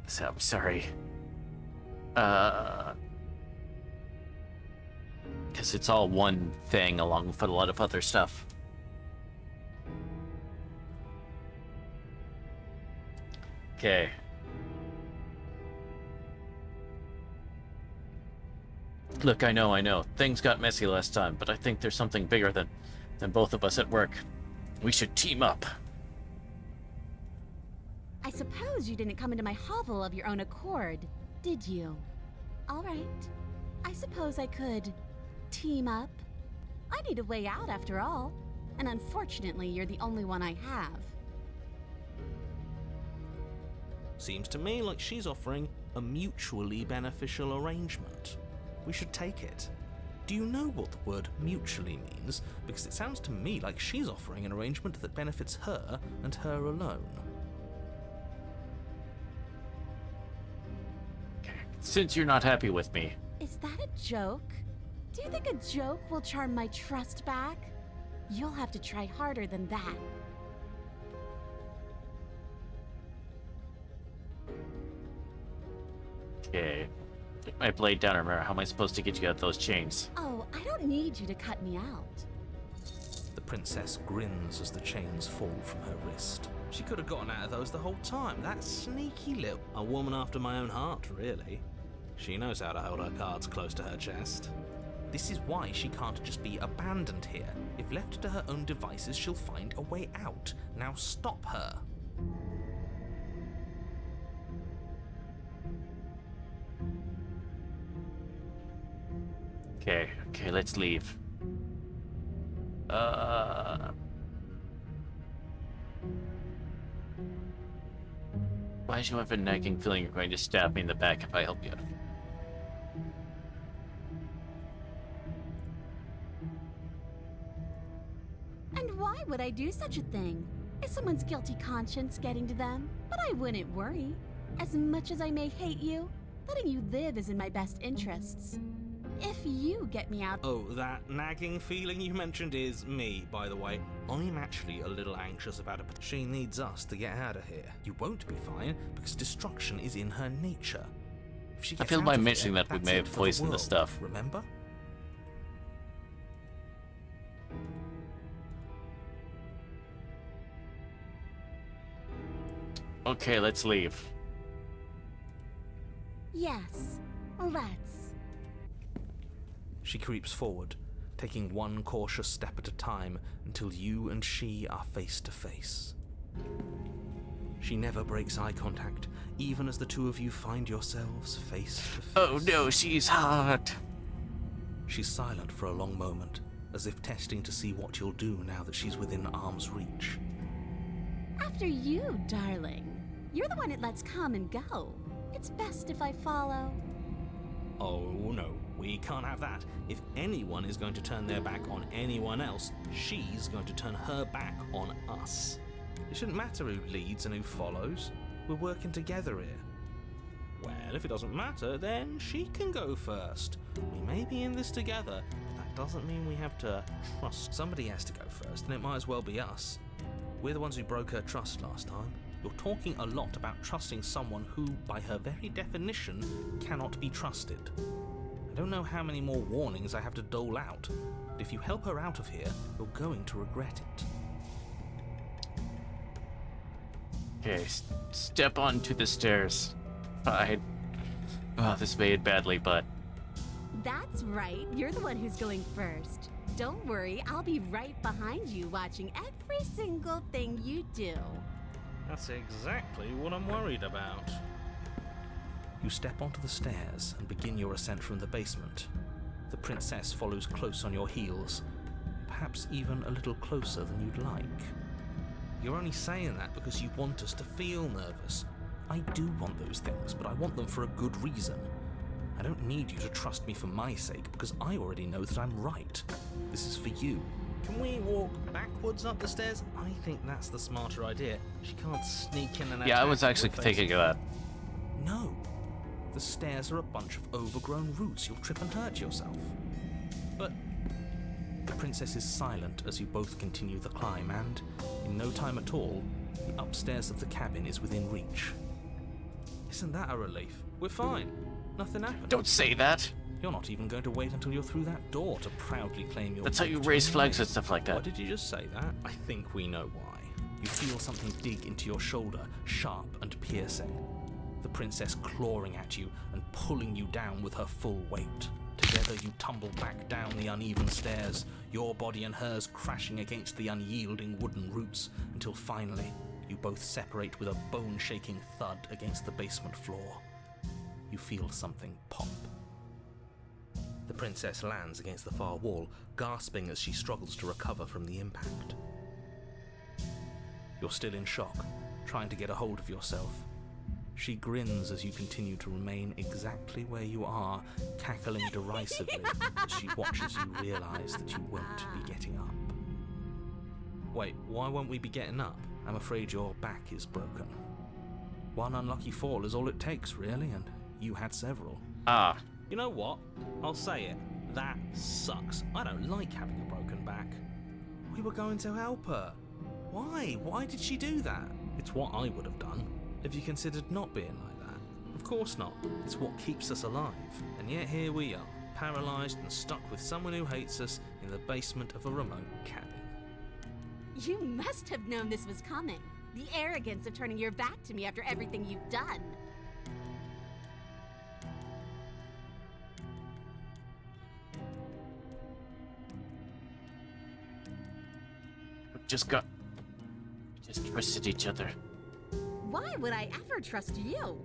So, I'm sorry. Because it's all one thing along with a lot of other stuff. Okay. Look, I know. Things got messy last time, but I think there's something bigger than both of us at work. We should team up. I suppose you didn't come into my hovel of your own accord, did you? All right. I suppose I could team up. I need a way out after all. and unfortunately, you're the only one I have. Seems to me like she's offering a mutually beneficial arrangement. We should take it. Do you know what the word mutually means? Because it sounds to me like she's offering an arrangement that benefits her and her alone. Since you're not happy with me, Is that a joke? Do you think a joke will charm my trust back? You'll have to try harder than that. okay. Take my blade down, remember, how am I supposed to get you out of those chains? Oh, I don't need you to cut me out. The princess grins as the chains fall from her wrist. She could have gotten out of those the whole time. That sneaky little... A woman after my own heart, really. She knows how to hold her cards close to her chest. This is why she can't just be abandoned here. If left to her own devices, she'll find a way out. Now stop her. Okay, let's leave. Why do you have a nagging feeling you're going to stab me in the back if I help you? And why would I do such a thing? Is someone's guilty conscience getting to them? But I wouldn't worry. As much as I may hate you, letting you live is in my best interests. If you get me out... Oh, that nagging feeling you mentioned is me, by the way. I'm actually a little anxious about it. She needs us to get out of here. You won't be fine, because destruction is in her nature. If she I gets feel out by of mentioning here, that we that's may it have for the poisoned the world, stuff. Remember? Okay, let's leave. Yes, let's. She creeps forward, taking one cautious step at a time until you and she are face to face. She never breaks eye contact, even as the two of you find yourselves face to face. Oh no, she's hot. She's silent for a long moment, as if testing to see what you'll do now that she's within arm's reach. After you, darling. You're the one it lets come and go. It's best if I follow. Oh no, we can't have that. If anyone is going to turn their back on anyone else, she's going to turn her back on us. It shouldn't matter who leads and who follows. We're working together here. Well, if it doesn't matter, then she can go first. We may be in this together, but that doesn't mean we have to trust. Somebody has to go first, and it might as well be us. We're the ones who broke her trust last time. You're talking a lot about trusting someone who, by her very definition, cannot be trusted. I don't know how many more warnings I have to dole out, but if you help her out of here, you're going to regret it. Okay, step onto the stairs. Fine. Oh, this may end badly, but... That's right. You're the one who's going first. Don't worry, I'll be right behind you watching every single thing you do. That's exactly what I'm worried about. You step onto the stairs and begin your ascent from the basement. The princess follows close on your heels, perhaps even a little closer than you'd like. You're only saying that because you want us to feel nervous. I do want those things, but I want them for a good reason. I don't need you to trust me for my sake, because I already know that I'm right. This is for you. Can we walk backwards up the stairs? I think that's the smarter idea. She can't sneak in and Yeah, I attack was actually your thinking of that. No. The stairs are a bunch of overgrown roots. You'll trip and hurt yourself. But the princess is silent as you both continue the climb, and in no time at all, the upstairs of the cabin is within reach. Isn't that a relief? We're fine. Nothing happened. Don't say that! You're not even going to wait until you're through that door to proudly claim your That's how you victory raise flags anyway. and stuff like Why that. did you just say that? I think we know why. You feel something dig into your shoulder, sharp and piercing. The princess clawing at you and pulling you down with her full weight. Together you tumble back down the uneven stairs, your body and hers crashing against the unyielding wooden roots, until finally you both separate with a bone-shaking thud against the basement floor. You feel something pop. The princess lands against the far wall, gasping as she struggles to recover from the impact. You're still in shock, trying to get a hold of yourself. She grins as you continue to remain exactly where you are, cackling derisively as she watches you realise that you won't be getting up. Wait, why won't we be getting up? I'm afraid your back is broken. One unlucky fall is all it takes, really, and you had several. Ah, You know what? I'll say it. That sucks. I don't like having a broken back. We were going to help her. Why? Why did she do that? It's what I would have done. Have you considered not being like that? Of course not. It's what keeps us alive. And yet here we are, paralysed and stuck with someone who hates us in the basement of a remote cabin. You must have known this was coming. The arrogance of turning your back to me after everything you've done. just trusted each other. Why would I ever trust you?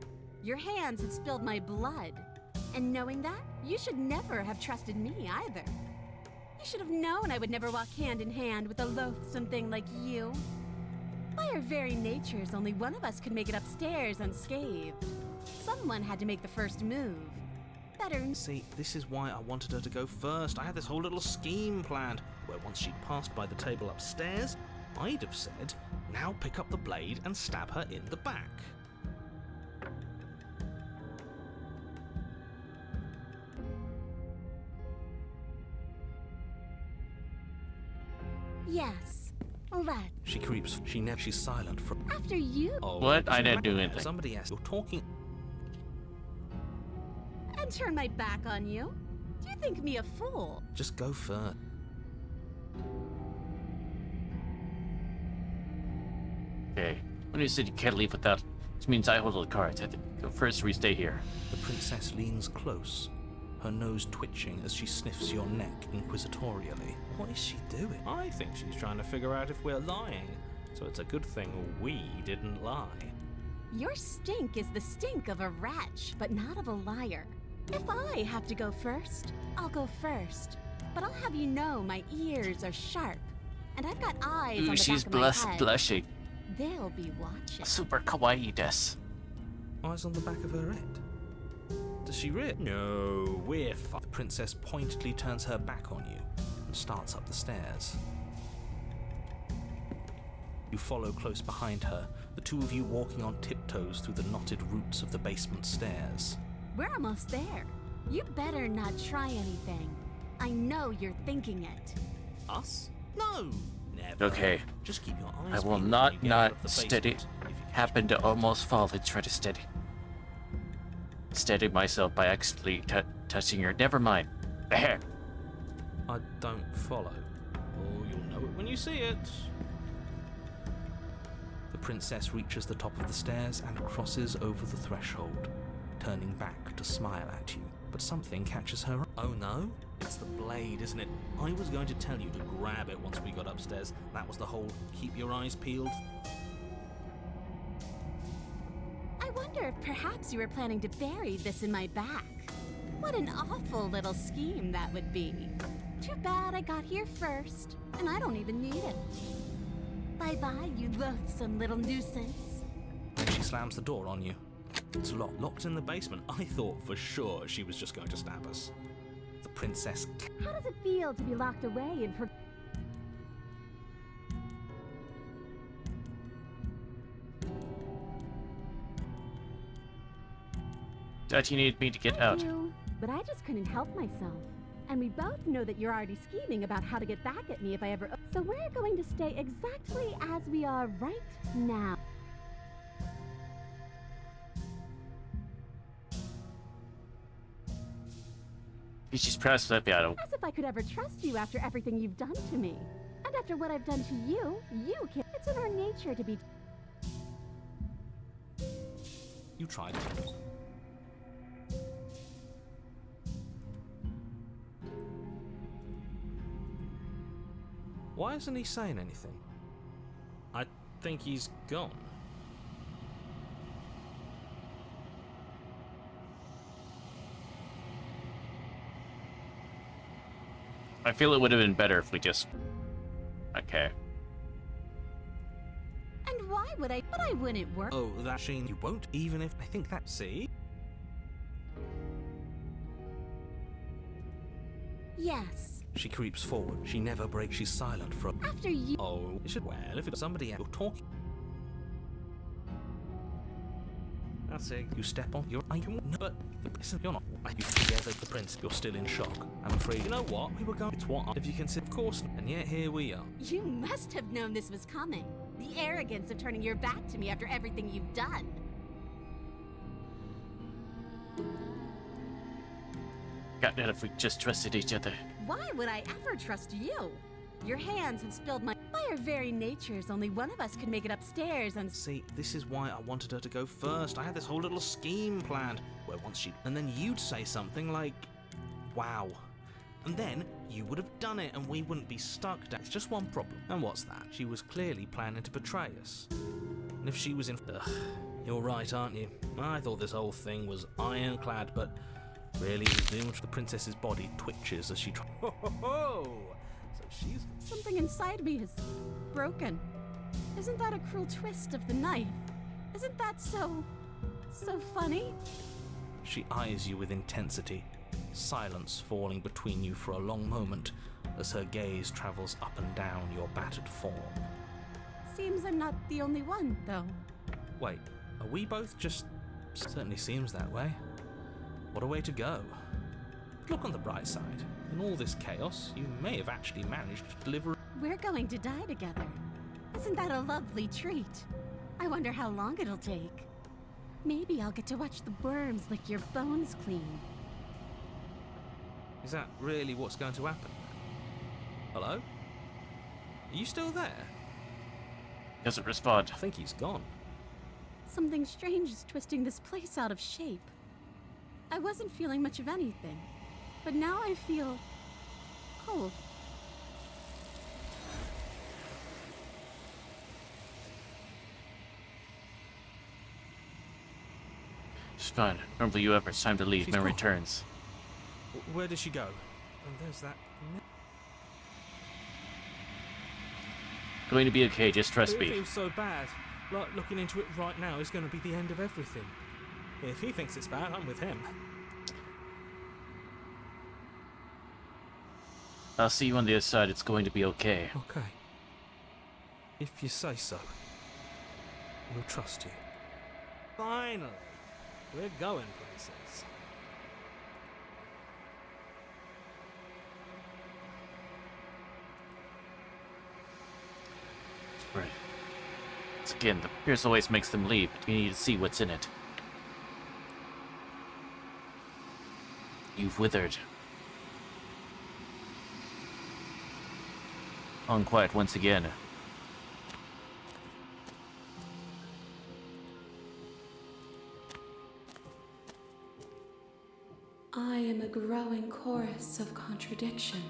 Your hands have spilled my blood. And knowing that, you should never have trusted me either. You should have known I would never walk hand in hand with a loathsome thing like you. By our very natures, only one of us could make it upstairs unscathed. Someone had to make the first move. Better. See, this is why I wanted her to go first. I had this whole little scheme planned, where once she'd passed by the table upstairs, I'd have said, now pick up the blade and stab her in the back. Yes. Let's. She creeps. She's silent for. After you. Oh, What? I doesn't didn't do matter. anything. Somebody asked. You're talking. And turn my back on you. Do you think me a fool? Just go first. Okay. When you said you can't leave without, this means I hold the cards. I have to go first or we stay here. The princess leans close, her nose twitching as she sniffs your neck inquisitorially. What is she doing? I think she's trying to figure out if we're lying. So it's a good thing we didn't lie. Your stink is the stink of a wretch, but not of a liar. If I have to go first, I'll go first. But I'll have you know my ears are sharp, and I've got eyes on Ooh, the she's back of my head. blushing. They'll be watching. Super kawaii des. Eyes on the back of her head. Does she really? No, we're The princess pointedly turns her back on you and starts up the stairs. You follow close behind her, the two of you walking on tiptoes through the knotted roots of the basement stairs. We're almost there. You better not try anything. I know you're thinking it. Us? No! Never. Okay. Just keep your I eyes will peeled not when you get out of the steady. basement, if you catch Happen to almost fall and try to steady myself by accidentally touching her. Never mind. There. I don't follow. Oh, you'll know it when you see it. The princess reaches the top of the stairs and crosses over the threshold, turning back to smile at you. But something catches her. Oh no? It's the blade, isn't it? I was going to tell you to grab it once we got upstairs. That was the whole keep your eyes peeled. I wonder if perhaps you were planning to bury this in my back. What an awful little scheme that would be. Too bad I got here first, and I don't even need it. Bye-bye, you loathsome little nuisance. She slams the door on you. It's locked. Locked in the basement. I thought for sure she was just going to stab us. The princess. How does it feel to be locked away and Thought you needed me to get out. you? But I just couldn't help myself. And we both know that you're already scheming about how to get back at me if I ever... So we're going to stay exactly as we are right now. You just pressed that battle. As if I could ever trust you after everything you've done to me. And after what I've done to you, you can't... It's in our nature to be... You tried. Why isn't he saying anything? I think he's gone. I feel it would have been better if we just... Okay. And why would I? But I wouldn't worry. Oh, that Sheen, you won't, even if I think that. See? Yes. She creeps forward. She never breaks. She's silent for. After you. Oh, it should. Well, if it's somebody you're talking. That's it. You step on. You're. I can. No, but listen, you're not. You together, the prince. You're still in shock. I'm afraid. You know what? We were going. It's what? If you can see, of course. And yet here we are. You must have known this was coming. The arrogance of turning your back to me after everything you've done. God, if we just trusted each other. Why would I ever trust you? Your hands have spilled my. By our very natures, only one of us could make it upstairs and. See, this is why I wanted her to go first. I had this whole little scheme planned, where once she, and then you'd say something like, "Wow," and then you would have done it, and we wouldn't be stuck down. It's just one problem, and what's that? She was clearly planning to betray us. And if she was in, you're right, aren't you? I thought this whole thing was ironclad, but really, it was doomed. The princess's body twitches as she. Ho ho ho! So she's. Something inside me is broken. Isn't that a cruel twist of the knife? Isn't that so funny? She eyes you with intensity, silence falling between you for a long moment as her gaze travels up and down your battered form. Seems I'm not the only one, though. Wait, are we both just... Certainly seems that way. What a way to go. Look on the bright side. In all this chaos, you may have actually managed to deliver... We're going to die together. Isn't that a lovely treat? I wonder how long it'll take. Maybe I'll get to watch the worms lick your bones clean. Is that really what's going to happen? Hello? Are you still there? Doesn't respond. I think he's gone. Something strange is twisting this place out of shape. I wasn't feeling much of anything, but now I feel cold. It's fine. Normally you ever. It's time to leave. She's Memory gone. turns. Where does she go? And there's that... Going to be okay. Just trust It me. feels so bad. Like looking into it right now is going to be the end of everything. If he thinks it's bad, I'm with him. I'll see you on the other side. It's going to be okay. Okay. If you say so. We'll trust you. Finally! We're going places. Right. It's again, the pierce always makes them leave, but you need to see what's in it. You've withered. Unquiet once again. I am a growing chorus of contradiction,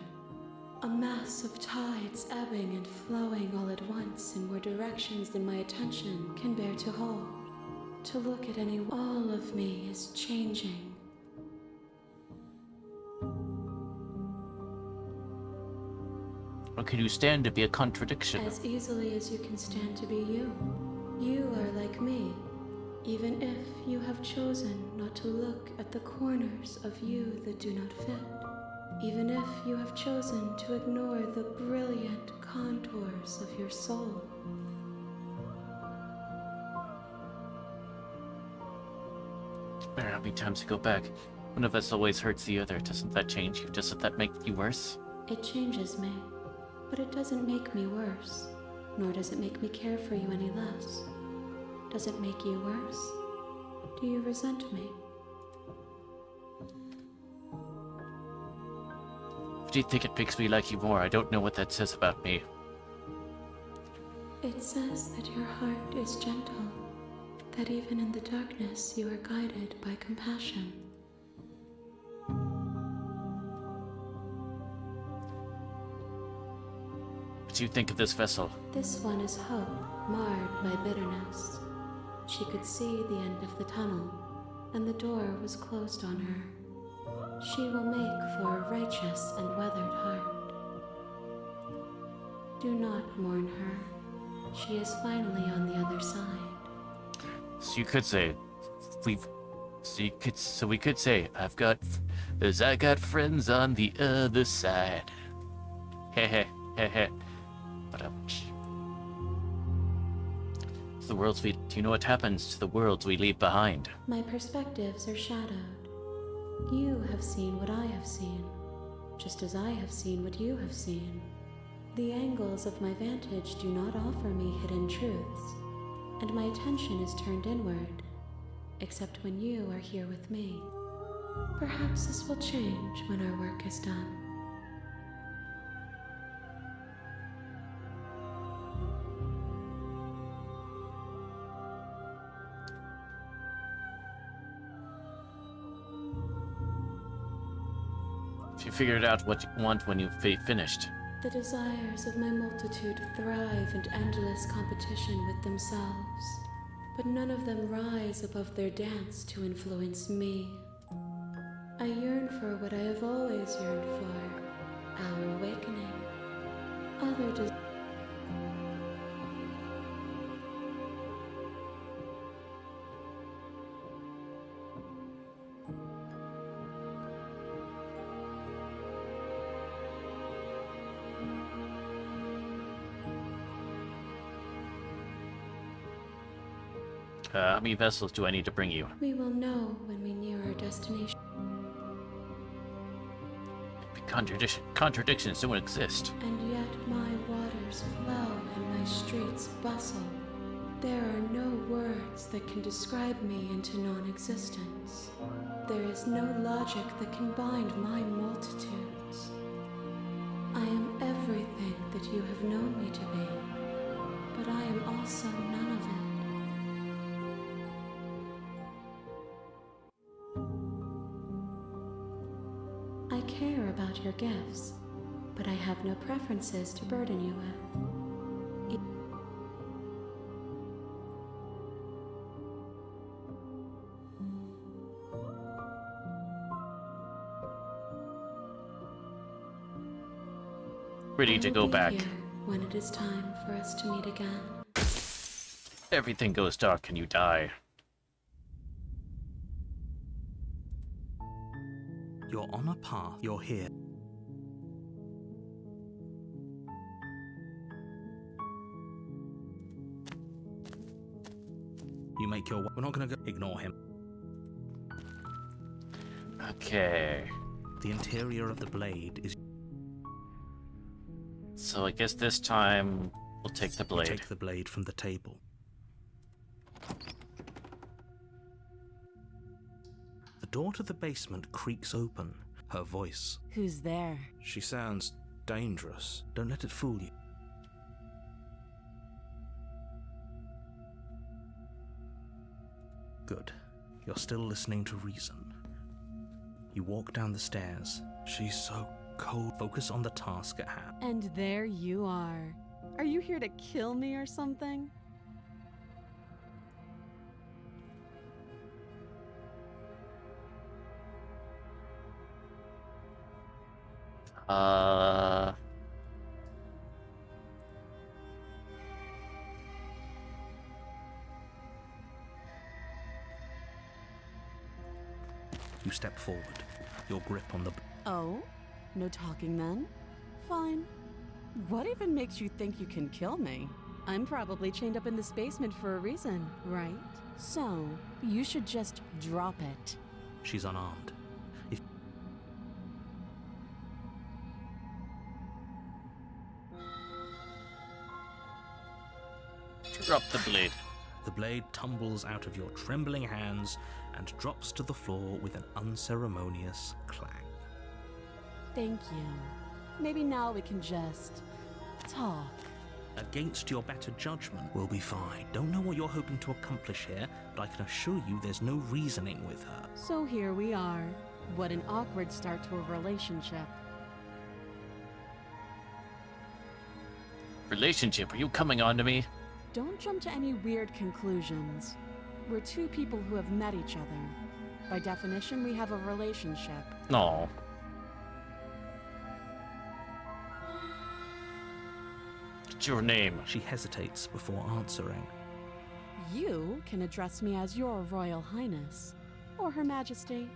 a mass of tides ebbing and flowing all at once in more directions than my attention can bear to hold. To look at any, all of me is changing. Or can you stand to be a contradiction? As easily as you can stand to be you. You are like me, even if you have chosen not to look at the corners of you that do not fit. Even if you have chosen to ignore the brilliant contours of your soul. There will be times to go back. One of us always hurts the other. Doesn't that change you? Doesn't that make you worse? It changes me, but it doesn't make me worse, nor does it make me care for you any less. Does it make you worse? Do you resent me? Do you think it makes me like you more? I don't know what that says about me. It says that your heart is gentle, that even in the darkness you are guided by compassion. What do you think of this vessel? This one is hope, marred by bitterness. She could see the end of the tunnel, and the door was closed on her. She will make for a righteous and weathered heart. Do not mourn her. She is finally on the other side. So you could say, we could say, I got friends on the other side. Heh. But the worlds do you know what happens to the worlds we leave behind? My perspectives are shadowed. You have seen what I have seen, just as I have seen what you have seen. The angles of my vantage do not offer me hidden truths, and my attention is turned inward, except when you are here with me. Perhaps this will change when our work is done. If you figured out what you want when you've finished. The desires of my multitude thrive in endless competition with themselves, but none of them rise above their dance to influence me. I yearn for what I have always yearned for, our awakening. How many vessels do I need to bring you? We will know when we near our destination. Contradictions don't exist. And yet my waters flow and my streets bustle. There are no words that can describe me into non-existence. There is no logic that can bind my multitudes. I am everything that you have known me to be, but I am also none of it. I care about your gifts, but I have no preferences to burden you with. Ready to go back. Here when it is time for us to meet again. Everything goes dark and you die. You're on a path. You're here. You make your way. We're not going to go. Ignore him. Okay. The interior of the blade is. So I guess this time we'll take the blade. Take the blade from the table. The door to the basement creaks open. Her voice. Who's there? She sounds dangerous. Don't let it fool you. Good. You're still listening to reason. You walk down the stairs. She's so cold. Focus on the task at hand. And there you are. Are you here to kill me or something? You step forward. Your grip on the... Oh? No talking then? Fine. What even makes you think you can kill me? I'm probably chained up in this basement for a reason, right? So, you should just drop it. She's unarmed. If... Drop the blade. The blade tumbles out of your trembling hands and drops to the floor with an unceremonious clang. Thank you. Maybe now we can just talk. Against your better judgment, we'll be fine. Don't know what you're hoping to accomplish here, but I can assure you there's no reasoning with her. So here we are. What an awkward start to a relationship. Relationship? Are you coming on to me? Don't jump to any weird conclusions. We're two people who have met each other. By definition, we have a relationship. No. What's your name? She hesitates before answering. You can address me as Your Royal Highness, or Her Majesty.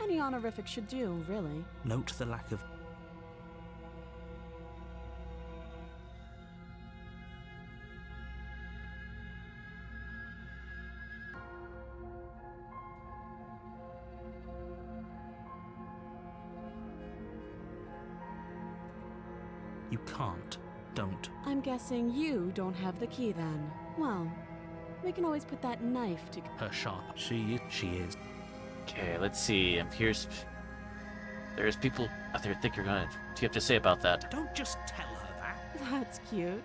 Any honorific should do, really. Note the lack of... You can't. Don't. I'm guessing you don't have the key then. Well, we can always put that knife to... Her sharp. She is. Okay, let's see. There's people out there think you're gonna... What do you have to say about that? Don't just tell her that. That's cute.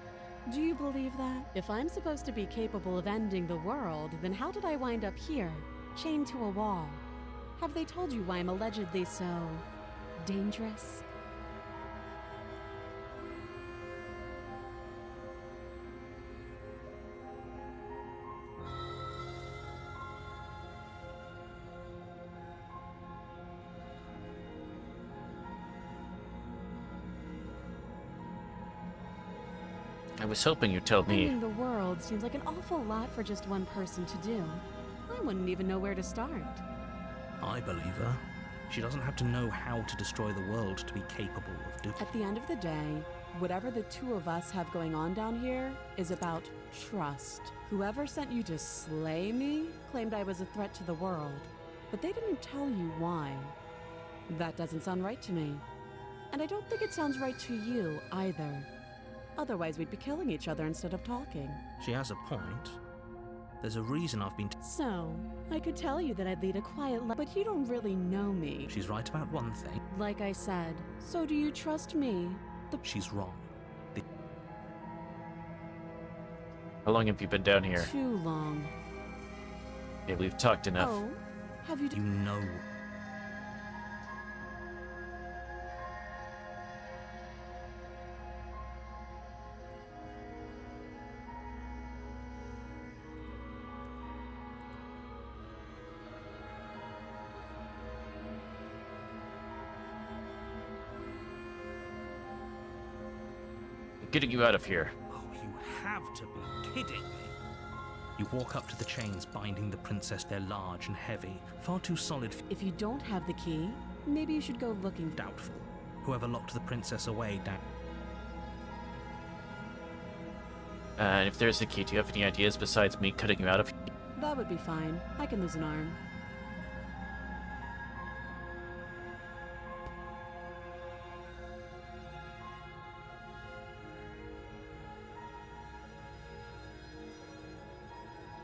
Do you believe that? If I'm supposed to be capable of ending the world, then how did I wind up here, chained to a wall? Have they told you why I'm allegedly so... dangerous? I was hoping you'd tell me. Ending the world seems like an awful lot for just one person to do. I wouldn't even know where to start. I believe her. She doesn't have to know how to destroy the world to be capable of doing... At the end of the day, whatever the two of us have going on down here is about trust. Whoever sent you to slay me claimed I was a threat to the world, but they didn't tell you why. That doesn't sound right to me. And I don't think it sounds right to you either. Otherwise, we'd be killing each other instead of talking. She has a point. There's a reason I've been... So, I could tell you that I'd lead a quiet life, but you don't really know me. She's right about one thing. Like I said, so do you trust me? She's wrong. How long have you been down here? Too long. Okay, we've talked enough. Oh, have you... You know... Getting you out of here. Oh, you have to be kidding me. You walk up to the chains binding the princess. They're large and heavy, far too solid. If you don't have the key, maybe you should go looking. Doubtful. Whoever locked the princess away down... And if there's the key, do you have any ideas besides me cutting you out of here? That would be fine. I can lose an arm.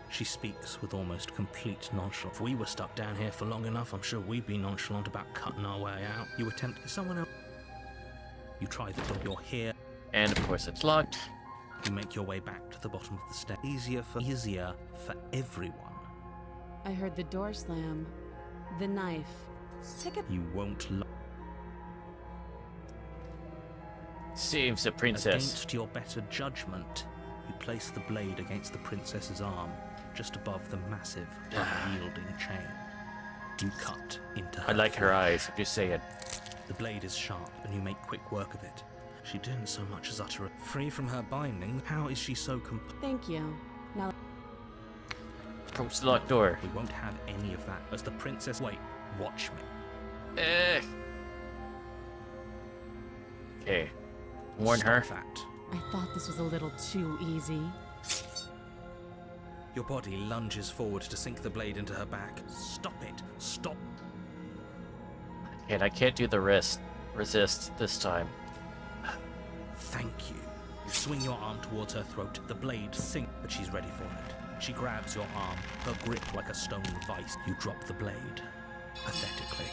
She speaks with almost complete nonchalance. If we were stuck down here for long enough, I'm sure we'd be nonchalant about cutting our way out. You attempt someone else. You try the door. You're here. And of course it's locked. You make your way back to the bottom of the stairs. Easier for everyone. I heard the door slam. The knife. Pick up. You won't Saves the princess. Against your better judgment, you place the blade against the princess's arm, just above the massive, unyielding chain. You cut into her. I like her flesh. eyes, I'm just saying. The blade is sharp, and you make quick work of it. She didn't so much as utter a... Free from her binding, how is she so Thank you. Now, Approach the locked door. We won't have any of that, as the princess... Wait, watch me. Okay. Warn Stop her. that. I thought this was a little too easy. Your body lunges forward to sink the blade into her back. Stop it. Stop. And I can't do the resist this time. Thank you. You swing your arm towards her throat. The blade sinks, but she's ready for it. She grabs your arm, her grip like a stone vice. You drop the blade. Pathetically.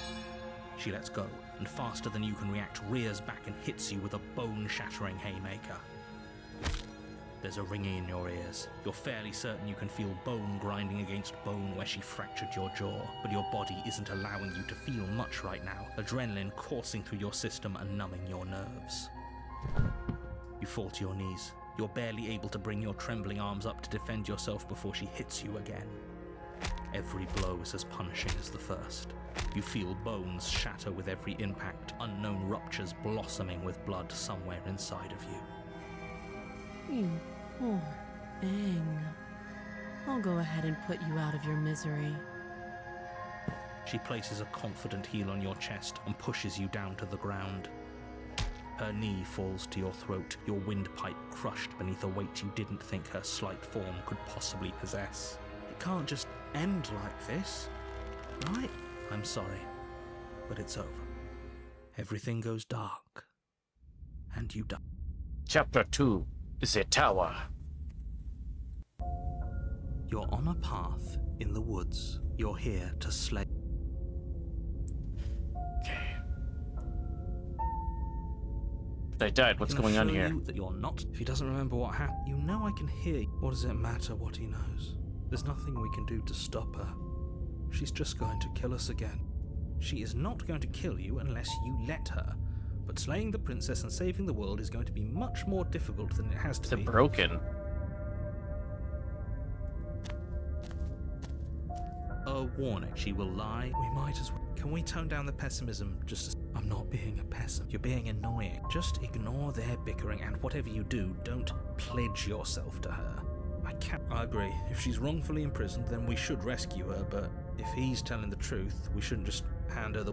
She lets go, and faster than you can react, rears back and hits you with a bone-shattering haymaker. There's a ringing in your ears. You're fairly certain you can feel bone grinding against bone where she fractured your jaw, but your body isn't allowing you to feel much right now, adrenaline coursing through your system and numbing your nerves. You fall to your knees. You're barely able to bring your trembling arms up to defend yourself before she hits you again. Every blow is as punishing as the first. You feel bones shatter with every impact, unknown ruptures blossoming with blood somewhere inside of you. You poor thing. I'll go ahead and put you out of your misery. She places a confident heel on your chest and pushes you down to the ground. Her knee falls to your throat, your windpipe crushed beneath a weight you didn't think her slight form could possibly possess. It can't just end like this, right? I'm sorry, but it's over. Everything goes dark, and you die. Chapter 2, The Tower. You're on a path in the woods. You're here to slay. Okay. They died. What's I can going on assure here? you that you're not. If he doesn't remember what happened, you know I can hear you. What does it matter what he knows? There's nothing we can do to stop her. She's just going to kill us again. She is not going to kill you unless you let her. But slaying the princess and saving the world is going to be much more difficult than it has to They're be. broken. A warning. She will lie. We might as well. Can we tone down the pessimism just I'm not being a pessimist. You're being annoying. Just ignore their bickering, and whatever you do, don't pledge yourself to her. I agree. If she's wrongfully imprisoned, then we should rescue her, but if he's telling the truth, we shouldn't just hand her the...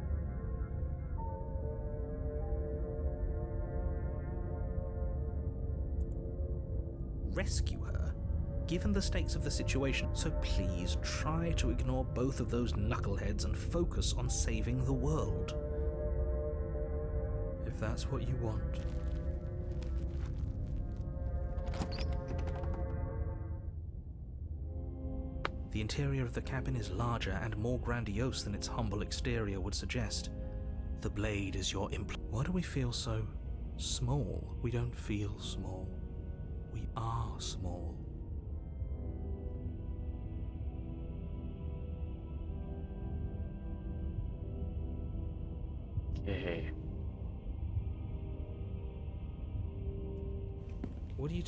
Rescue her? Given the stakes of the situation, so please try to ignore both of those knuckleheads and focus on saving the world. If that's what you want. The interior of the cabin is larger and more grandiose than its humble exterior would suggest. The blade is your Why do we feel so small? We don't feel small. We are small. Okay. What do you...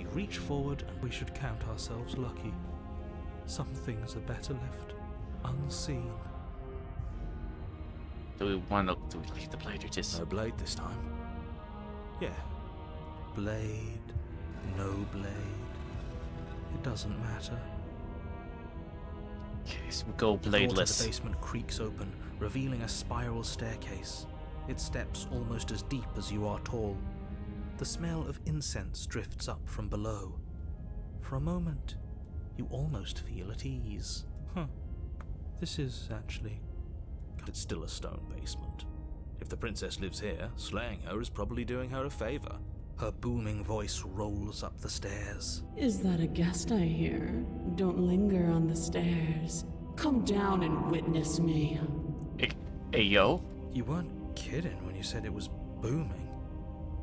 You reach forward and we should count ourselves lucky. Some things are better left unseen. Do we leave the blade or just... No blade this time. Yeah. Blade, no blade. It doesn't matter. Okay, so we go The door to bladeless. the basement creaks open, revealing a spiral staircase. Its steps almost as deep as you are tall. The smell of incense drifts up from below. For a moment, you almost feel at ease. This is actually... It's still a stone basement. If the princess lives here, slaying her is probably doing her a favor. Her booming voice rolls up the stairs. Is that a guest I hear? Don't linger on the stairs. Come down and witness me. Hey, yo? You weren't kidding when you said it was booming.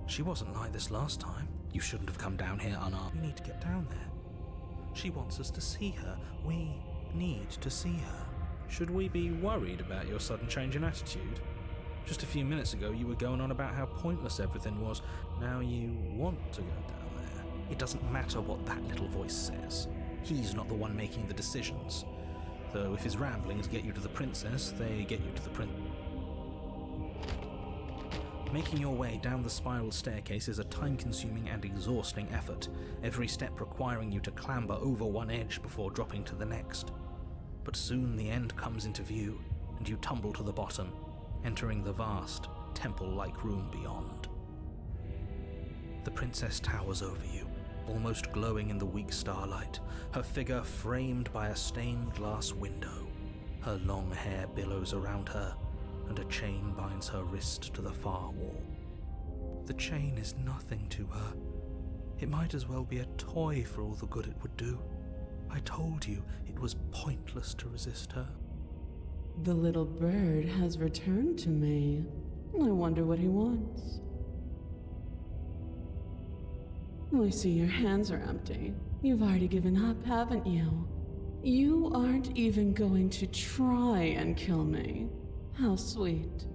She wasn't like this last time. You shouldn't have come down here unarmed. We need to get down there. She wants us to see her. We need to see her. Should we be worried about your sudden change in attitude? Just a few minutes ago you were going on about how pointless everything was. Now you want to go down there. It doesn't matter what that little voice says. He's not the one making the decisions. Though if his ramblings get you to the princess, they get you to the Making your way down the spiral staircase is a time-consuming and exhausting effort, every step requiring you to clamber over one edge before dropping to the next. But soon the end comes into view, and you tumble to the bottom, entering the vast, temple-like room beyond. The princess towers over you, almost glowing in the weak starlight, her figure framed by a stained glass window. Her long hair billows around her, and a chain binds her wrist to the far wall. The chain is nothing to her. It might as well be a toy for all the good it would do. I told you it was pointless to resist her. The little bird has returned to me. I wonder what he wants. I see your hands are empty. You've already given up, haven't you? You aren't even going to try and kill me. How sweet.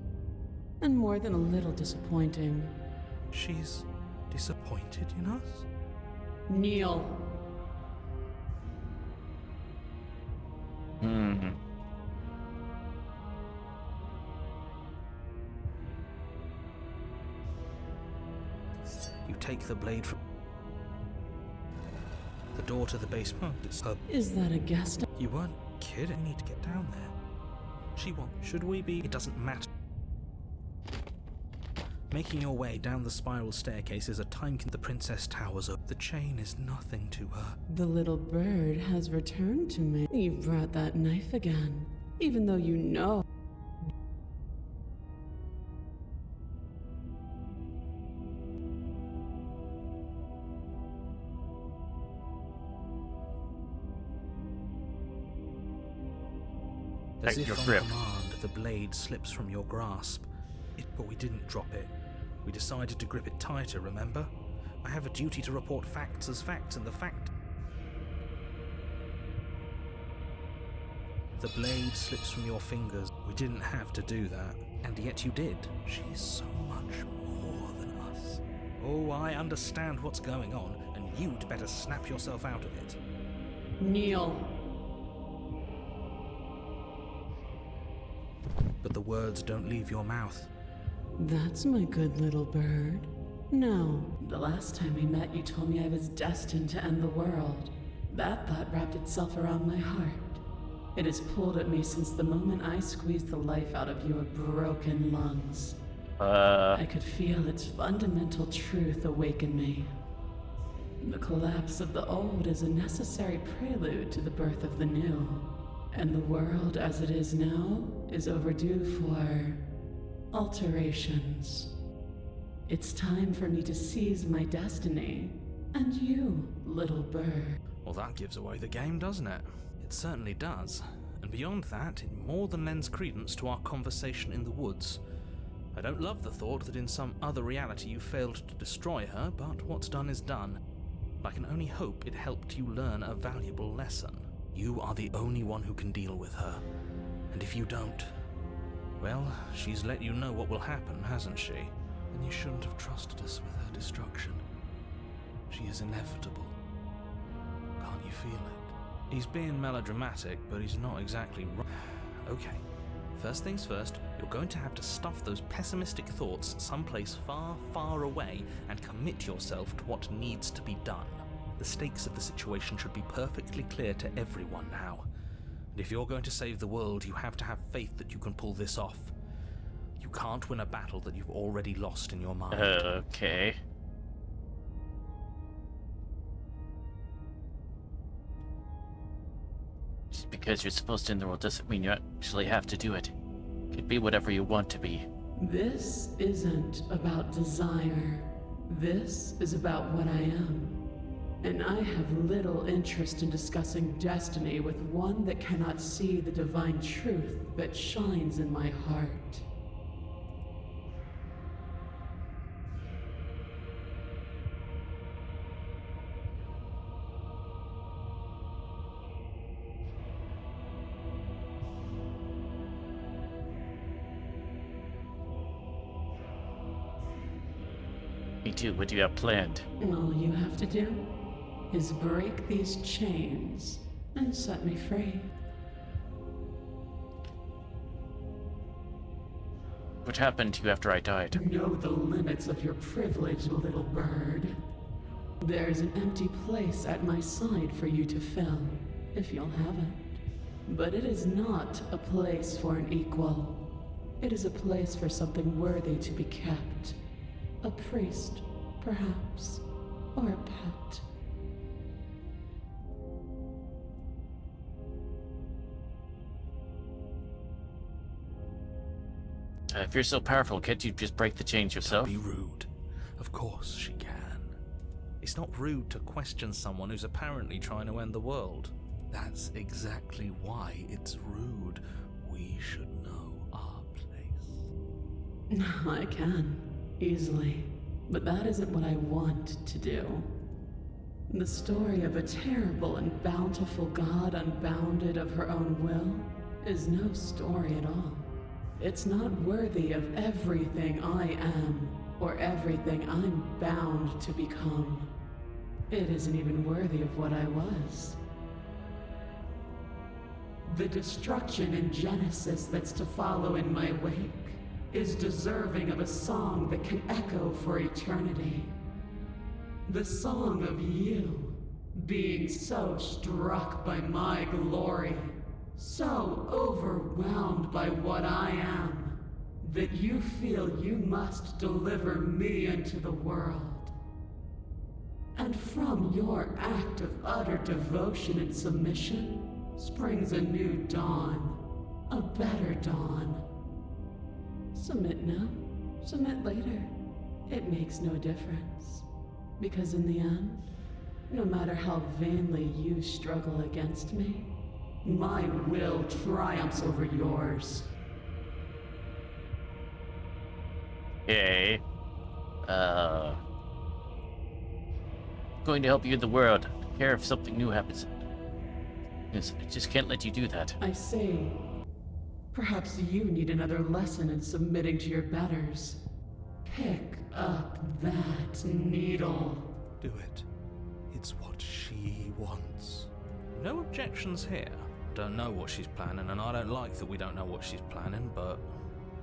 And more than a little disappointing. She's disappointed in us? Kneel. You take the blade from the door to the basement. It's her. Is that a guest? You weren't kidding. We need to get down there. She won't. Should we be? It doesn't matter. Making your way down the spiral staircase is a time. The princess towers up. The chain is nothing to her. The little bird has returned to me. You've brought that knife again, even though you know. As Take if your on grip. command, the blade slips from your grasp. But we didn't drop it. We decided to grip it tighter, remember? I have a duty to report facts as facts, and the fact... The blade slips from your fingers. We didn't have to do that, and yet you did. She's so much more than us. Oh, I understand what's going on, and you'd better snap yourself out of it. Kneel. But the words don't leave your mouth. That's my good little bird. No, the last time we met, you told me I was destined to end the world. That thought wrapped itself around my heart. It has pulled at me since the moment I squeezed the life out of your broken lungs. I could feel its fundamental truth awaken me. The collapse of the old is a necessary prelude to the birth of the new. And the world as it is now is overdue for alterations. It's time for me to seize my destiny. And you, little bird. Well, that gives away the game, doesn't it? It certainly does. And beyond that, it more than lends credence to our conversation in the woods. I don't love the thought that in some other reality you failed to destroy her, but what's done is done. I can only hope it helped you learn a valuable lesson. You are the only one who can deal with her. And if you don't, well, she's let you know what will happen, hasn't she? And you shouldn't have trusted us with her destruction. She is inevitable. Can't you feel it? He's being melodramatic, but he's not exactly right. Okay, first things first, you're going to have to stuff those pessimistic thoughts someplace far, far away and commit yourself to what needs to be done. The stakes of the situation should be perfectly clear to everyone now. And if you're going to save the world, you have to have faith that you can pull this off. You can't win a battle that you've already lost in your mind. Okay. Just because you're supposed to in the world doesn't mean you actually have to do it. You could be whatever you want to be. This isn't about desire. This is about what I am. And I have little interest in discussing destiny with one that cannot see the divine truth that shines in my heart. Me too, what do you have planned? All you have to do is break these chains and set me free. What happened to you after I died? Know the limits of your privilege, little bird. There's an empty place at my side for you to fill, if you'll have it. But it is not a place for an equal. It is a place for something worthy to be kept. A priest, perhaps, or a pet. If you're so powerful, can't you just break the chains yourself? Don't be rude. Of course she can. It's not rude to question someone who's apparently trying to end the world. That's exactly why it's rude. We should know our place. I can, easily. But that isn't what I want to do. The story of a terrible and bountiful god unbounded of her own will is no story at all. It's not worthy of everything I am, or everything I'm bound to become. It isn't even worthy of what I was. The destruction in Genesis that's to follow in my wake is deserving of a song that can echo for eternity. The song of you, being so struck by my glory, so overwhelmed by what I am, that you feel you must deliver me into the world. And from your act of utter devotion and submission springs a new dawn, a better dawn. Submit now, submit later. It makes no difference. Because in the end, no matter how vainly you struggle against me, my will triumphs over yours. Okay. Going to help you in the world. Don't care if something new happens. Yes, I just can't let you do that. I see. Perhaps you need another lesson in submitting to your betters. Pick up that needle. Do it. It's what she wants. No objections here. Don't know what she's planning, and I don't like that we don't know what she's planning, but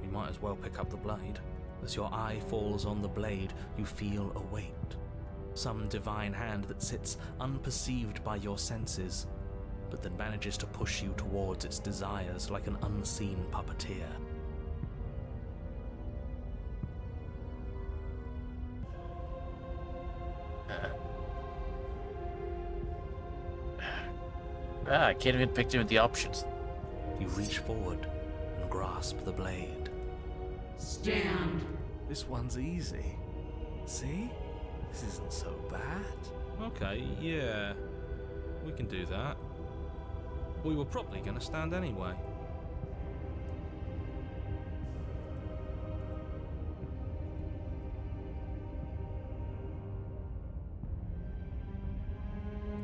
we might as well pick up the blade. As your eye falls on the blade, you feel a weight. Some divine hand that sits unperceived by your senses, but that manages to push you towards its desires like an unseen puppeteer. I can't even picture the options. You reach forward and grasp the blade. Stand. This one's easy. See? This isn't so bad. Okay, yeah. We can do that. We were probably going to stand anyway.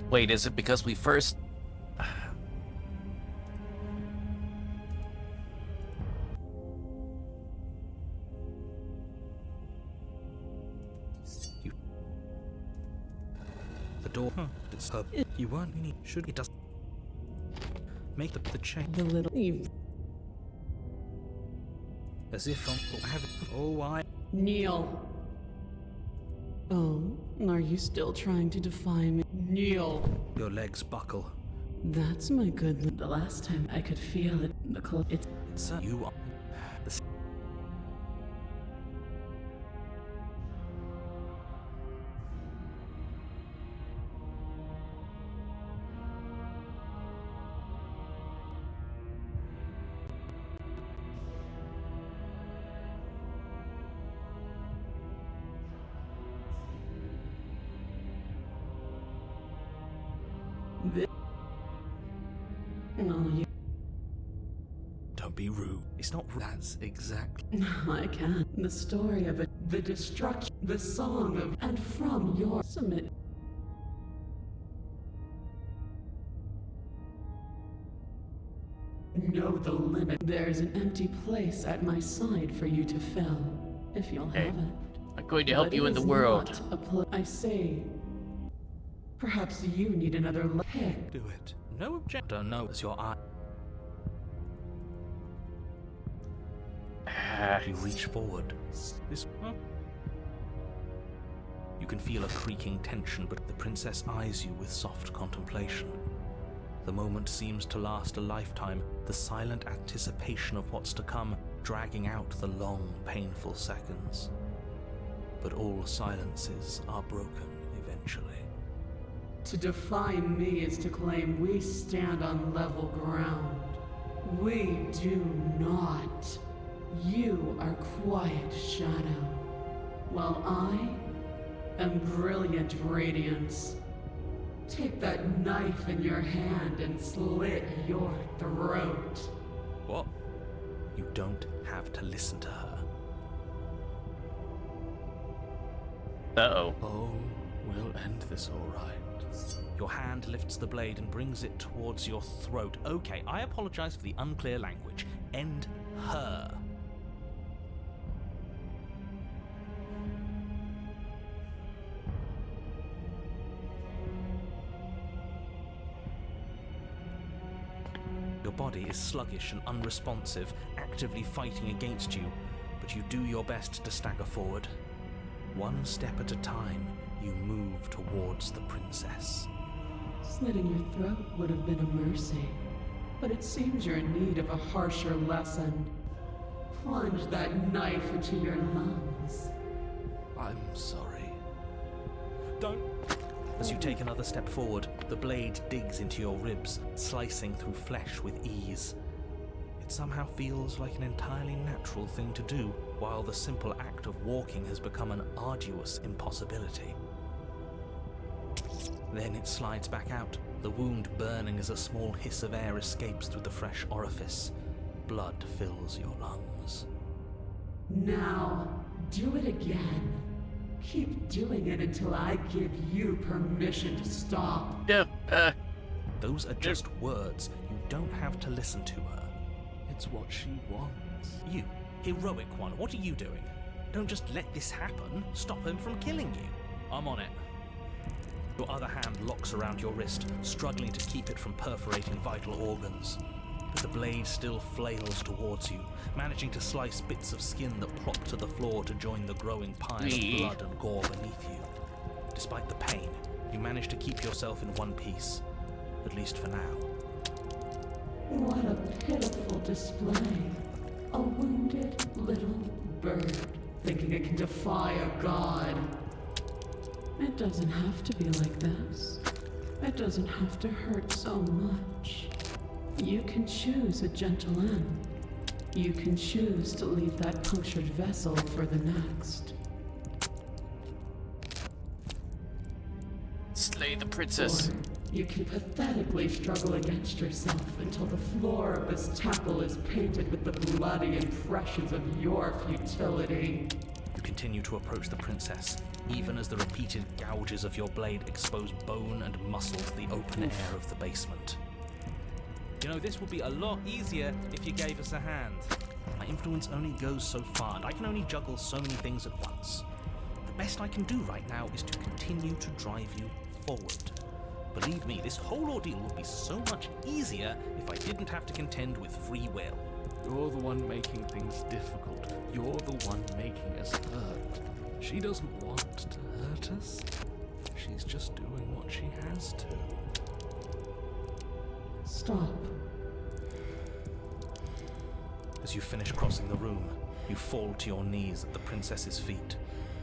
Wait, is it because we first... The door. It's her. You weren't meaning. Should it does. Make the change. the little Eve. As if I have. Oh, I. Kneel. Oh, are you still trying to defy me? Kneel. Your legs buckle. That's my good. The last time I could feel it, it's It's you are. The no, you. Don't be rude. It's not. That's exactly. I can't. The story of it. The destruction. The song of. And from your. Submit. Know the limit. There's an empty place at my side for you to fill, if you'll Hey, have it. I'm going to help But you it in the is world. not I say, Perhaps you need another pick. Do it. No object. Don't know. As your eye. You reach forward. This. Well, you can feel a creaking tension, but the princess eyes you with soft contemplation. The moment seems to last a lifetime, the silent anticipation of what's to come, dragging out the long, painful seconds. But all silences are broken eventually. To defy me is to claim we stand on level ground. We do not. You are quiet shadow, while I am brilliant radiance. Take that knife in your hand and slit your throat. What? You don't have to listen to her. Uh-oh. Oh, we'll end this all right. Your hand lifts the blade and brings it towards your throat. Okay, I apologize for the unclear language. End her. Your body is sluggish and unresponsive, actively fighting against you, but you do your best to stagger forward. One step at a time, you move towards the princess. Slitting your throat would have been a mercy, but it seems you're in need of a harsher lesson. Plunge that knife into your lungs. I'm sorry. Don't. As you take another step forward, the blade digs into your ribs, slicing through flesh with ease. It somehow feels like an entirely natural thing to do, while the simple act of walking has become an arduous impossibility. Then it slides back out, the wound burning as a small hiss of air escapes through the fresh orifice. Blood fills your lungs. Now, do it again. Keep doing it until I give you permission to stop. Those are just words. You don't have to listen to her. It's what she wants. You, heroic one, what are you doing? Don't just let this happen. Stop him from killing you. I'm on it. Your other hand locks around your wrist, struggling to keep it from perforating vital organs. But the blade still flails towards you, managing to slice bits of skin that plop to the floor to join the growing pile of blood and gore beneath you. Despite the pain, you manage to keep yourself in one piece, at least for now. What a pitiful display. A wounded little bird thinking it can defy a god. It doesn't have to be like this. It doesn't have to hurt so much. You can choose a gentle end. You can choose to leave that punctured vessel for the next. Slay the princess. Or you can pathetically struggle against yourself until the floor of this temple is painted with the bloody impressions of your futility. You continue to approach the princess, even as the repeated gouges of your blade expose bone and muscle to the open air of the basement. You know, this would be a lot easier if you gave us a hand. My influence only goes so far, and I can only juggle so many things at once. The best I can do right now is to continue to drive you forward. Believe me, this whole ordeal would be so much easier if I didn't have to contend with free will. You're the one making things difficult. You're the one making us hurt. She doesn't want to hurt us. She's just doing what she has to. Stop. As you finish crossing the room, you fall to your knees at the princess's feet,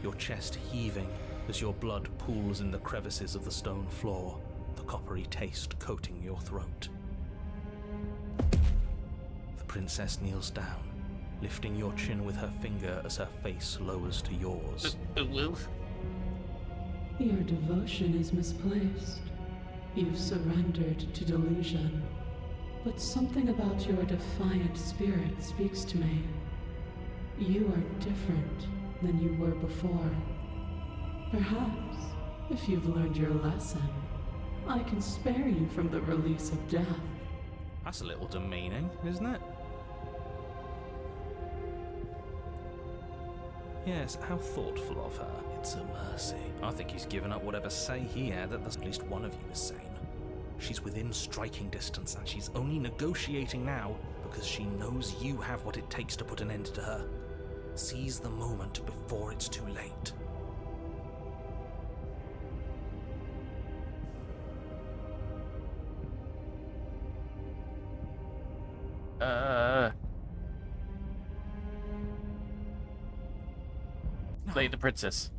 your chest heaving as your blood pools in the crevices of the stone floor, the coppery taste coating your throat. The princess kneels down, lifting your chin with her finger as her face lowers to yours. Will? Your devotion is misplaced. You've surrendered to delusion. But something about your defiant spirit speaks to me. You are different than you were before. Perhaps, if you've learned your lesson, I can spare you from the release of death. That's a little demeaning, isn't it? Yes, how thoughtful of her. It's a mercy. I think he's given up whatever say he had that at least one of you is sane. She's within striking distance, and she's only negotiating now because she knows you have what it takes to put an end to her. Seize the moment before it's too late. Slay the princess.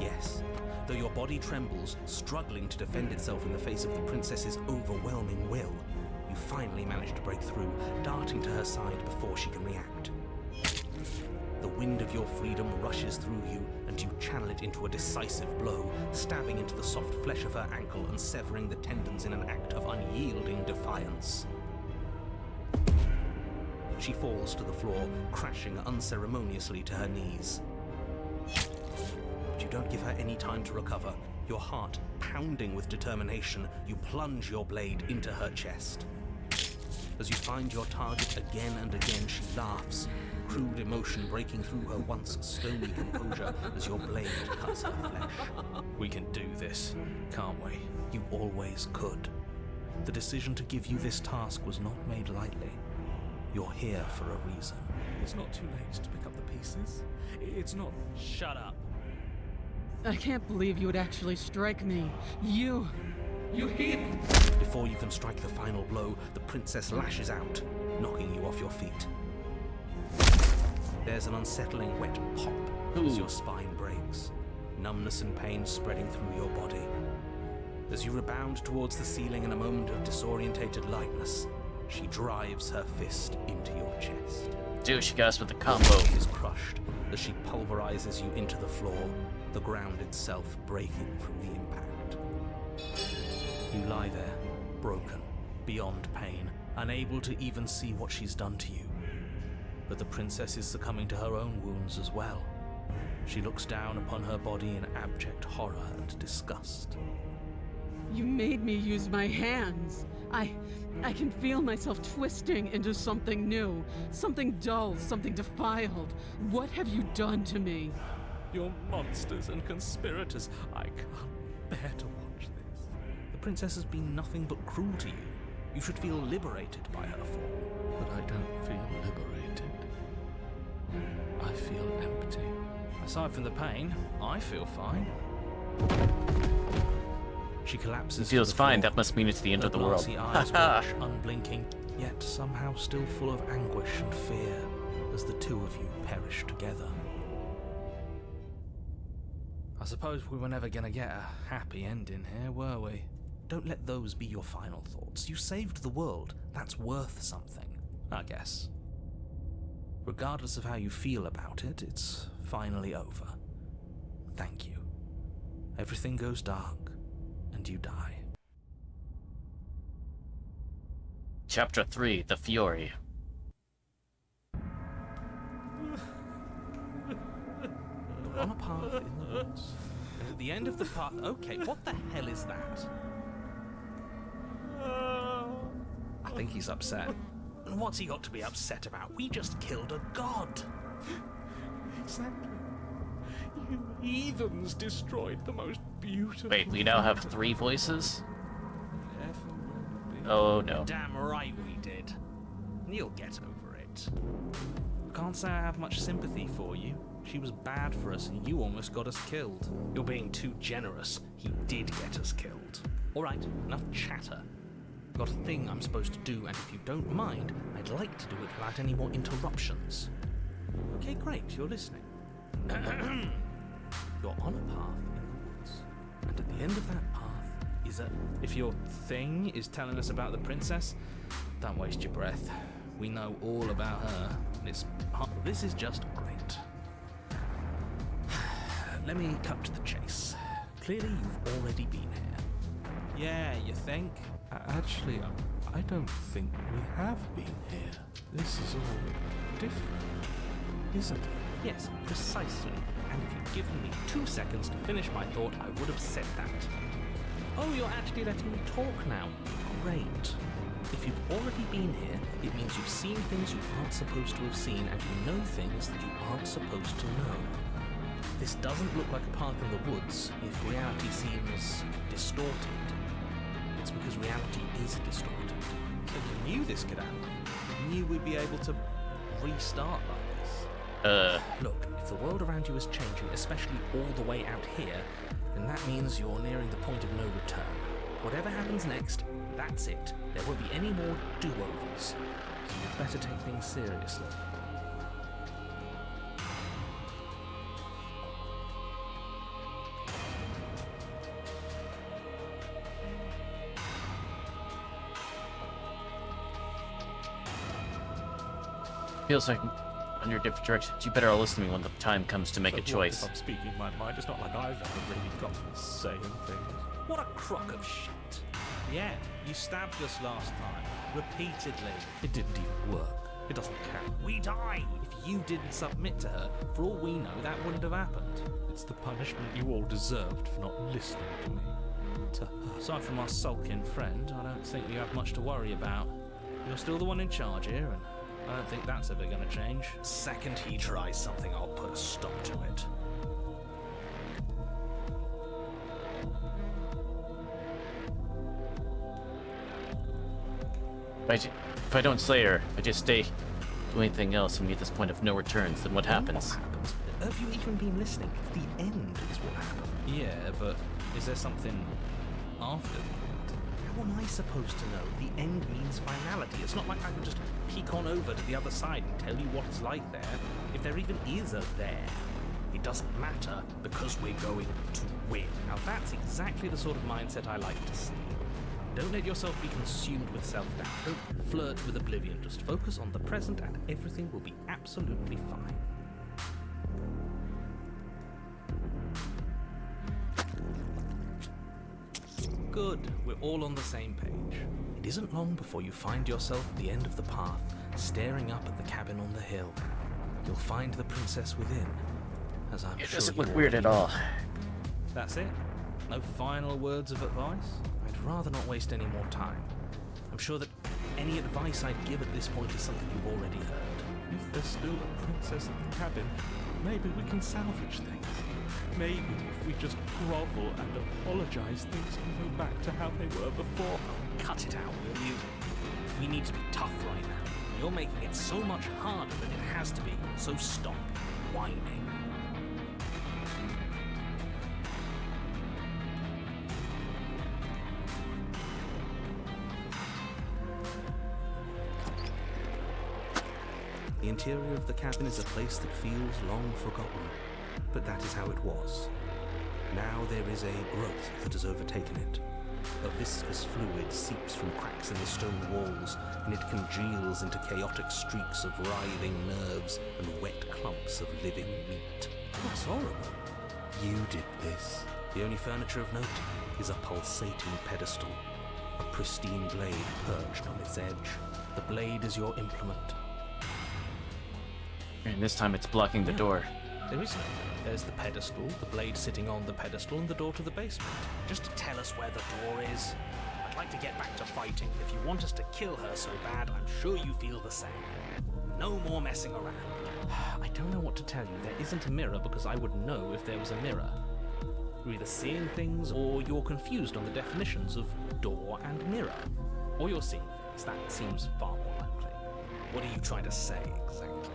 Yes. Though your body trembles, struggling to defend itself in the face of the princess's overwhelming will, you finally manage to break through, darting to her side before she can react. The wind of your freedom rushes through you, and you channel it into a decisive blow, stabbing into the soft flesh of her ankle and severing the tendons in an act of unyielding defiance. She falls to the floor, crashing unceremoniously to her knees. But you don't give her any time to recover. Your heart pounding with determination, you plunge your blade into her chest. As you find your target again and again, she laughs, crude emotion breaking through her once stony composure as your blade cuts her flesh. We can do this, can't we? You always could. The decision to give you this task was not made lightly. You're here for a reason. It's not too late to pick up the pieces. It's not. Shut up. I can't believe you would actually strike me. You heathen! Before you can strike the final blow, the princess lashes out, knocking you off your feet. There's an unsettling wet pop as your spine breaks, numbness and pain spreading through your body. As you rebound towards the ceiling in a moment of disorientated lightness, she drives her fist into your chest. Dude, she got us with the Your combo. body is crushed as she pulverizes you into the floor, the ground itself breaking from the impact. You lie there, broken, beyond pain, unable to even see what she's done to you. But the princess is succumbing to her own wounds as well. She looks down upon her body in abject horror and disgust. You made me use my hands. I can feel myself twisting into something new, something dull, something defiled. What have you done to me? You're monsters and conspirators. I can't bear to watch this. The princess has been nothing but cruel to you. You should feel liberated by her fall. But I don't feel liberated. I feel empty. Aside from the pain, I feel fine. She collapses. It feels to the fine. floor. That must mean it's the end Her of the world. glassy eyes watch, unblinking, yet somehow still full of anguish and fear, as the two of you perish together. I suppose we were never gonna get a happy ending here, were we? Don't let those be your final thoughts. You saved the world. That's worth something, I guess. Regardless of how you feel about it, it's finally over. Thank you. Everything goes dark, and you die. Chapter 3, The Fury. You're on a path in the woods, and at the end of the path... Okay, what the hell is that? I think he's upset. And what's he got to be upset about? We just killed a god. Exactly. You heathens destroyed the most beautiful... Wait, we now have 3 voices? Oh no. Damn right we did. You'll get over it. Can't say I have much sympathy for you. She was bad for us and you almost got us killed. You're being too generous. He did get us killed. Alright, enough chatter. Got a thing I'm supposed to do, and if you don't mind, I'd like to do it without any more interruptions. Okay, great, you're listening. You're on a path in the woods, and at the end of that path is a... If your thing is telling us about the princess, don't waste your breath. We know all about her. This is just great. Let me cut to the chase. Clearly you've already been here. Yeah, you think? Actually, I don't think we have been here. This is all different, isn't it? Yes, precisely. And if you'd given me 2 seconds to finish my thought, I would have said that. Oh, you're actually letting me talk now. Great. If you've already been here, it means you've seen things you aren't supposed to have seen, and you know things that you aren't supposed to know. This doesn't look like a path in the woods if reality seems distorted. It's because reality is distorted. So you knew this could happen. You knew we'd be able to restart like this. Look, if the world around you is changing, especially all the way out here, then that means you're nearing the point of no return. Whatever happens next, that's it. There won't be any more do-overs. So you'd better take things seriously. Feels like under different directions. You better listen to me when the time comes to make a But what choice. if I'm speaking my mind? It's not like I've ever really got saying things. What a crock of shit. Yeah, you stabbed us last time. Repeatedly. It didn't even work. It doesn't count. We died. If you didn't submit to her, for all we know, that wouldn't have happened. It's the punishment you all deserved for not listening to me. To her. Aside from our sulking friend, I don't think you have much to worry about. You're still the one in charge here, and I don't think that's ever going to change. Second he tries something, I'll put a stop to it. If I don't slay her, I just stay doing anything else and we at this point of no returns, then what happens? What happens Have you even been listening? The end is what happened. Yeah, but is there something after the end? How am I supposed to know? The end means finality. It's not like I can just peek on over to the other side and tell you what it's like there. If there even is a there. It doesn't matter because we're going to win. Now that's exactly the sort of mindset I like to see. Don't let yourself be consumed with self-doubt. Don't flirt with oblivion. Just focus on the present and everything will be absolutely fine. Good. We're all on the same page. It isn't long before you find yourself at the end of the path, staring up at the cabin on the hill. You'll find the princess within, as I'm It sure doesn't you look weird at all. That's it? No final words of advice? I'd rather not waste any more time. I'm sure that any advice I'd give at this point is something you've already heard. If there's still a princess in the cabin, maybe we can salvage things. Maybe if we just grovel and apologize, things can go back to how they were before. Cut it out, will you? We need to be tough right now. You're making it so much harder than it has to be, so stop whining. The interior of the cabin is a place that feels long forgotten, but that is how it was. Now there is a growth that has overtaken it. A viscous fluid seeps from cracks in the stone walls, and it congeals into chaotic streaks of writhing nerves and wet clumps of living meat. That's horrible. You did this. The only furniture of note is a pulsating pedestal, a pristine blade perched on its edge. The blade is your implement. And this time it's blocking the door. There is no. There's the pedestal, the blade sitting on the pedestal, and the door to the basement. Just to tell us where the door is. I'd like to get back to fighting. If you want us to kill her so bad, I'm sure you feel the same. No more messing around. I don't know what to tell you. There isn't a mirror because I would know if there was a mirror. You're either seeing things or you're confused on the definitions of door and mirror. Or you're seeing things. That seems far more likely. What are you trying to say exactly?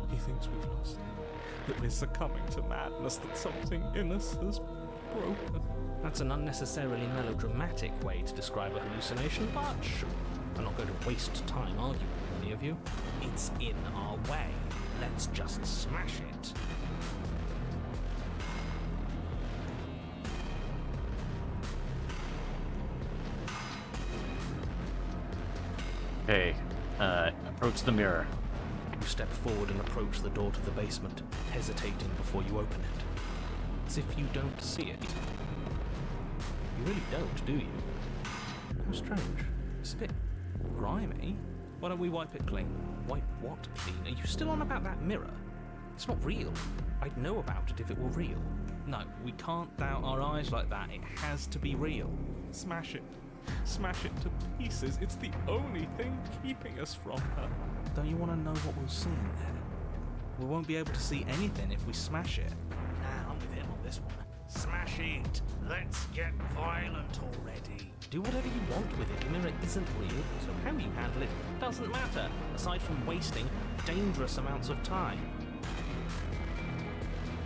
He thinks we've lost him, that we're succumbing to madness, that something in us has broken. That's an unnecessarily melodramatic way to describe a hallucination, but sure. I'm not going to waste time arguing with any of you. It's in our way. Let's just smash it. Okay, approach the mirror. You step forward and approach the door to the basement, hesitating before you open it. As if you don't see it. You really don't, do you? How strange. It's a bit grimy. Why don't we wipe it clean? Wipe what clean? Are you still on about that mirror? It's not real. I'd know about it if it were real. No, we can't doubt our eyes like that. It has to be real. Smash it. Smash it to pieces. It's the only thing keeping us from her. Don't you want to know what we'll see in there? We won't be able to see anything if we smash it. Nah, I'm with him on this one. Smash it! Let's get violent already. Do whatever you want with it. The mirror isn't real, so how you handle it doesn't matter, aside from wasting dangerous amounts of time.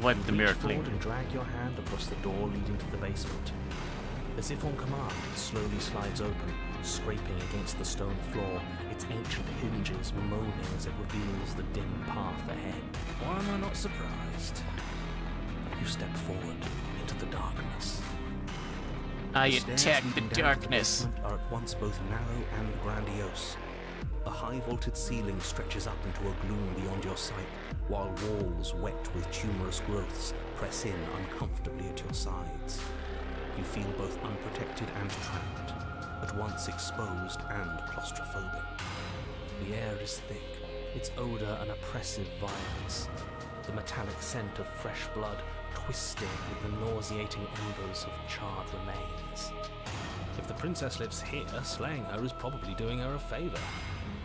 Wipe the mirror Reach clean. forward and drag your hand across the door leading to the basement. As if on command, it slowly slides open, scraping against the stone floor, its ancient hinges moaning as it reveals the dim path ahead. Why am I not surprised? You step forward into the darkness. I The stairs attack the leading down to the darkness. basement are at once both narrow and grandiose. A high-vaulted ceiling stretches up into a gloom beyond your sight, while walls wet with tumorous growths press in uncomfortably at your sides. You feel both unprotected and trapped, at once exposed and claustrophobic. The air is thick, its odor an oppressive violence, the metallic scent of fresh blood twisting with the nauseating embers of charred remains. If the princess lives here, slaying her is probably doing her a favor.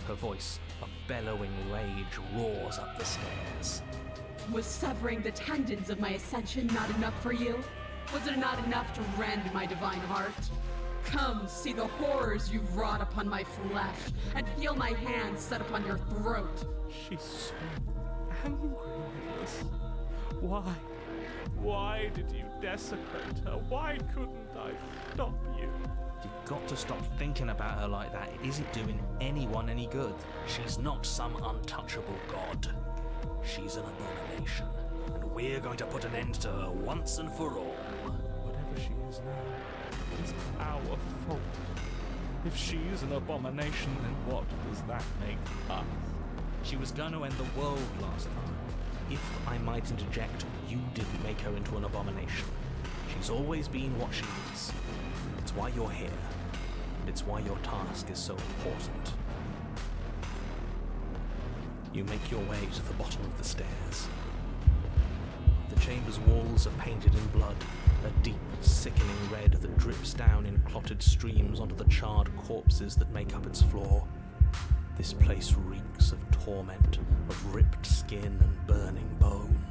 Her voice, a bellowing rage, roars up the stairs. Was severing the tendons of my ascension not enough for you? Was it not enough to rend my divine heart? Come, see the horrors you've wrought upon my flesh, and feel my hands set upon your throat. She's so angry with us. Why? Why did you desecrate her? Why couldn't I stop you? You've got to stop thinking about her like that. It isn't doing anyone any good. She's not some untouchable god. She's an abomination, and we're going to put an end to her once and for all. Whatever she is now, it's our fault. If she's an abomination, then what does that make us? She was going to end the world last time. If I might interject, you didn't make her into an abomination. She's always been what she is. It's why you're here, and it's why your task is so important. You make your way to the bottom of the stairs. The chamber's walls are painted in blood, a deep, sickening red that drips down in clotted streams onto the charred corpses that make up its floor. This place reeks of torment, of ripped skin and burning bone.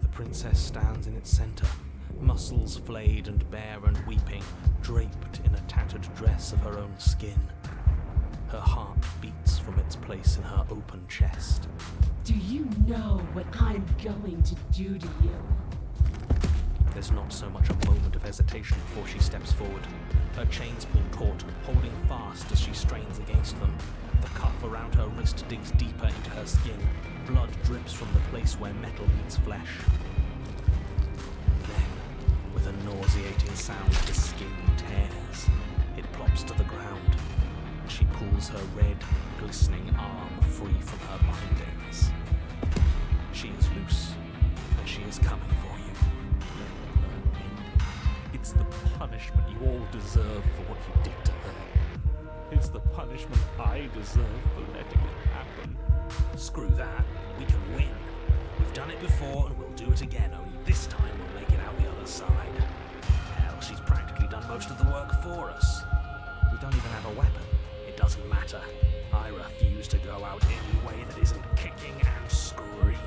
The princess stands in its center, muscles flayed and bare and weeping, draped in a tattered dress of her own skin. Her heart beats from its place in her open chest. Do you know what I'm going to do to you? There's not so much a moment of hesitation before she steps forward. Her chains pull taut, holding fast as she strains against them. The cuff around her wrist digs deeper into her skin. Blood drips from the place where metal meets flesh. Then, with a nauseating sound, the skin tears. It plops to the ground, and she pulls her red, glistening arm free from her bindings. She is loose, and she is coming for you. It's the punishment you all deserve for what you did to her. It's the punishment I deserve for letting it happen. Screw that. We can win. We've done it before and we'll do it again, only this time we'll make it out the other side. Hell, she's practically done most of the work for us. We don't even have a weapon. It doesn't matter. I refuse to go out any way that isn't kicking and screaming.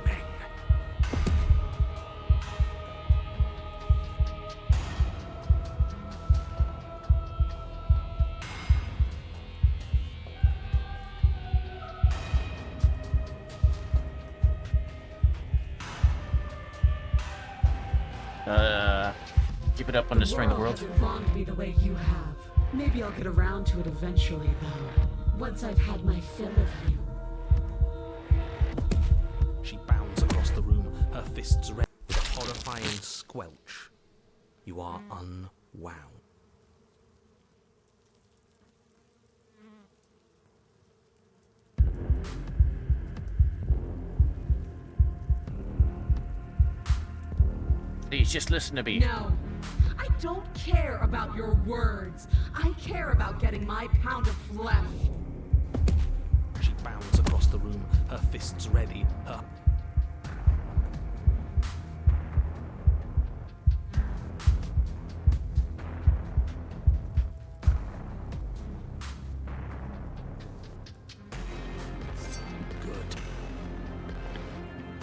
Keep it up on destroying the world. hasn't wronged me the way you have. Maybe I'll get around to it eventually, though. Once I've had my fill of you. She bounds across the room, her fists red with a horrifying squelch. You are unwound. Please, just listen to me. No, I don't care about your words. I care about getting my pound of flesh. She bounds across the room, her fists ready, her... Good.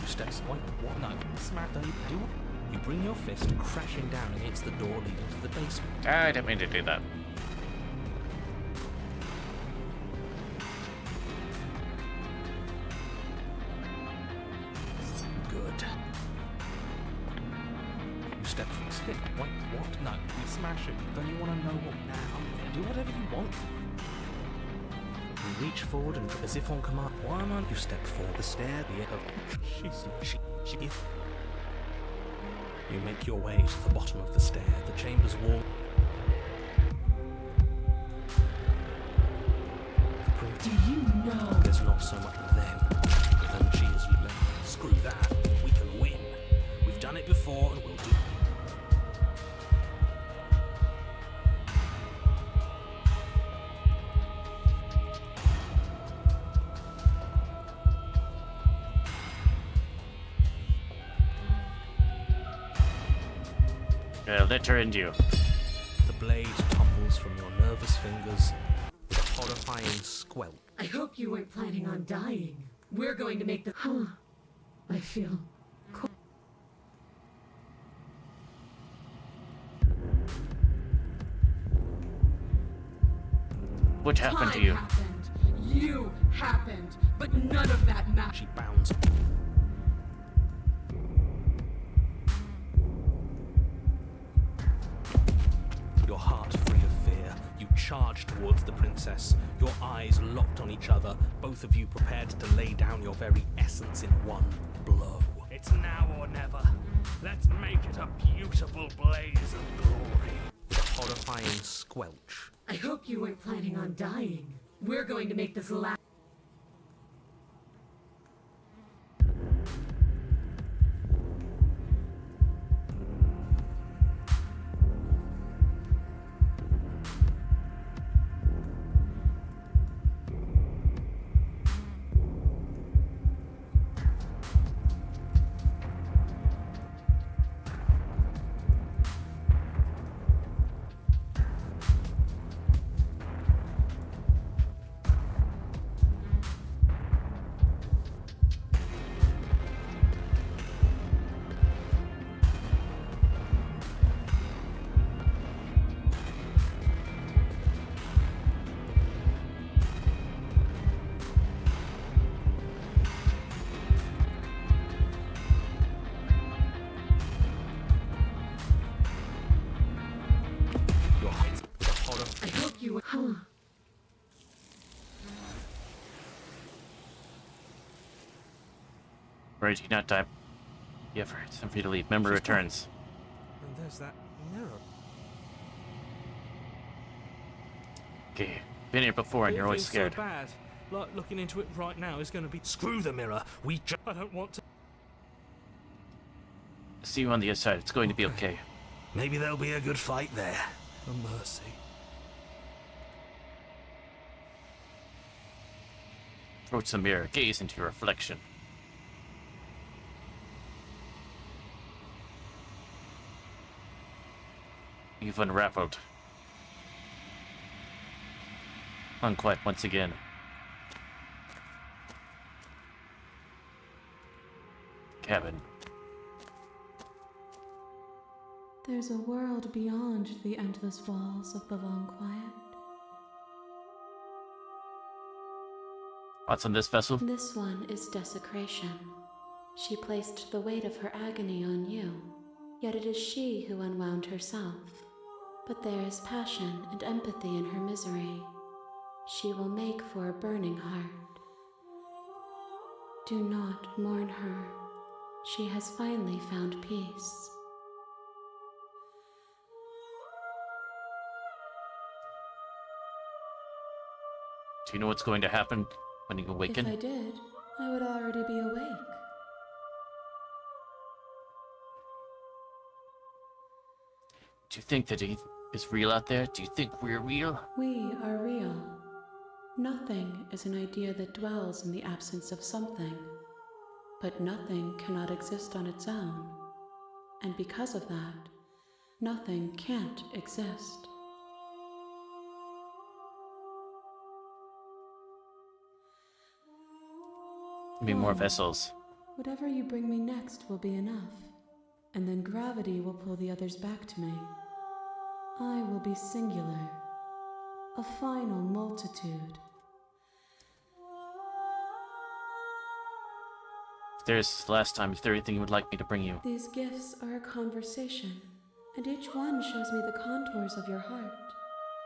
You step... What? No. Smack. Don't do what? You bring your fist crashing down against the door leading to the basement. I didn't mean to do that. Good. You step... Stick. Wait, what? No. We smash it. Don't you want to know what now? Do whatever you want. You reach forward and, as if on command, one on, you step forward the stair. You make your way to the bottom of the stair. The chamber's wall. Do you know? There's not so much of them. But then she is you. Screw that. We can win. We've done it before and we'll do it. Let her into you. The blade tumbles from your nervous fingers with a horrifying squelch. I hope you weren't planning on dying. We're going to make the... Huh. I feel... cool. What happened to you? Happened. You happened. But none of that matters. She bounds. Your heart free of fear, you charge towards the princess, your eyes locked on each other, both of you prepared to lay down your very essence in one blow. It's now or never. Let's make it a beautiful blaze of glory. With a horrifying squelch. I hope you weren't planning on dying. We're going to make this last. Right, you not die. Yeah, for time for you to leave. Member returns. And there's that mirror. Okay, been here before and you're always scared. So bad. Like, looking into it right now is going to be... Screw the mirror, I don't want to... See you on the other side. It's going to be okay. Maybe there'll be a good fight there. A mercy. Approach the mirror. Gaze into your reflection. You've unraveled. Unquiet once again. Cabin. There's a world beyond the endless walls of the long quiet. What's on this vessel? This one is desecration. She placed the weight of her agony on you, yet it is she who unwound herself. But there is passion and empathy in her misery. She will make for a burning heart. Do not mourn her. She has finally found peace. Do you know what's going to happen when you awaken? If I did, I would already be awake. Do you think that he is real out there? Do you think we're real? We are real. Nothing is an idea that dwells in the absence of something. But nothing cannot exist on its own. And because of that, nothing can't exist. Maybe more vessels. Whatever you bring me next will be enough. And then gravity will pull the others back to me. I will be singular. A final multitude. If there's last time, is there anything you would like me to bring you? These gifts are a conversation, and each one shows me the contours of your heart.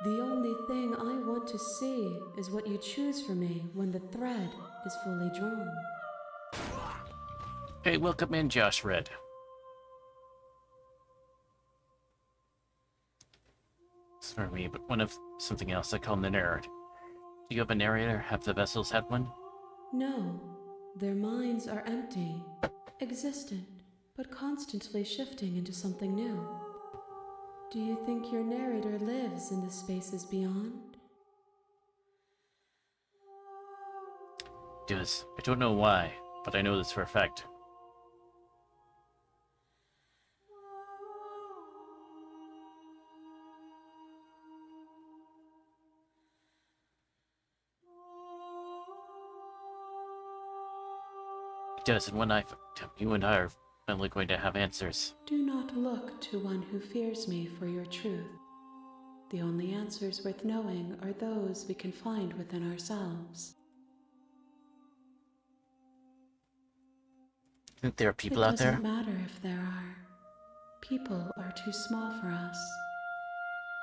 The only thing I want to see is what you choose for me when the thread is fully drawn. Hey, welcome in, Josh Red. It's for me, but one of something else. I call him the narrator. Do you have a narrator? Have the vessels had one? No, their minds are empty, existent, but constantly shifting into something new. Do you think your narrator lives in the spaces beyond? Does. I don't know why, but I know this for a fact. It does, and when you and I are finally going to have answers. Do not look to one who fears me for your truth. The only answers worth knowing are those we can find within ourselves. Think there are people out there? It doesn't matter if there are. People are too small for us.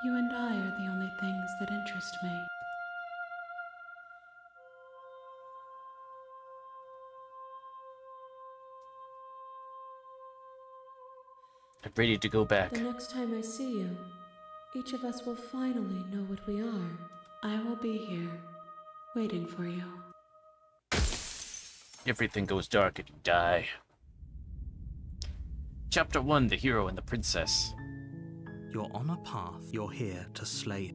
You and I are the only things that interest me. I'm ready to go back. The next time I see you, each of us will finally know what we are. I will be here, waiting for you. Everything goes dark and you die. Chapter 1, The Hero and the Princess. You're on a path. You're here to slay.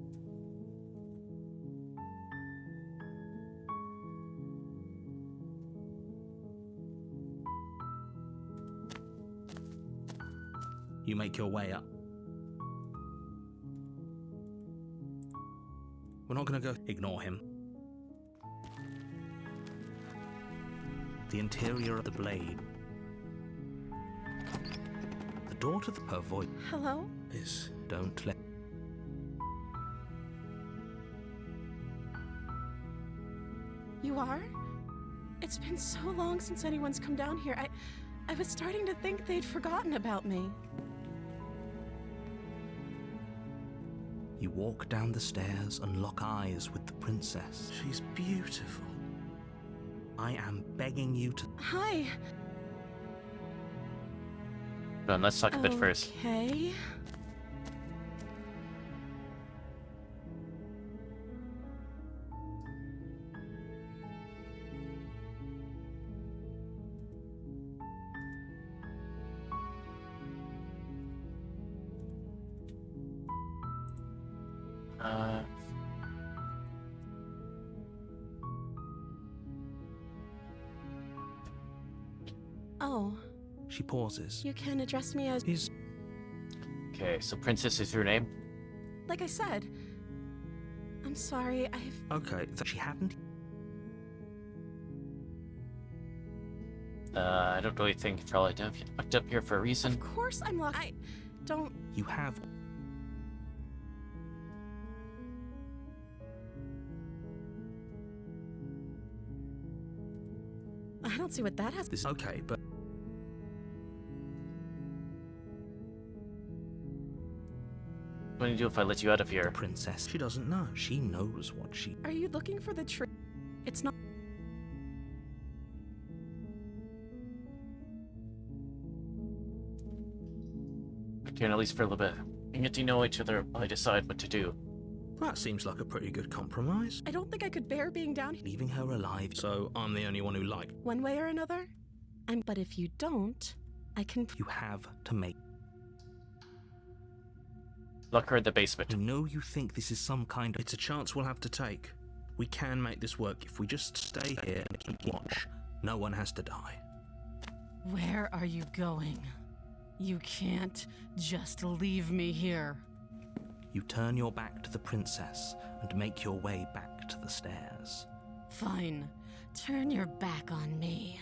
You make your way up. We're not going to go. Ignore him. The interior of the blade. The door to her voice Hello? is don't let. You are? It's been so long since anyone's come down here. I was starting to think they'd forgotten about me. You walk down the stairs and lock eyes with the princess. She's beautiful. I am begging you to. Hi. Hold on, let's talk a bit first. Okay. Oh, She pauses. you can address me as... Is Okay, so Princess is your name? Like I said, I'm sorry, okay. She hadn't. I don't really think you probably have you locked up here for a reason. Of course I'm locked. I don't... You have. I don't see what that has... This okay, but What do you do if I let you out of here? princess. She doesn't know. She knows what she. Are you looking for the truth? It's not... We can at least for a little bit. We can get to know each other while I decide what to do. That seems like a pretty good compromise. I don't think I could bear being down here Leaving her alive. So I'm the only one who liked. one way or another. But if you don't, I can... You have to make. Lock her in the basement. I know you think this is some kind of. It's a chance we'll have to take. We can make this work if we just stay here and keep watch. No one has to die. Where are you going? You can't just leave me here. You turn your back to the princess and make your way back to the stairs. Fine. Turn your back on me.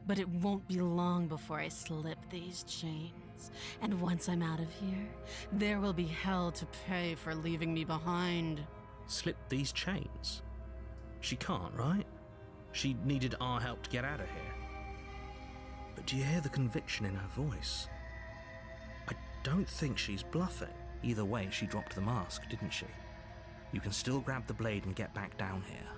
But it won't be long before I slip these chains. And once I'm out of here, there will be hell to pay for leaving me behind. Slip these chains? She can't, right? She needed our help to get out of here. But do you hear the conviction in her voice? I don't think she's bluffing. Either way, she dropped the mask, didn't she? You can still grab the blade and get back down here.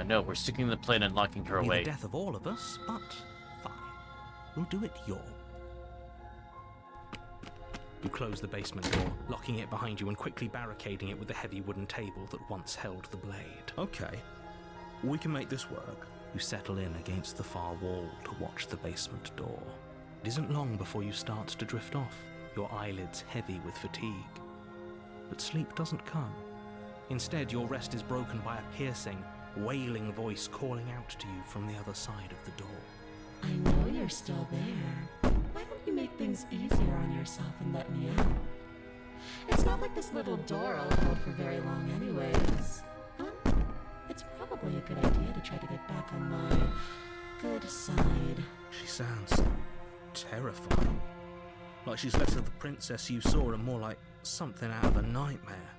No, we're sticking to the plan and locking her Be away. the death of all of us, but fine. We'll do it your. You close the basement door, locking it behind you and quickly barricading it with the heavy wooden table that once held the blade. Okay, we can make this work. You settle in against the far wall to watch the basement door. It isn't long before you start to drift off, your eyelids heavy with fatigue. But sleep doesn't come. Instead, your rest is broken by a piercing, wailing voice calling out to you from the other side of the door. I know you're still there. Why don't you make things easier on yourself and let me out? It's not like this little door I'll hold for very long anyways. Huh? It's probably a good idea to try to get back on my good side. She sounds terrifying. Like she's less of the princess you saw and more like something out of a nightmare.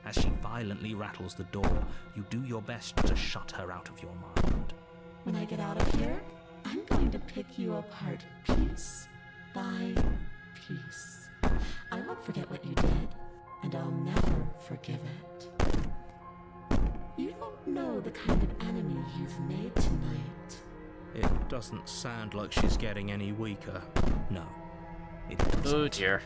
As she violently rattles the door, you do your best to shut her out of your mind. When I get out of here, I'm going to pick you apart piece by piece. I won't forget what you did, and I'll never forgive it. You don't know the kind of enemy you've made tonight. It doesn't sound like she's getting any weaker. No, it doesn't. Oh dear.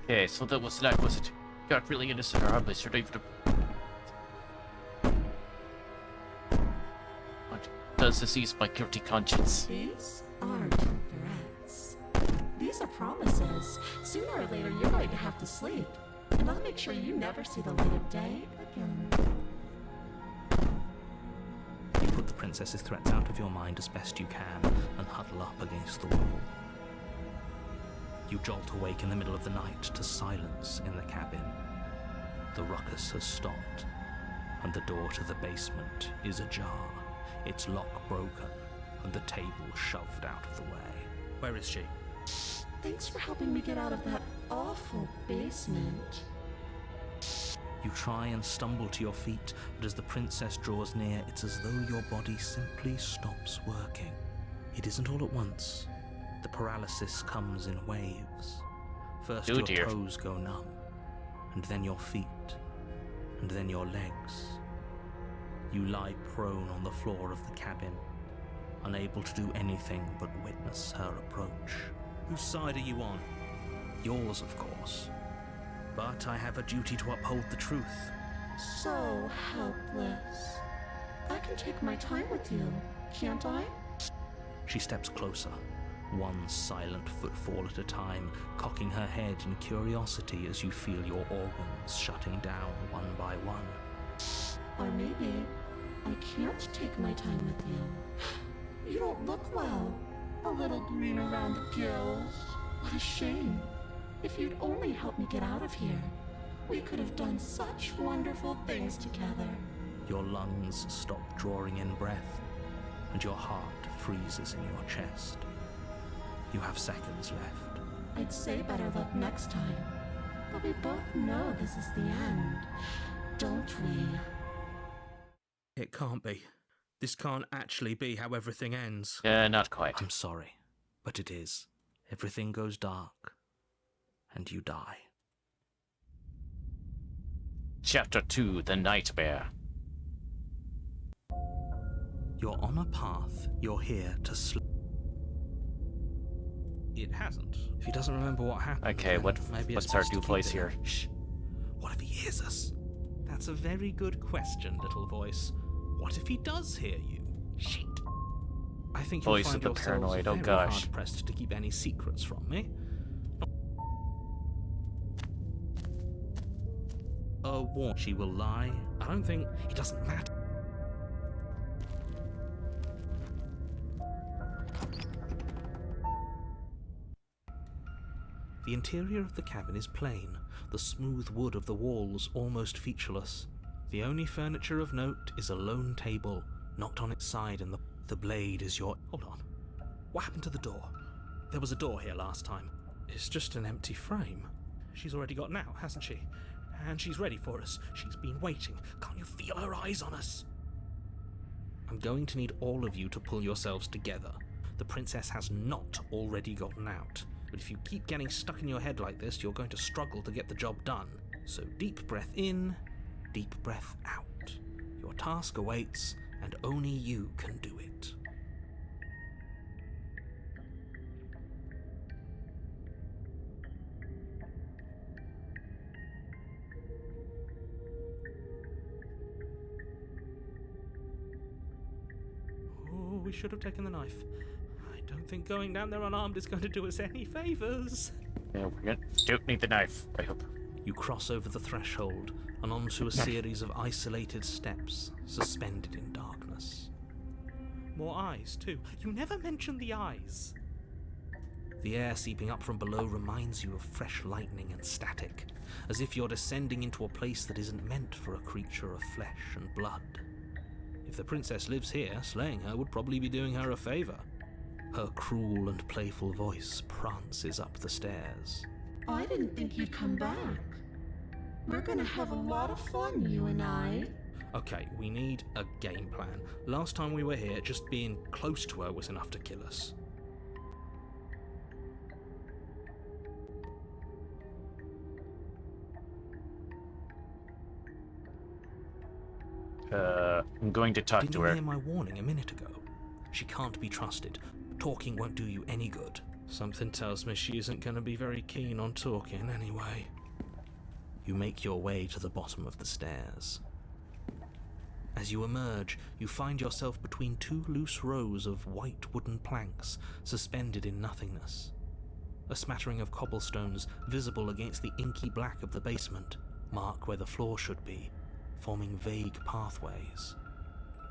Okay, so that was like, was it? Got really innocent or harmless, or even what does this ease my guilty conscience? These aren't threats. These are promises. Sooner or later, you're going to have to sleep. And I'll make sure you never see the light of day again. You put the princess's threats out of your mind as best you can and huddle up against the wall. You jolt awake in the middle of the night to silence in the cabin. The ruckus has stopped, and the door to the basement is ajar, its lock broken, and the table shoved out of the way. Where is she? Thanks for helping me get out of that awful basement. You try and stumble to your feet, but as the princess draws near, it's as though your body simply stops working. It isn't all at once. The paralysis comes in waves. First Oh, your dear. toes go numb, and then your feet, and then your legs. You lie prone on the floor of the cabin, unable to do anything but witness her approach. Whose side are you on? Yours, of course. But I have a duty to uphold the truth. So helpless. I can take my time with you, can't I? She steps closer, one silent footfall at a time, cocking her head in curiosity as you feel your organs shutting down one by one. Or maybe I can't take my time with you. You don't look well. A little green around the gills. What a shame. If you'd only helped me get out of here, we could have done such wonderful things together. Your lungs stop drawing in breath, and your heart freezes in your chest. You have seconds left. I'd say better luck next time. But we both know this is the end, don't we? It can't be. This can't actually be how everything ends. Not quite. I'm sorry, but it is. Everything goes dark, and you die. Chapter 2, The Nightmare. You're on a path. You're here to sleep. It hasn't. If he doesn't remember what happened, Okay, then what's it's our best to new keep voice it here? in. Shh. What if he hears us? That's a very good question, little voice. What if he does hear you? Shit. I think you'll Voice find of the yourselves paranoid, oh very gosh. hard pressed to keep any secrets from me. She will lie. I don't think it doesn't matter. The interior of the cabin is plain, the smooth wood of the walls almost featureless. The only furniture of note is a lone table, knocked on its side, and the blade is your... Hold on. What happened to the door? There was a door here last time. It's just an empty frame. She's already got out, hasn't she? And she's ready for us. She's been waiting. Can't you feel her eyes on us? I'm going to need all of you to pull yourselves together. The princess has not already gotten out. But if you keep getting stuck in your head like this, you're going to struggle to get the job done. So deep breath in, deep breath out. Your task awaits, and only you can do it. Oh, we should have taken the knife. I don't think going down there unarmed is going to do us any favors. Yeah, don't need the knife, I hope. You cross over the threshold and onto a series of isolated steps, suspended in darkness. More eyes, too. You never mention the eyes. The air seeping up from below reminds you of fresh lightning and static, as if you're descending into a place that isn't meant for a creature of flesh and blood. If the princess lives here, slaying her would probably be doing her a favor. Her cruel and playful voice prances up the stairs. I didn't think you'd come back. We're gonna have a lot of fun, you and I. Okay, we need a game plan. Last time we were here, just being close to her was enough to kill us. I'm going to talk Didn't to you her. hear my warning a minute ago? She can't be trusted. Talking won't do you any good. Something tells me she isn't going to be very keen on talking anyway. You make your way to the bottom of the stairs. As you emerge, you find yourself between two loose rows of white wooden planks suspended in nothingness. A smattering of cobblestones visible against the inky black of the basement mark where the floor should be, forming vague pathways.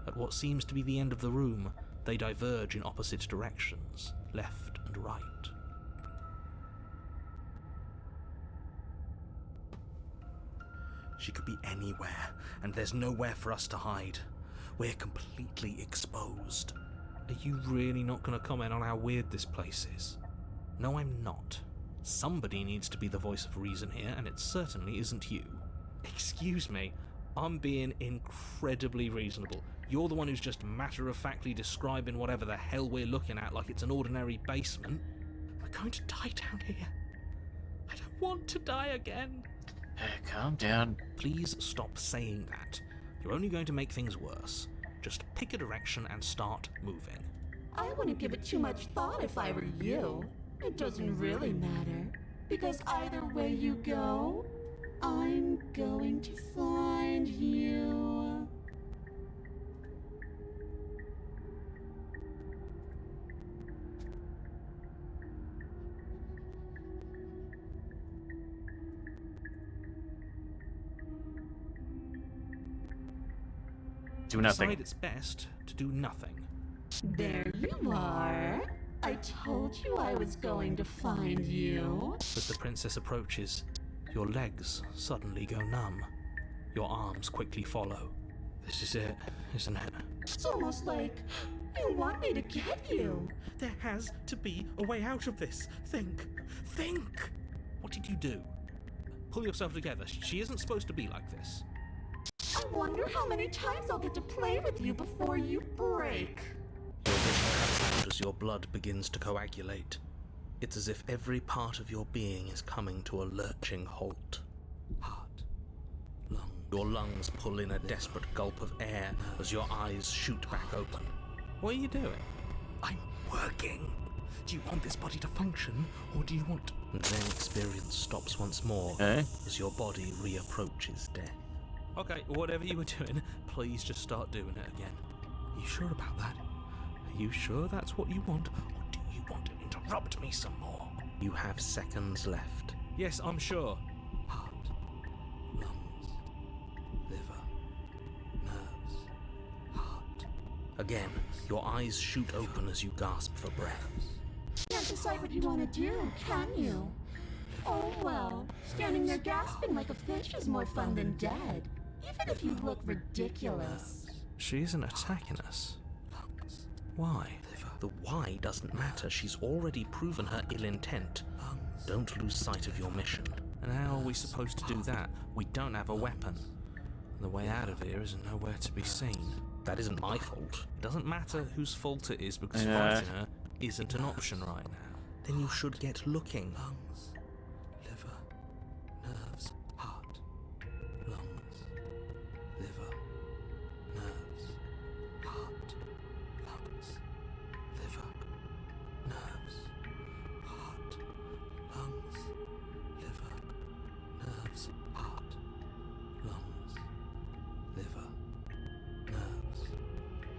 At what seems to be the end of the room, they diverge in opposite directions, left and right. She could be anywhere, and there's nowhere for us to hide. We're completely exposed. Are you really not going to comment on how weird this place is? No, I'm not. Somebody needs to be the voice of reason here, and it certainly isn't you. Excuse me, I'm being incredibly reasonable. You're the one who's just matter-of-factly describing whatever the hell we're looking at like it's an ordinary basement. We're going to die down here. I don't want to die again. Calm down. Please stop saying that. You're only going to make things worse. Just pick a direction and start moving. I wouldn't give it too much thought if I were you. It doesn't really matter, because either way you go, I'm going to find you. Do nothing. Decide it's best to do nothing. There you are. I told you I was going to find you. As the princess approaches, your legs suddenly go numb. Your arms quickly follow. This is it, isn't it? It's almost like you want me to get you. There has to be a way out of this. Think! Think! What did you do? Pull yourself together. She isn't supposed to be like this. I wonder how many times I'll get to play with you before you break. Your vision cuts out as your blood begins to coagulate. It's as if every part of your being is coming to a lurching halt. Heart, lung. Your lungs pull in a desperate gulp of air as your eyes shoot back open. What are you doing? I'm working. Do you want this body to function, or do you want... And then experience stops once more as your body reapproaches death. Okay, whatever you were doing, please just start doing it again. Are you sure about that? Are you sure that's what you want, or do you want to interrupt me some more? You have seconds left. Yes, I'm sure. Heart, lungs, liver, nerves, heart. Again, your eyes shoot open as you gasp for breath. Can't decide what you want to do, can you? Oh well, standing there gasping like a fish is more fun than dead. Even if you look ridiculous. She isn't attacking us. Why? The why doesn't matter. She's already proven her ill intent. Don't lose sight of your mission. And how are we supposed to do that? We don't have a weapon. The way out of here is nowhere to be seen. That isn't my fault. It doesn't matter whose fault it is because fighting her isn't an option right now. Then you should get looking. Lungs, liver, nerves, heart, lungs, liver, nerves, heart, lungs, liver, nerves, heart, lungs, liver, nerves, heart, lungs, liver, nerves,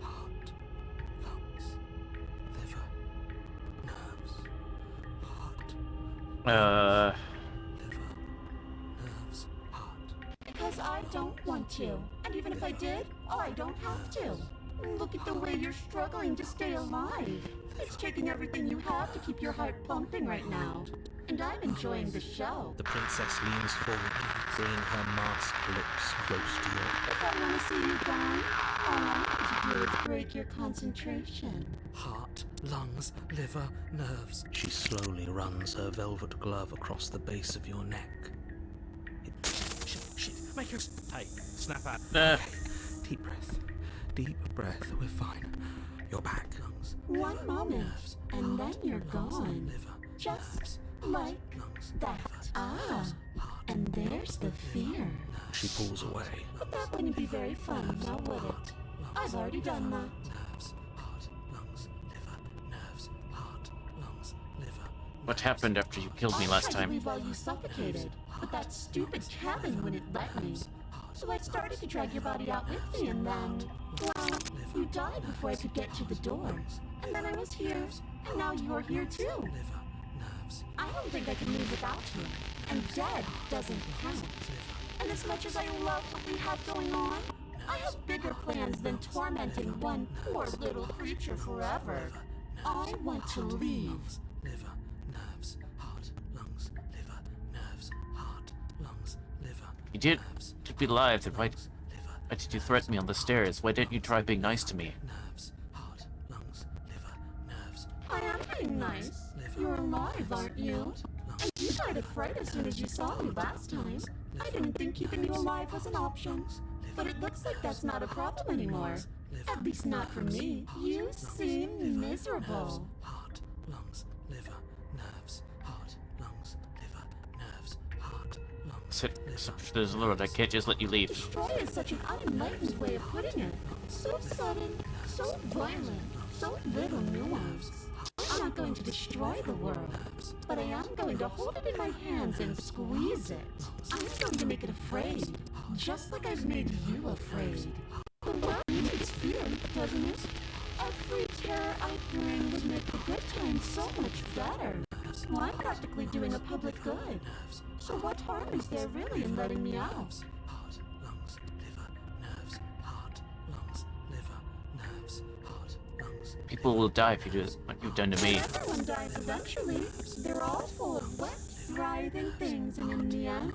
heart, lungs, liver, nerves, heart, Uh, liver, nerves, heart. Because I don't want to. And even if I did, I don't have to. Look at the way you're struggling to stay alive. It's taking everything you have to keep your heart pumping right now. And I'm enjoying the show. The princess leans forward, bringing her masked lips close to yours. If I want to see you gone, all I need to do is break your concentration. Heart, lungs, liver, nerves. She slowly runs her velvet glove across the base of your neck. Shit, make her... Hey, snap out. Deep breath. Deep breath. We're fine. You're back. Lungs. One moment, Nerves, and then heart, you're lungs, gone. Liver, Just nerves, like lungs, that. liver, Ah, nerves, heart, and there's the fear. She pulls away. But that wouldn't be very fun, now would it? I've already done that. Nerves, heart, lungs, liver, nerves, heart, lungs, liver. What happened after you killed me last I tried to time? leave while you suffocated, but that stupid cabin wouldn't let me. So I started to drag your body out with me, and then, well, you died before I could get to the door. And then I was here, and now you're here too. Liver, nerves, I don't think I can live without you, and dead doesn't count. And as much as I love what we have going on, I have bigger plans than tormenting one poor little creature forever. I want to leave. liver, nerves, heart, lungs, liver, nerves, heart, lungs, liver. You did nerves, to be alive, then why liver, did you threaten me on the stairs? Why didn't you try being nice to me? nerves, heart, lungs, liver, nerves. I am being nice. You're alive, aren't you? And you died of fright as soon as you saw me last time. I didn't think keeping you alive was an option. But it looks like that's not a problem anymore. At least not for me. You seem miserable. Heart, lungs, liver, nerves, heart, lungs, liver, nerves, heart, lungs. There's a Lord, I can't just let you leave. Destroy is such an unenlightened way of putting it. So sudden, so violent, so little nuance. I'm not going to destroy the world, but I am going to hold it in my hands and squeeze it. I'm going to make it afraid, just like I've made you afraid. The world needs fear, doesn't it? Every terror I bring would make the good times so much better. Well, I'm practically doing a public good. So what harm is there really in letting me out? Heart, lungs, liver, nerves, heart, lungs, liver, nerves, heart, lungs. People will die if you do what you've done to me. Everyone dies eventually. They're all full of wet, writhing things, and in the end,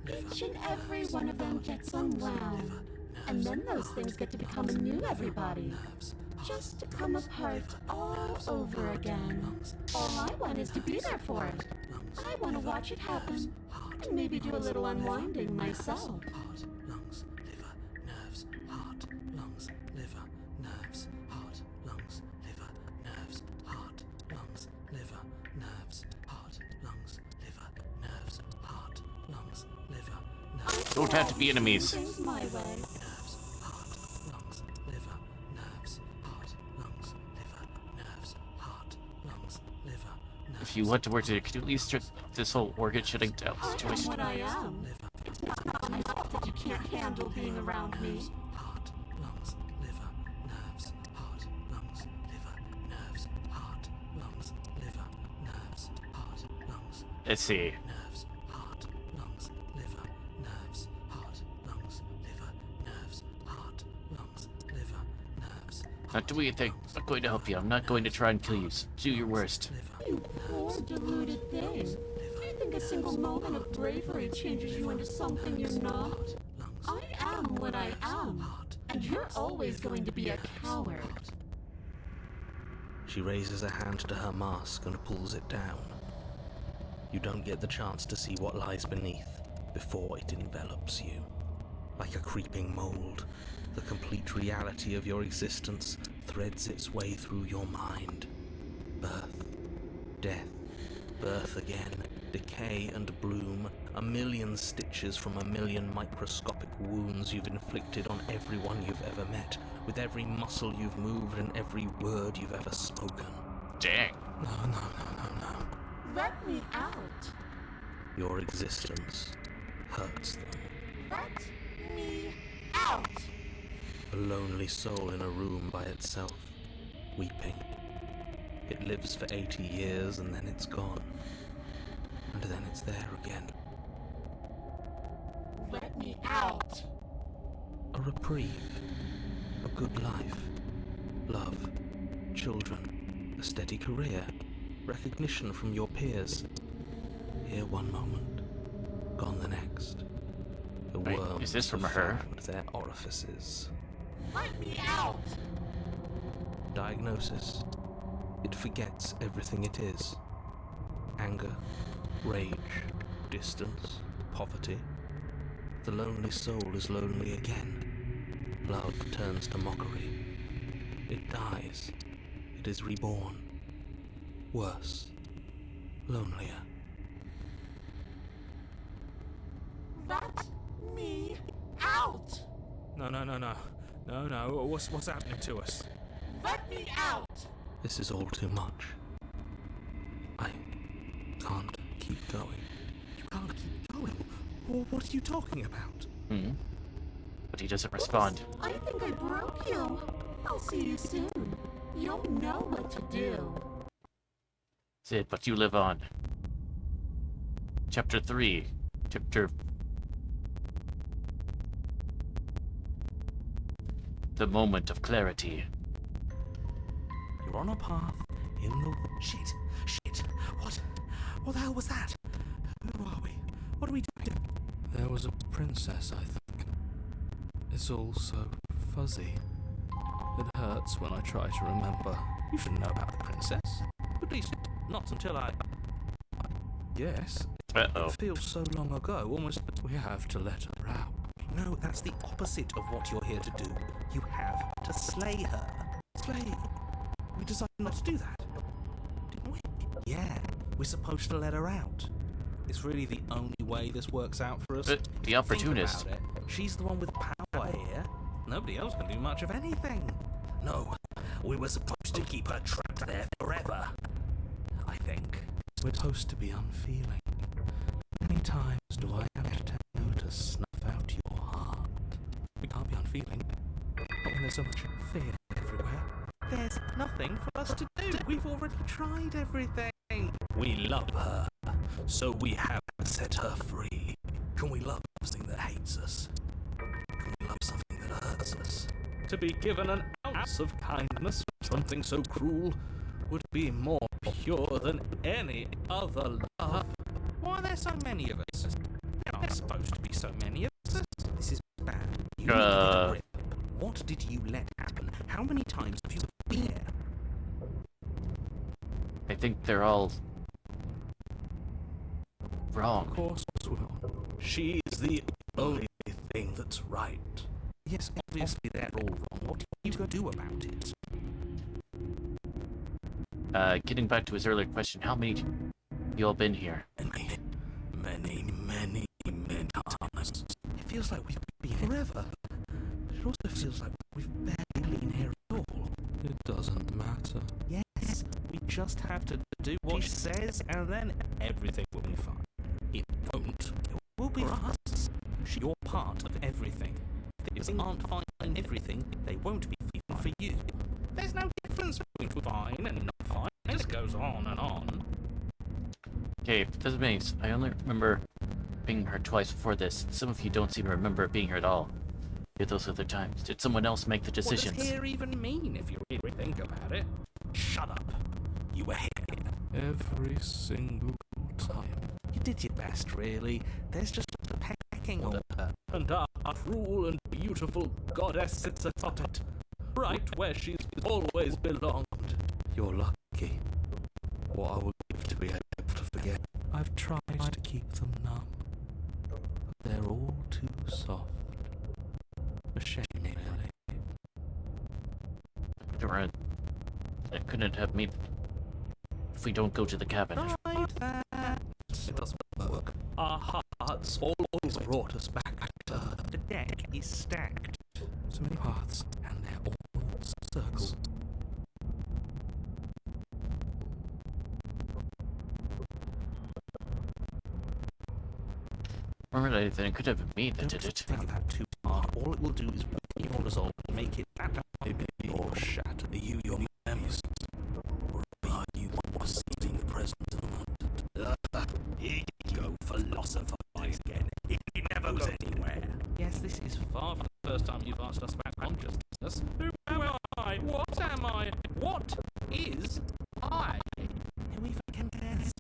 each and every one of them gets unwound. And then those things get to become a new everybody. Just to come apart all over again. All I want is to be there for it. I want to watch it happen. And maybe do a little unwinding myself. Heart, lungs, liver, nerves, heart, lungs, liver, nerves, heart, lungs, liver, nerves, heart, lungs, liver, nerves, heart, lungs, liver, nerves, heart, lungs, liver, nerves. Don't have to be enemies. Things my way. Nerves, heart, lungs, liver, nerves, heart, lungs, liver, nerves, heart, lungs, liver, nerves. If you want to work together, could you at least start this whole organ shutting down I am situation? what I am. It's not my fault that you can't handle being around me. Heart, lungs, liver, nerves, heart, lungs, liver, nerves, heart, lungs, liver, nerves, heart, lungs, Let's see. nerves, heart, lungs, liver, nerves, heart, lungs, liver, nerves, heart, lungs, liver, nerves, Not do anything. I'm not going to help you. I'm not going to try and kill you. Do your worst. liver, You poor deluded thing. Do you think a single moment of bravery changes you into something you're not? lungs, I am what I am, and you're always going to be a coward. She raises a hand to her mask and pulls it down. You don't get the chance to see what lies beneath before it envelops you. Like a creeping mold, the complete reality of your existence threads its way through your mind. Birth, death, birth again, decay and bloom, a million stitches from a million microscopic wounds you've inflicted on everyone you've ever met, with every muscle you've moved and every word you've ever spoken. Dang. No. Let me out. Your existence hurts them. Let me out. A lonely soul in a room by itself, weeping. It lives for 80 years and then it's gone. And then it's there again. Let me out. A reprieve. A good life. Love, children, a steady career, recognition from your peers. Here one moment, gone the next. The Wait, worms is this from have her? found their orifices. Let me out! Diagnosis. It forgets everything it is. Anger, rage, distance, poverty. The lonely soul is lonely again. Love turns to mockery. It dies. It is reborn. Worse. Lonelier. Let me out! No. What's happening to us? Let me out! This is all too much. I can't keep going. You can't keep going. What are you talking about? But he doesn't respond. I think I broke you. I'll see you soon. You'll know what to do. That's it, but you live on. Chapter 3. The moment of clarity. You're on a path in the... Shit. What the hell was that? Who are we? What are we doing? There was a princess, I think. It's all so fuzzy. It hurts when I try to remember. You should know about the princess. At least, not until I guess. Uh-oh. It feels so long ago, almost we have to let her out. No, that's the opposite of what you're here to do. You have to slay her. Slay? We decided not to do that, didn't we? Yeah, we're supposed to let her out. It's really the only way this works out for us. But the opportunist. Think about it. She's the one with power here. Nobody else can do much of anything. No, we were supposed to keep her trapped there forever. I think. We're supposed to be unfeeling. How many times do I have to tell you to snuff out your heart? We can't be unfeeling. Not when there's so much fear everywhere. There's nothing for us to do. We've already tried everything. We love her, so we have to set her free. Can we love something that hates us? Can we love something that hurts us? To be given an ounce of kindness for something so cruel would be more pure than any other love. Why are there so many of us? There aren't supposed to be so many of us. This is bad. You need to get a grip. What did you let happen? How many times have you been here? I think they're all wrong. Of course, she's the only thing that's right. Yes, obviously they're all wrong. What are you going to do about it? Getting back to his earlier question, how many you all been here? Many times. It feels like we've been here forever. But it also feels like we've barely been here at all. It doesn't matter. Yes, we just have to do what she says, and then everything will be fine. It won't. It will be for us. You're part of everything. If things aren't fine in everything, they won't be fine for you. There's no difference between fine and not fine. It just goes on and on. Okay, this means I only remember being here twice before this. Some of you don't seem to remember being here at all. Did those other times? Did someone else make the decisions? What does here even mean if you really think about it? Shut up. You were here. Every single time. You did your best, really. There's just a pecking order. And our cruel and beautiful goddess sits atop it. Right where she's always belonged. You're lucky. What I would give to be able to forget. I've tried to keep them numb, but they're all too soft. A shame, really. Durant, it couldn't have me if we don't go to the cabin. Right there. It doesn't work. Our hearts always brought us back to her. The deck is stacked. So many paths, and they're all circles. Remember anything? It could have been me that did it. Think that too hard. All it will do is break your resolve and make it shatter. Maybe or shatter. Are you your memories? Or are you was in the present moment? Here you go, philosophize again. It never goes anywhere. Yes, this is far from the first time you've asked us about consciousness. Who am I? What am I? What is I? We can guess.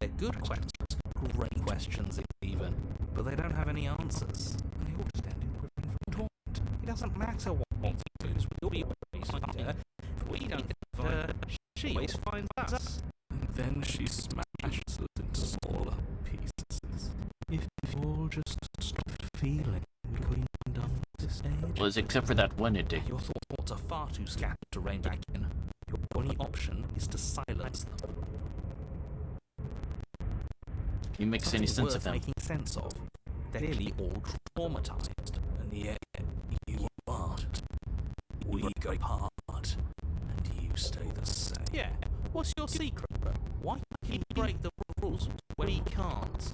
They're good questions, great questions even, but they don't have any answers. They all stand in quivering from torment. It doesn't matter what we do, we'll be always find her. If we don't find her, she always finds us. And then she smashes us into smaller pieces. If you all just stopped feeling, we could have been done with this stage. Well, except for that one ending. Your thoughts are far too scattered to rein back in. Your only option is to silence them. He makes any sense of them. Making sense of. They're clearly all traumatized, and yet you aren't. We go apart, and you stay the same. Yeah. What's your secret? Why can you break the rules when he can't?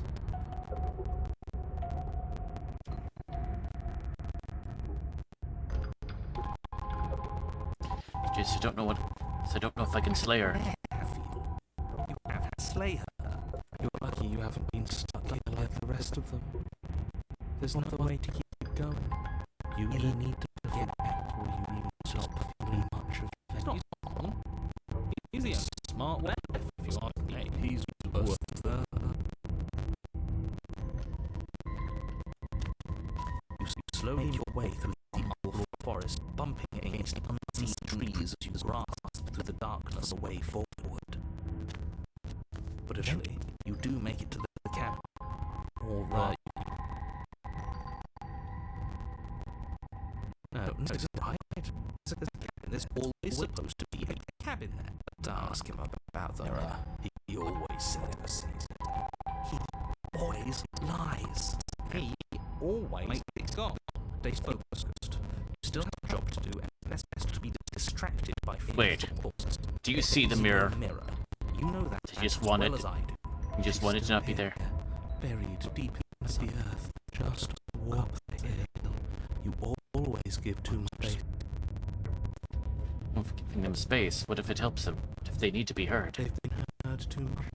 Just I don't know what. So I don't know if I can slay her. You have to slay her. You're lucky you haven't been stuck here like the rest of them. There's no other way to keep going. You either need to forget or you need to stop feeling much of It's not wrong. He's the only smart one, if you ask me. He's worth the... You slowly make your way through the awful forest, bumping against the unseen trees as you grasp through the darkness a way forward. But eventually, you do make it to the cabin. Or no, it's right. There's always supposed to be a cabin there. Don't ask him about the mirror. He always never sees it. He always lies. He always makes it gone. Stays focused. You still have a job to do, and that's best to be distracted by Wait. thoughts. Do you see the mirror? You know that You just as wanted- well as I do. You just wanted to not be there. Buried deep in the earth, just walk the hill. You always give too much space. I'm giving them space. What if it helps them? What if they need to be heard? They've been heard too much.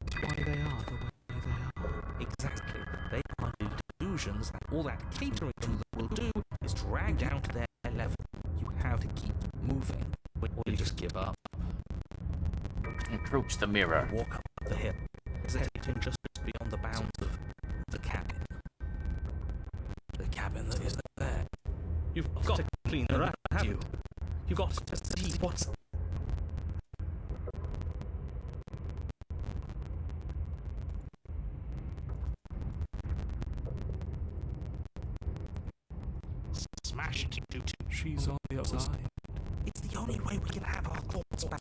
That's why they are the way they are. Exactly. They are delusions, and all that catering to them will do is drag down to their level. You have to keep moving, or you just give up. Approach the mirror. Walk up the hill, hesitating just beyond the bounds of the cabin. The cabin that is there. You've got to clean her up, haven't you? You've got to see what's... Smash it into two. She's on the outside. It's the only way we can have our thoughts back.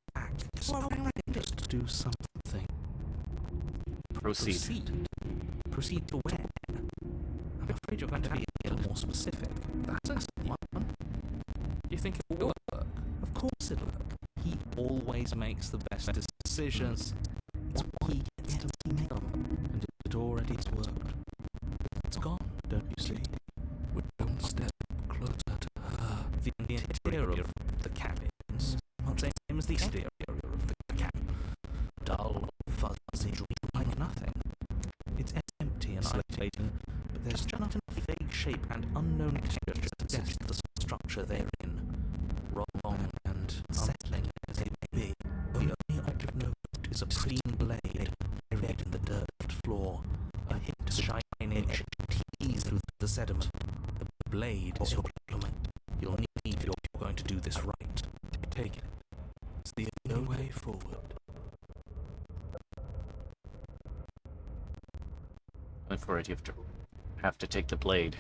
Just do something. Proceed. Proceed to where? I'm afraid you're going to be a little more specific. That's a simple one. You think it will work? Of course it'll work. He always makes the best decisions. It's why he gets to make them. And it already has worked. It's gone, don't you see? We're one step closer to her. The interior of the cabins, not the same as the exterior of the cabin. Dull, fuzzy, like nothing. It's empty and isolating, but there's just enough vague shape and unknown texture to suggest the structure they're in. Wrong and unsettling as they may be, the only object of note is a pristine blade buried in the dirt floor, a hint of shining edge teased through the sediment. The blade is your implement. You'll need if you're going to do this right. Take it. It's the only way forward. And for it, you have to take the blade.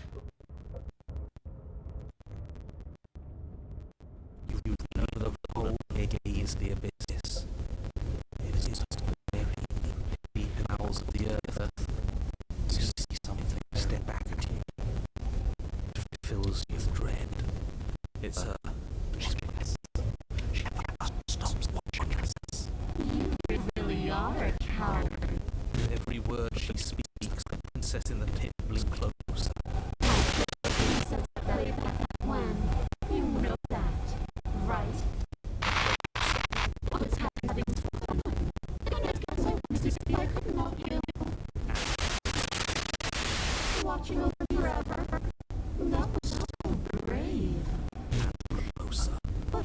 You know the whole is the abyss. It is just very deep in the bowels of the earth. You see something step back at you. It fills you with dread. It's her. She's blessed. She never stops watching us. You really are a coward. With every word she speaks, the princess in the pit bleeds closer. When you know that, right? What's happening? I couldn't help you. Watching over forever. That was so brave. Closer. But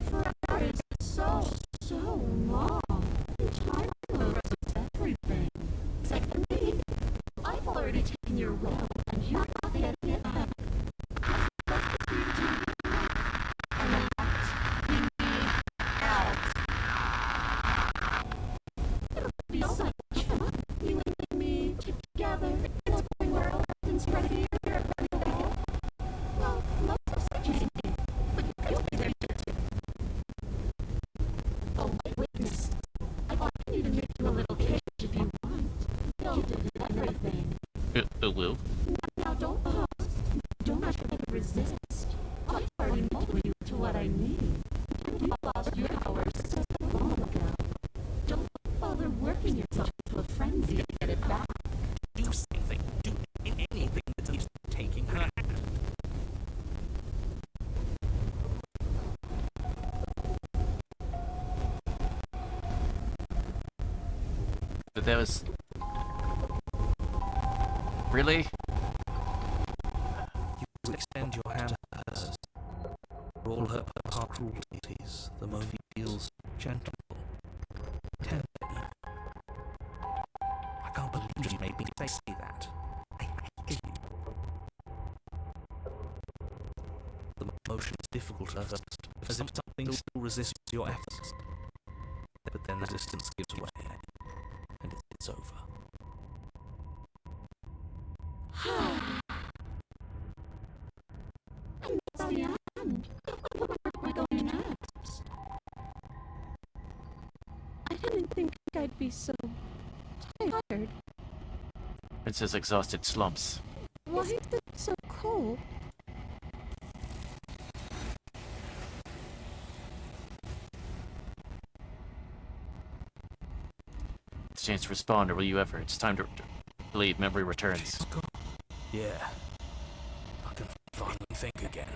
woo. Now don't pause. Don't try to resist. I've already molded you to what I need. You lost your powers so long ago. Don't bother working yourself into a frenzy to get it back. Do something. Do anything that is taking her hand. But that was... Really? You extend your hand to hers. For all her past cruelties, the moment feels gentle, tender. I can't believe you made me say that. I hate you. The motion is difficult at first, as if something still resists your efforts. But then the resistance gives way, and it's over. That's the end. Where are we going next? I didn't think I'd be so tired. Princess exhausted slumps. Why is it so cold? It's a chance to respond, or will you ever? It's time to believe memory returns. Yeah. I can finally think again.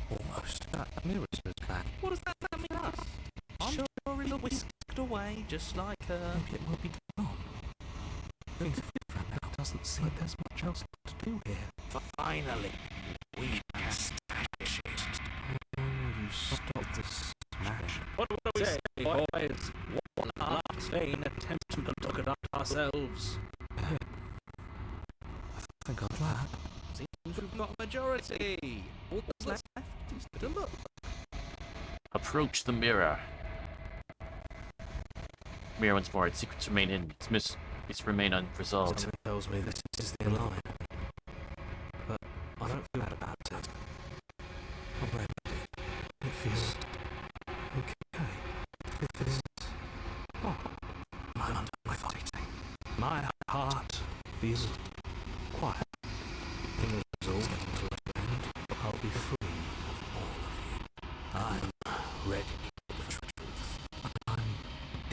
Almost. Mirror's back. What does that mean to us? I'm sure it'll whisked away, just like her. Maybe it will be gone. Things are different now. Doesn't seem like there's much else to do here. Finally, we can smash it. You stop this smash. What do we say, boys? One last vain attempt to look at ourselves. I think I'd like. Seems we've got a majority. All that's left is to look. Approach the mirror. Mirror once more. Its secrets remain hidden. Its remain unresolved. Something tells me this is the align. But I don't feel bad about it. I'm ready. It feels okay. It feels. Oh, I'm under my fighting. My heart feels quiet. Things all going to an end. I'll be free of all of you. I'm ready for truth. I'm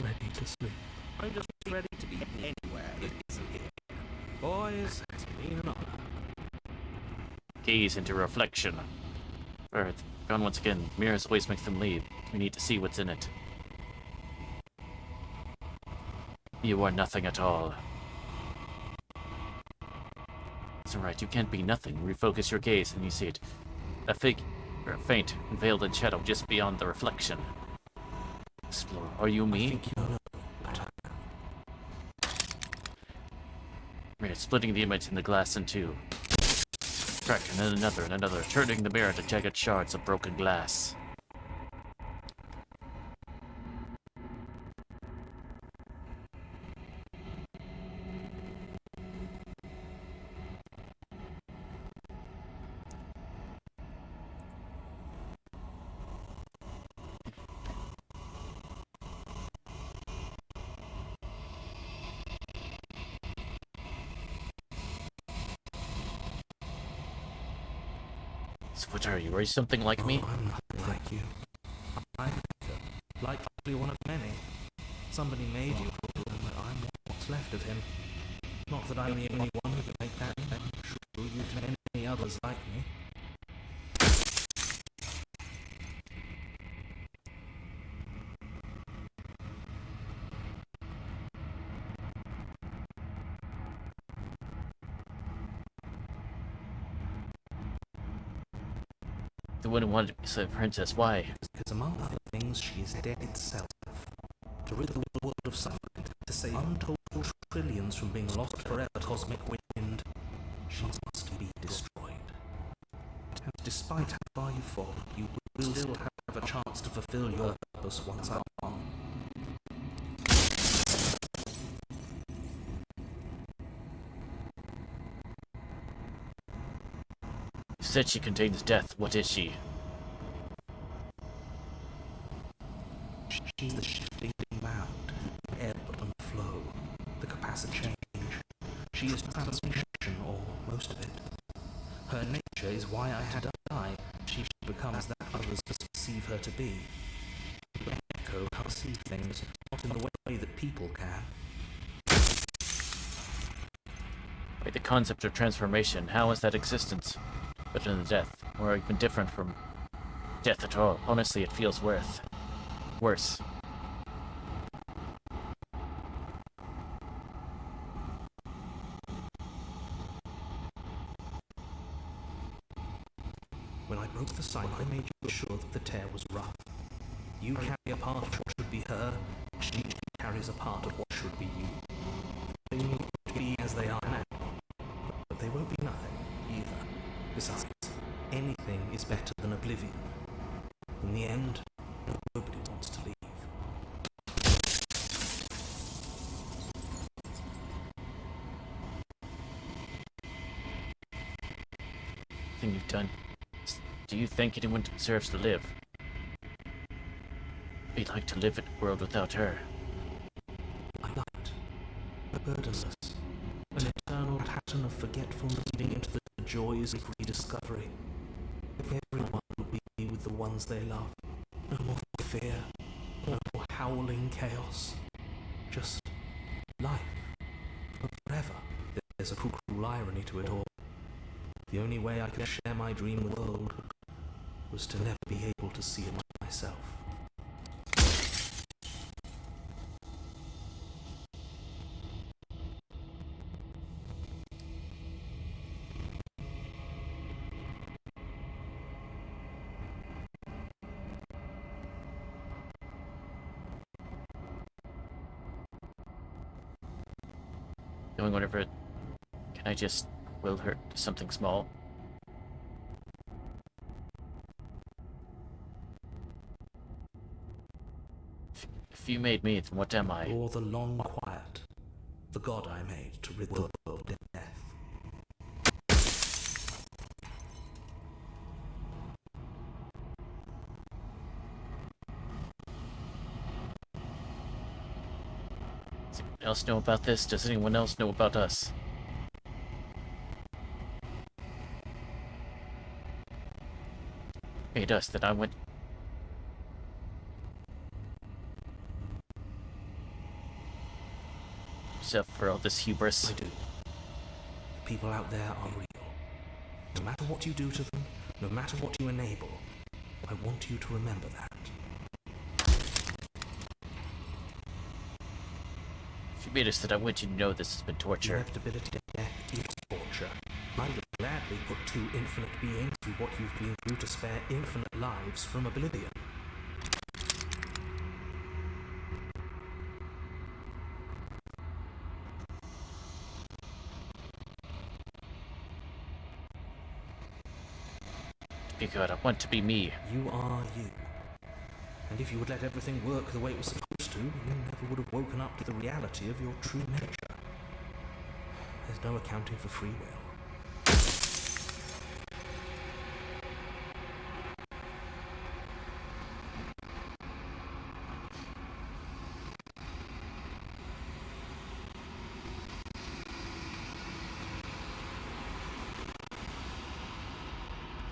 ready to sleep. I'm just ready to be anywhere that isn't here. Boys, it's been an honor. Gaze into reflection. Earth. Gone once again. Mirrors always makes them leave. We need to see what's in it. You are nothing at all. It's alright, you can't be nothing. Refocus your gaze and you see it. A figure, faint and veiled in shadow just beyond the reflection. Explore. Are you me? I think you know, but Mirror splitting the image in the glass in two. Crack, and then another and another, turning the mirror to jagged shards of broken glass. So what are you? Are you something like me? I'm nothing like you. I'm likely one of many. Somebody made you, and I'm what's left of him. Not that I'm the only one who can make that claim. I'm sure you've many others like me. The one who wanted to be a princess. Why? Because among other things, she is dead itself. To rid the world of suffering, to save untold trillions from being lost forever cosmic wind, she must be destroyed. And despite how far you fall, you will still have a chance to fulfill your purpose once I'm gone. You said she contains death. What is she? She's the shifting mound, ebb and flow, the capacity change. She is transmission her to be. Echo can't see things, not in the way that people can. Wait, the concept of transformation, how is that existence? Better than death, or even different from death at all? Honestly, it feels worse. When I broke the cycle, I made sure that the tear was rough. You carry a part of what should be her, she carries a part of what should be you. Things will be as they are now, but they won't be nothing either. Besides, anything is better than oblivion. In the end, nobody wants to leave. Thing you've done. Do you think anyone deserves to live? Be like to live in a world without her. A light, burdenless, an eternal pattern of forgetfulness leading into the joys of rediscovery. If everyone would be with the ones they love, no more fear, no more howling chaos, just life, forever. There's a cruel irony to it all. The only way I could share my dream with the world was to never be able to see it myself. Doing whatever it... Can I just will her to something small? If you made me, then what am I? Or the long quiet, the god I made to rid the world of death. Does anyone else know about this? Does anyone else know about us? Made us that I went... Yourself for all this hubris. I do. People out there are real. No matter what you do to them, no matter what you enable, I want you to remember that. If you made us that, I want you to know this has been torture. Inevitability of death is torture. I would gladly put two infinite beings through what you've been through to spare infinite lives from oblivion. Be good, I want to be me. You are you. And if you would let everything work the way it was supposed to, you never would have woken up to the reality of your true nature. There's no accounting for free will.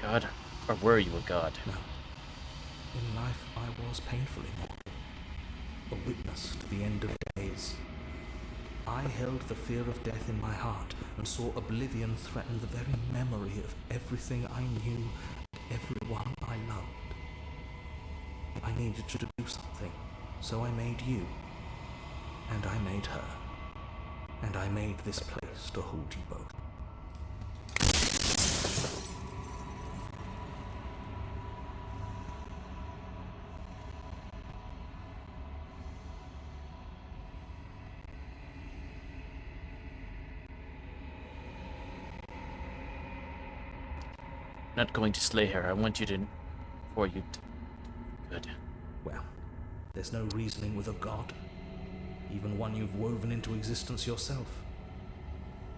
God? Or were you a god? No. In life, I was painfully mortal, a witness to the end of days. I held the fear of death in my heart and saw oblivion threaten the very memory of everything I knew, everyone I loved. I needed to do something, so I made you, and I made her, and I made this place to hold you both. Not going to slay her. I want you to... For you to... Good. Well, there's no reasoning with a god, even one you've woven into existence yourself.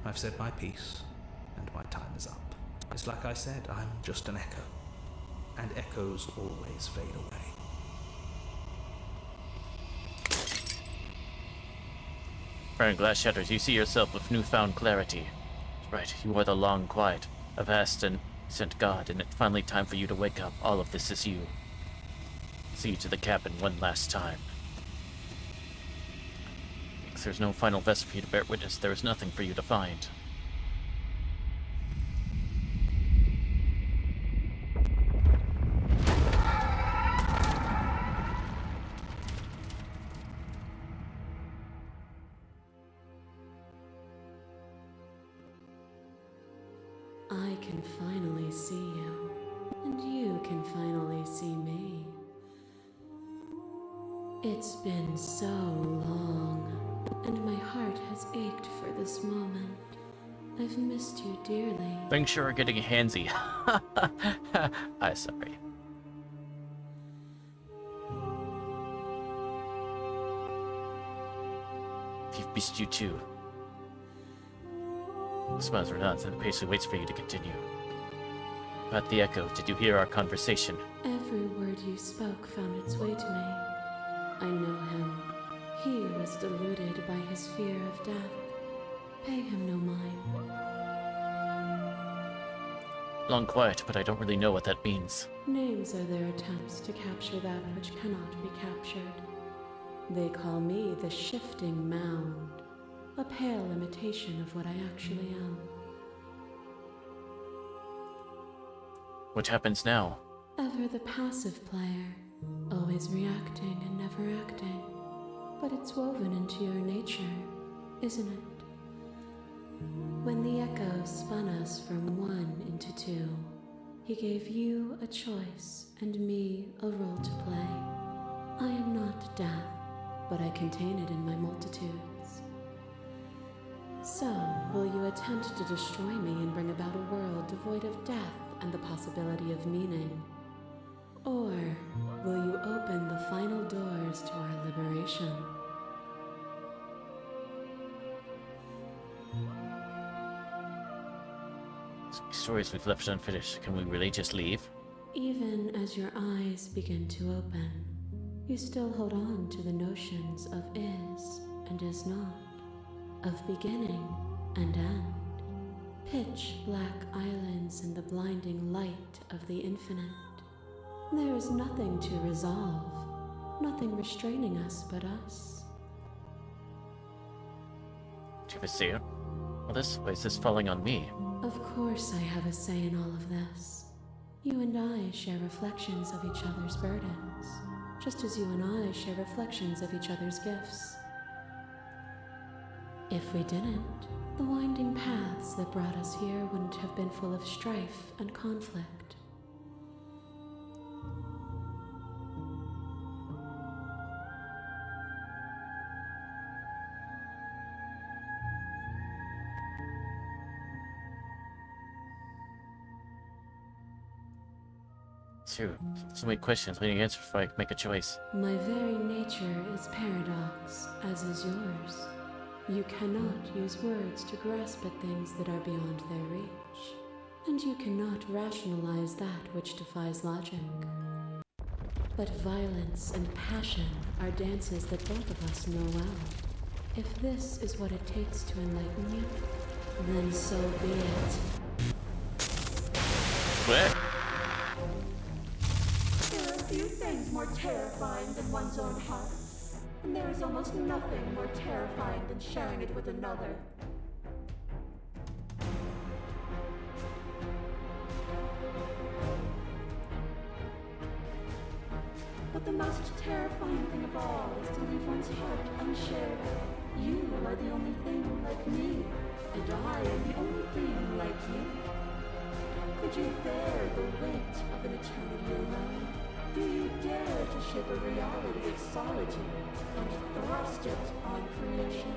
I've said my piece, and my time is up. It's like I said, I'm just an echo, and echoes always fade away. Fire and glass shatters, you see yourself with newfound clarity. Right, you are the long quiet, a vast and sent God, and it's finally time for you to wake up. All of this is you. See you to the cabin one last time. If there's no final vessel for you to bear witness, there is nothing for you to find. I can finally see you, and you can finally see me. It's been so long, and my heart has ached for this moment. I've missed you dearly. Things sure are getting handsy. I'm sorry. We've missed you too. The smiles are nuts, and the patiently waits for you to continue. About the echo, did you hear our conversation? Every word you spoke found its way to me. I know him. He was deluded by his fear of death. Pay him no mind. Long quiet, but I don't really know what that means. Names are their attempts to capture that which cannot be captured. They call me the Shifting Mound, a pale imitation of what I actually am. What happens now? Ever the passive player, always reacting and never acting. But it's woven into your nature, isn't it? When the echo spun us from one into two, he gave you a choice and me a role to play. I am not death, but I contain it in my multitudes. So, will you attempt to destroy me and bring about a world devoid of death and the possibility of meaning? Or will you open the final doors to our liberation? Stories we've left unfinished. Can we really just leave? Even as your eyes begin to open, you still hold on to the notions of is and is not, of beginning and end, pitch black islands in the blinding light of the infinite. There is nothing to resolve, nothing restraining us but us. Do you have a say? Well, why is this falling on me? Of course I have a say in all of this. You and I share reflections of each other's burdens, just as you and I share reflections of each other's gifts. If we didn't, the winding paths that brought us here wouldn't have been full of strife and conflict. So many questions, leading answers before I make a choice. My very nature is paradox, as is yours. You cannot use words to grasp at things that are beyond their reach, and you cannot rationalize that which defies logic. But violence and passion are dances that both of us know well. If this is what it takes to enlighten you, then so be it. What? There are few things more terrifying than one's own heart, and there is almost nothing more terrifying than sharing it with another. But the most terrifying thing of all is to leave one's heart unshared. You are the only thing like me, and I am the only thing like you. Could you bear the weight of an eternity alone? Do you dare to shape a reality of solitude and thrust it on creation?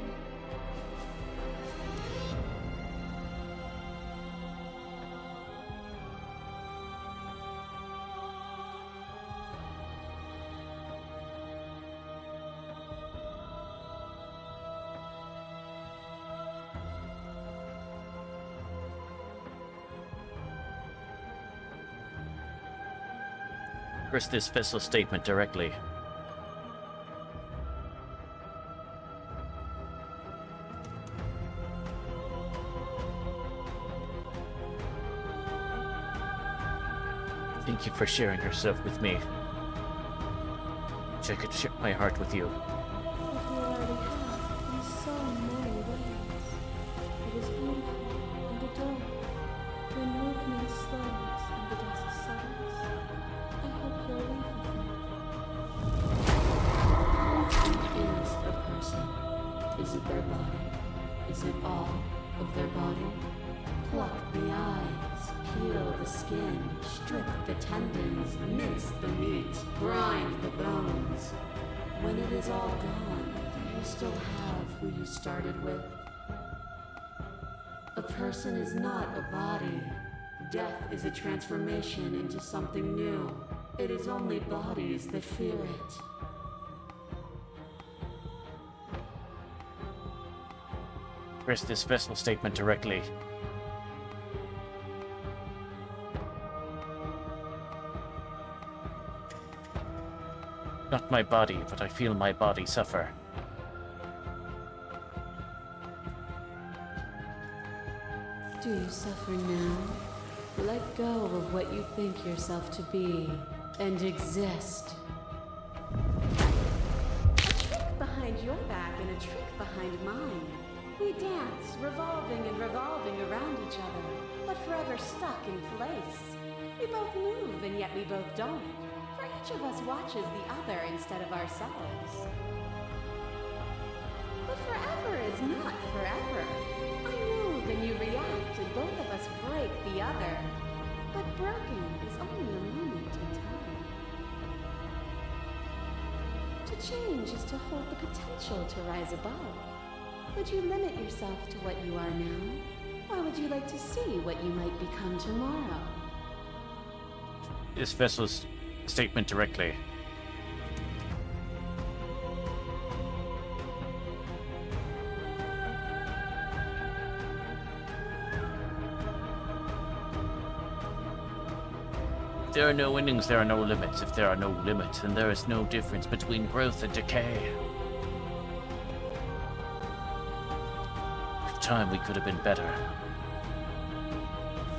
First, this special statement directly. Thank you for sharing yourself with me. I could share my heart with you. But you already have in so many ways. It is beautiful and adored. When movement slows and the dust settles, I hope you'll leave with me. What is a person? Is it their body? Is it all of their body? Pluck the eyes, peel the skin, strip the tendons, mince the meat, grind the bones. When it is all gone, do you still have who you started with? A person is not a body. Death is a transformation into something new. It is only bodies that fear it. Address this vessel statement directly. Not my body, but I feel my body suffer. Do you suffer now? Let go of what you think yourself to be, and exist. A trick behind your back and a trick behind mine. We dance, revolving and revolving around each other, but forever stuck in place. We both move, and yet we both don't. For each of us watches the other instead of ourselves. But forever is not forever. I move and you react, and both of us break the other. But broken is only a moment in time. To change is to hold the potential to rise above. Would you limit yourself to what you are now? Or would you like to see what you might become tomorrow? This vessel's statement directly. If there are no endings, there are no limits. If there are no limits, then there is no difference between growth and decay. With time, we could have been better.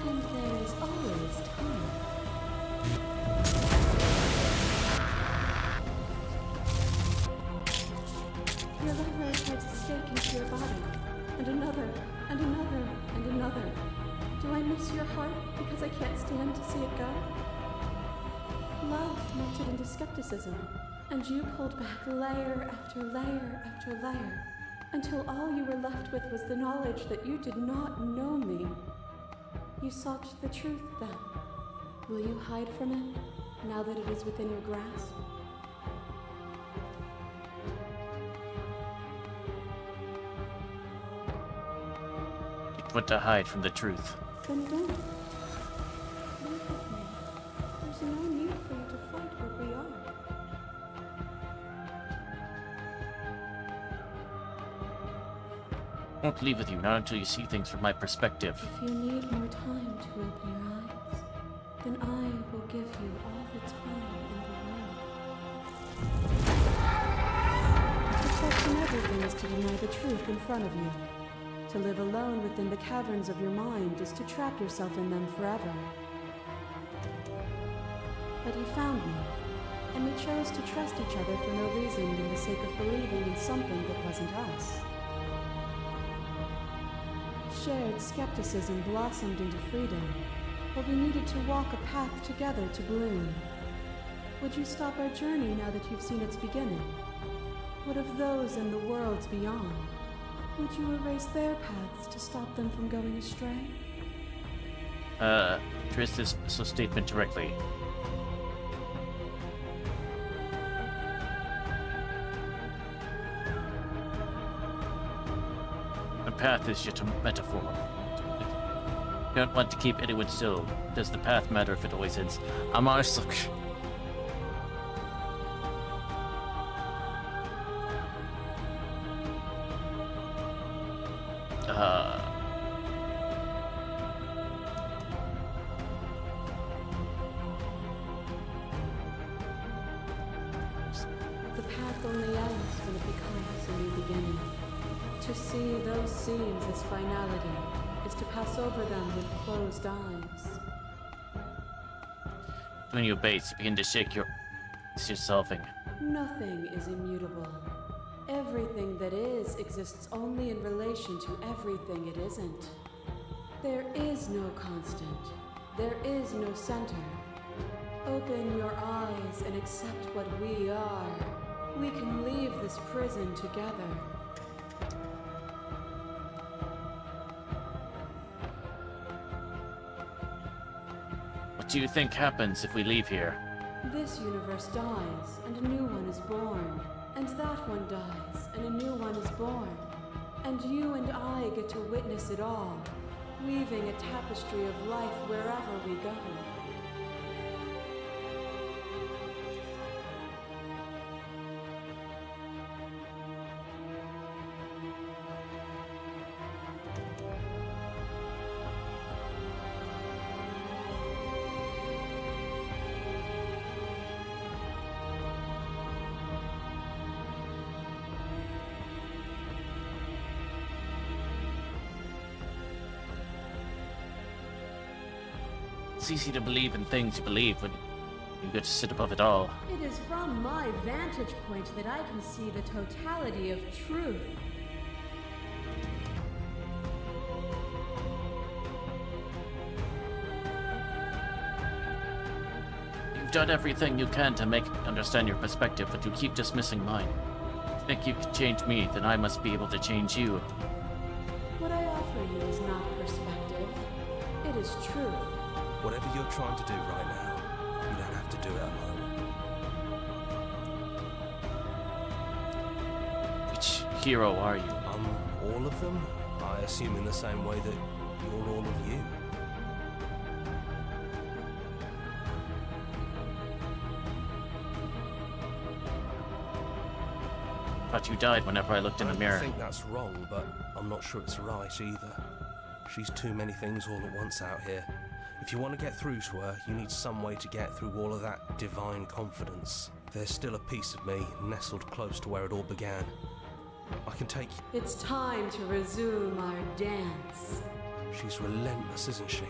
And there is always time. Your love ray hides a stake into your body, and another, and another, and another. Do I miss your heart because I can't stand to see it go? Love melted into skepticism, and you pulled back layer after layer after layer, until all you were left with was the knowledge that you did not know me. You sought the truth then. Will you hide from it, now that it is within your grasp? What to hide from the truth? Then don't. Leave with me. There's no need for you to fight what we are. I won't leave with you, not until you see things from my perspective. If you need more time to open your eyes, then I will give you all the time in the world. To question everything is to deny the truth in front of you. To live alone within the caverns of your mind is to trap yourself in them forever. But you found me, and we chose to trust each other for no reason than the sake of believing in something that wasn't us. Shared skepticism blossomed into freedom, but we needed to walk a path together to bloom. Would you stop our journey now that you've seen its beginning? What of those in the worlds beyond? Would you erase their paths to stop them from going astray? Address this statement directly. A path is just a metaphor. You don't want to keep anyone still. Does the path matter if it always ends? I'm honestly... The path only ends when it becomes a new beginning. To see those scenes as finality is to pass over them with closed eyes. When you base, you begin to shake your... It's dissolving. Nothing is immutable. Everything that is exists only in relation to everything it isn't. There is no constant. There is no center. Open your eyes and accept what we are. We can leave this prison together. What do you think happens if we leave here? This universe dies, and a new one is born. And that one dies, and a new one is born. And you and I get to witness it all, weaving a tapestry of life wherever we go. It's easy to believe in things you believe when you get to sit above it all. It is from my vantage point that I can see the totality of truth. You've done everything you can to make me understand your perspective, but you keep dismissing mine. If you think you can change me, then I must be able to change you. What I offer you is not perspective. It is truth. Whatever you're trying to do right now, you don't have to do it alone. Which hero are you? All of them? I assume in the same way that you're all of you. Thought you died whenever I looked in the mirror. I think that's wrong, but I'm not sure it's right either. She's too many things all at once out here. If you want to get through to her, you need some way to get through all of that divine confidence. There's still a piece of me nestled close to where it all began. I can take you. It's time to resume our dance. She's relentless, isn't she?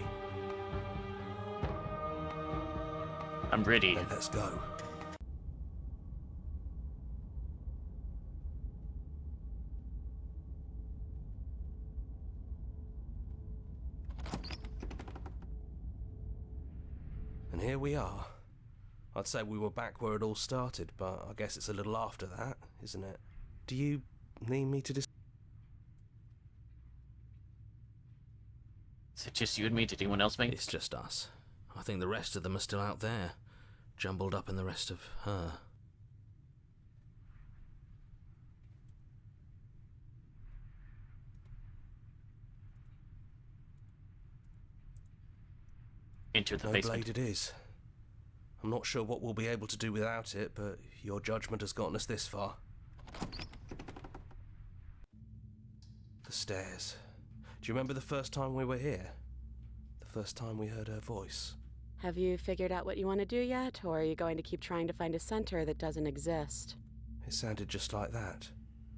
I'm ready. Then let's go. And here we are. I'd say we were back where it all started, but I guess it's a little after that, isn't it? Do you need me to Is it just you and me? Did anyone else make It's just us. I think the rest of them are still out there, jumbled up in the rest of her. into the No basement? blade it is. I'm not sure what we'll be able to do without it, but your judgment has gotten us this far. The stairs. Do you remember the first time we were here? The first time we heard her voice? Have you figured out what you want to do yet, or are you going to keep trying to find a center that doesn't exist? It sounded just like that.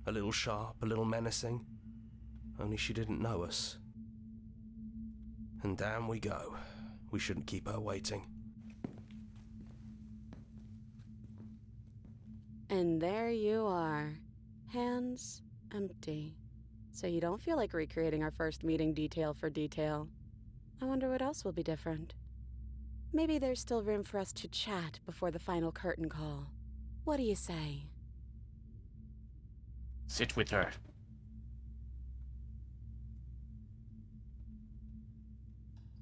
A little sharp, a little menacing. Only she didn't know us. And down we go. We shouldn't keep her waiting. And there you are. Hands empty. So you don't feel like recreating our first meeting detail for detail. I wonder what else will be different. Maybe there's still room for us to chat before the final curtain call. What do you say? Sit with her.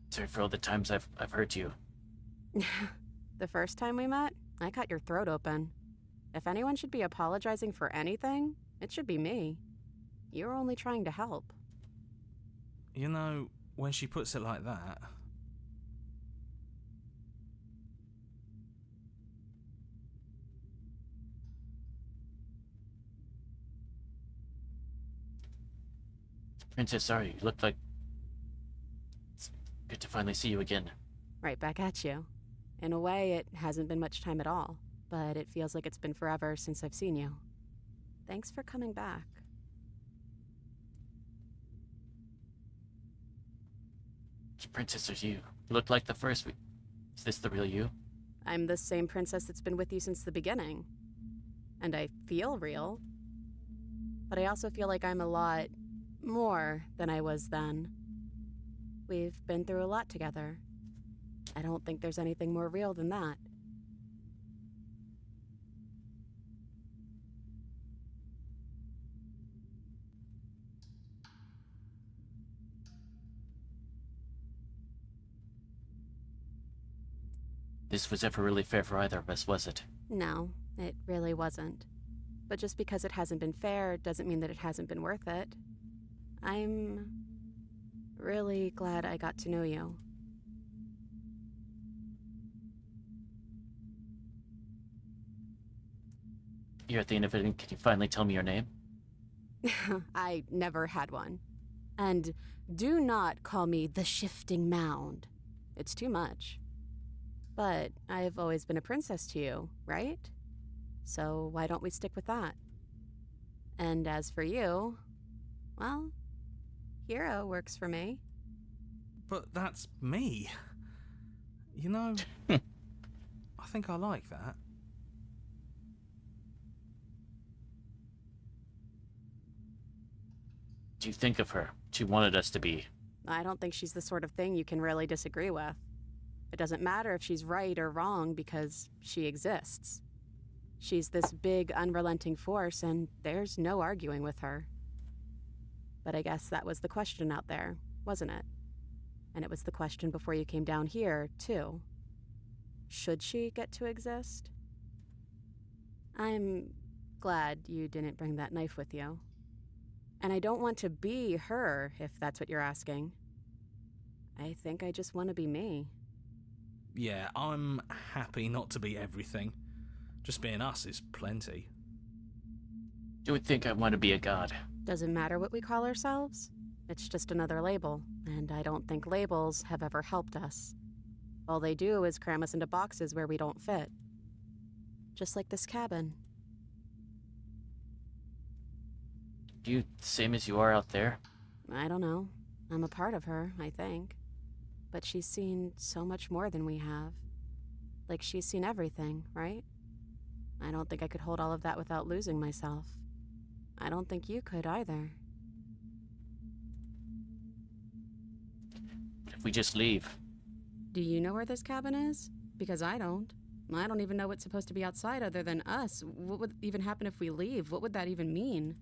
Sorry for all the times I've hurt you. The first time we met, I cut your throat open. If anyone should be apologizing for anything, it should be me. You're only trying to help. You know, when she puts it like that... Princess, sorry, you look like... It's good to finally see you again. Right back at you. In a way, it hasn't been much time at all, but it feels like it's been forever since I've seen you. Thanks for coming back. Which princess are you? You look like the first Is this the real you? I'm the same princess that's been with you since the beginning. and I feel real. But I also feel like I'm a lot more than I was then. We've been through a lot together. I don't think there's anything more real than that. This was ever really fair for either of us, was it? No, it really wasn't. But just because it hasn't been fair doesn't mean that it hasn't been worth it. I'm really glad I got to know you. You're at the end of it, and can you finally tell me your name? I never had one. And do not call me the Shifting Mound. It's too much. But I've always been a princess to you, right? So why don't we stick with that? And as for you, well, Hero works for me. But that's me. You know, I think I like that. Do you think of her? She wanted us to be. I don't think she's the sort of thing you can really disagree with. It doesn't matter if she's right or wrong because she exists. She's this big, unrelenting force, and there's no arguing with her. But I guess that was the question out there, wasn't it? And it was the question before you came down here, too. Should she get to exist? I'm glad you didn't bring that knife with you. And I don't want to be her, if that's what you're asking. I think I just want to be me. Yeah, I'm happy not to be everything. Just being us is plenty. You would think I want to be a god. Doesn't matter what we call ourselves. It's just another label, and I don't think labels have ever helped us. All they do is cram us into boxes where we don't fit. Just like this cabin. You same as you are out there? I don't know. I'm a part of her, I think. But she's seen so much more than we have. Like she's seen everything, right? I don't think I could hold all of that without losing myself. I don't think you could either. If we just leave. Do you know where this cabin is? Because I don't. I don't even know what's supposed to be outside other than us. What would even happen if we leave? What would that even mean?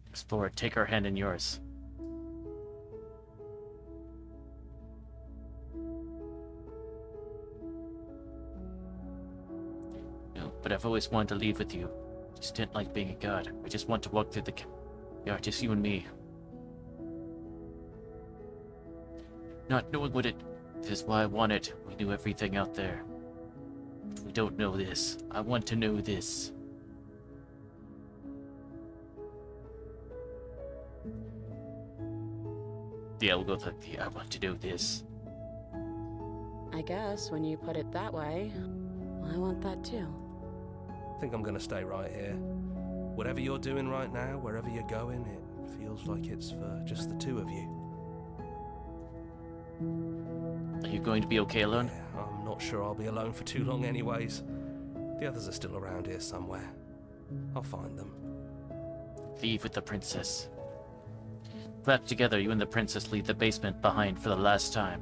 Explore, take her hand in yours. No, but I've always wanted to leave with you. Just didn't like being a god. I just want to walk through the yeah, just you and me. Not knowing what it is why I want it. We knew everything out there. But we don't know this. I want to know this. Yeah, we'll go with the I want to know this. I guess when you put it that way, I want that too. I think I'm gonna stay right here. Whatever you're doing right now, wherever you're going, it feels like it's for just the two of you. Are you going to be okay alone? Yeah, I'm not sure I'll be alone for too long anyways. The others are still around here somewhere. I'll find them. Leave with the princess. Clap together, you and the princess leave the basement behind for the last time.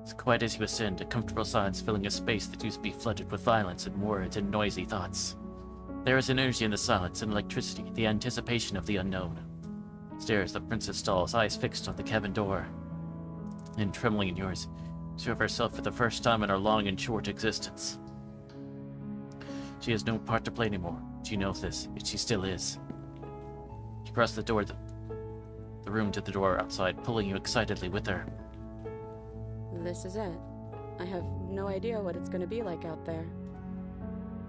As quiet as you ascend, a comfortable silence filling a space that used to be flooded with violence and words and noisy thoughts. There is an energy in the silence, an electricity, the anticipation of the unknown. Stares, the princess stalls, eyes fixed on the cabin door. And trembling in yours, observe herself for the first time in her long and short existence. She has no part to play anymore. She knows this, yet she still is. She crossed the door, the room to the door outside, pulling you excitedly with her. This is it. I have no idea what it's gonna be like out there.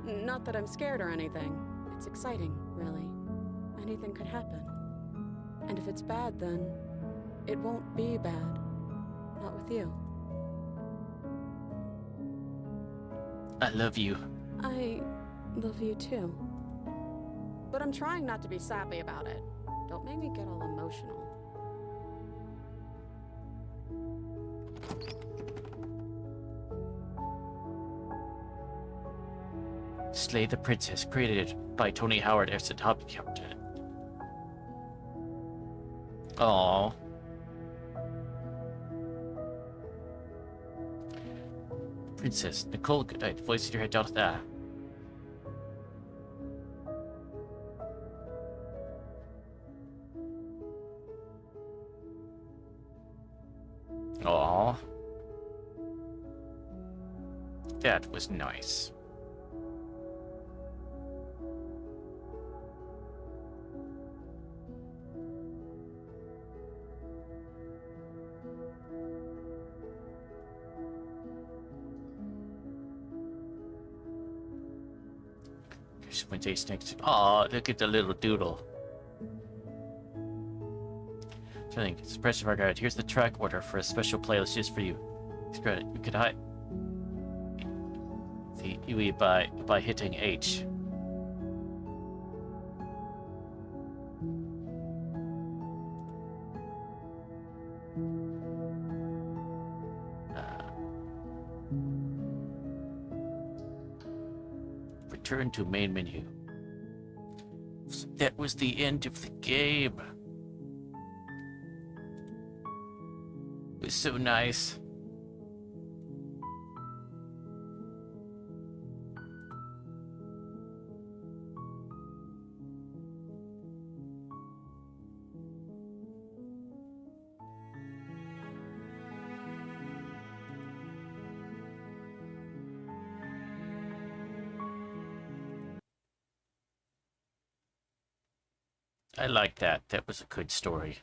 Not that I'm scared or anything. It's exciting, really. Anything could happen. And if it's bad, then it won't be bad. Not with you. I love you. I love you too. But I'm trying not to be sappy about it. Don't make me get all emotional. Slay the Princess, created by Tony Howard as a hobby captain. Aww. Princess Nicole Goodnight, voicing your head down to that. Aww. That was nice. Wednesday snakes. Aw, look at the little doodle. So I think it's press of our guide. Here's the track order for a special playlist just for you. Credit. You could hide the UE by hitting H. Return to main menu. That was the end of the game. It was so nice. I like that. That was a good story.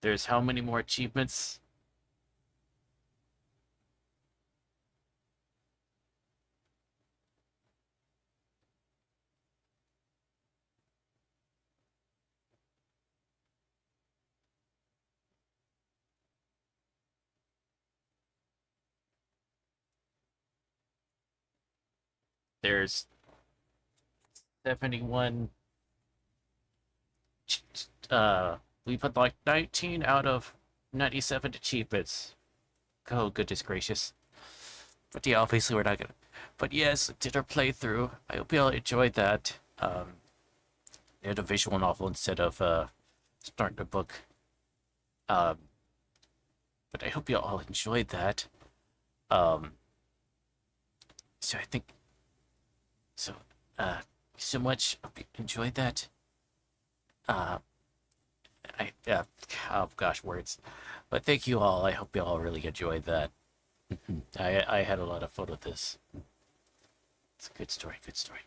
There's how many more achievements? There's 71. We put like 19 out of 97 achievements. Oh, goodness gracious. But yeah, obviously we're not gonna. But yes, did our playthrough. I hope you all enjoyed that. They had a visual novel instead of starting a book. But I hope you all enjoyed that. So I think. So, so much. Hope you enjoyed that. Oh gosh, words. But thank you all. I hope you all really enjoyed that. I had a lot of fun with this. It's a good story, good story.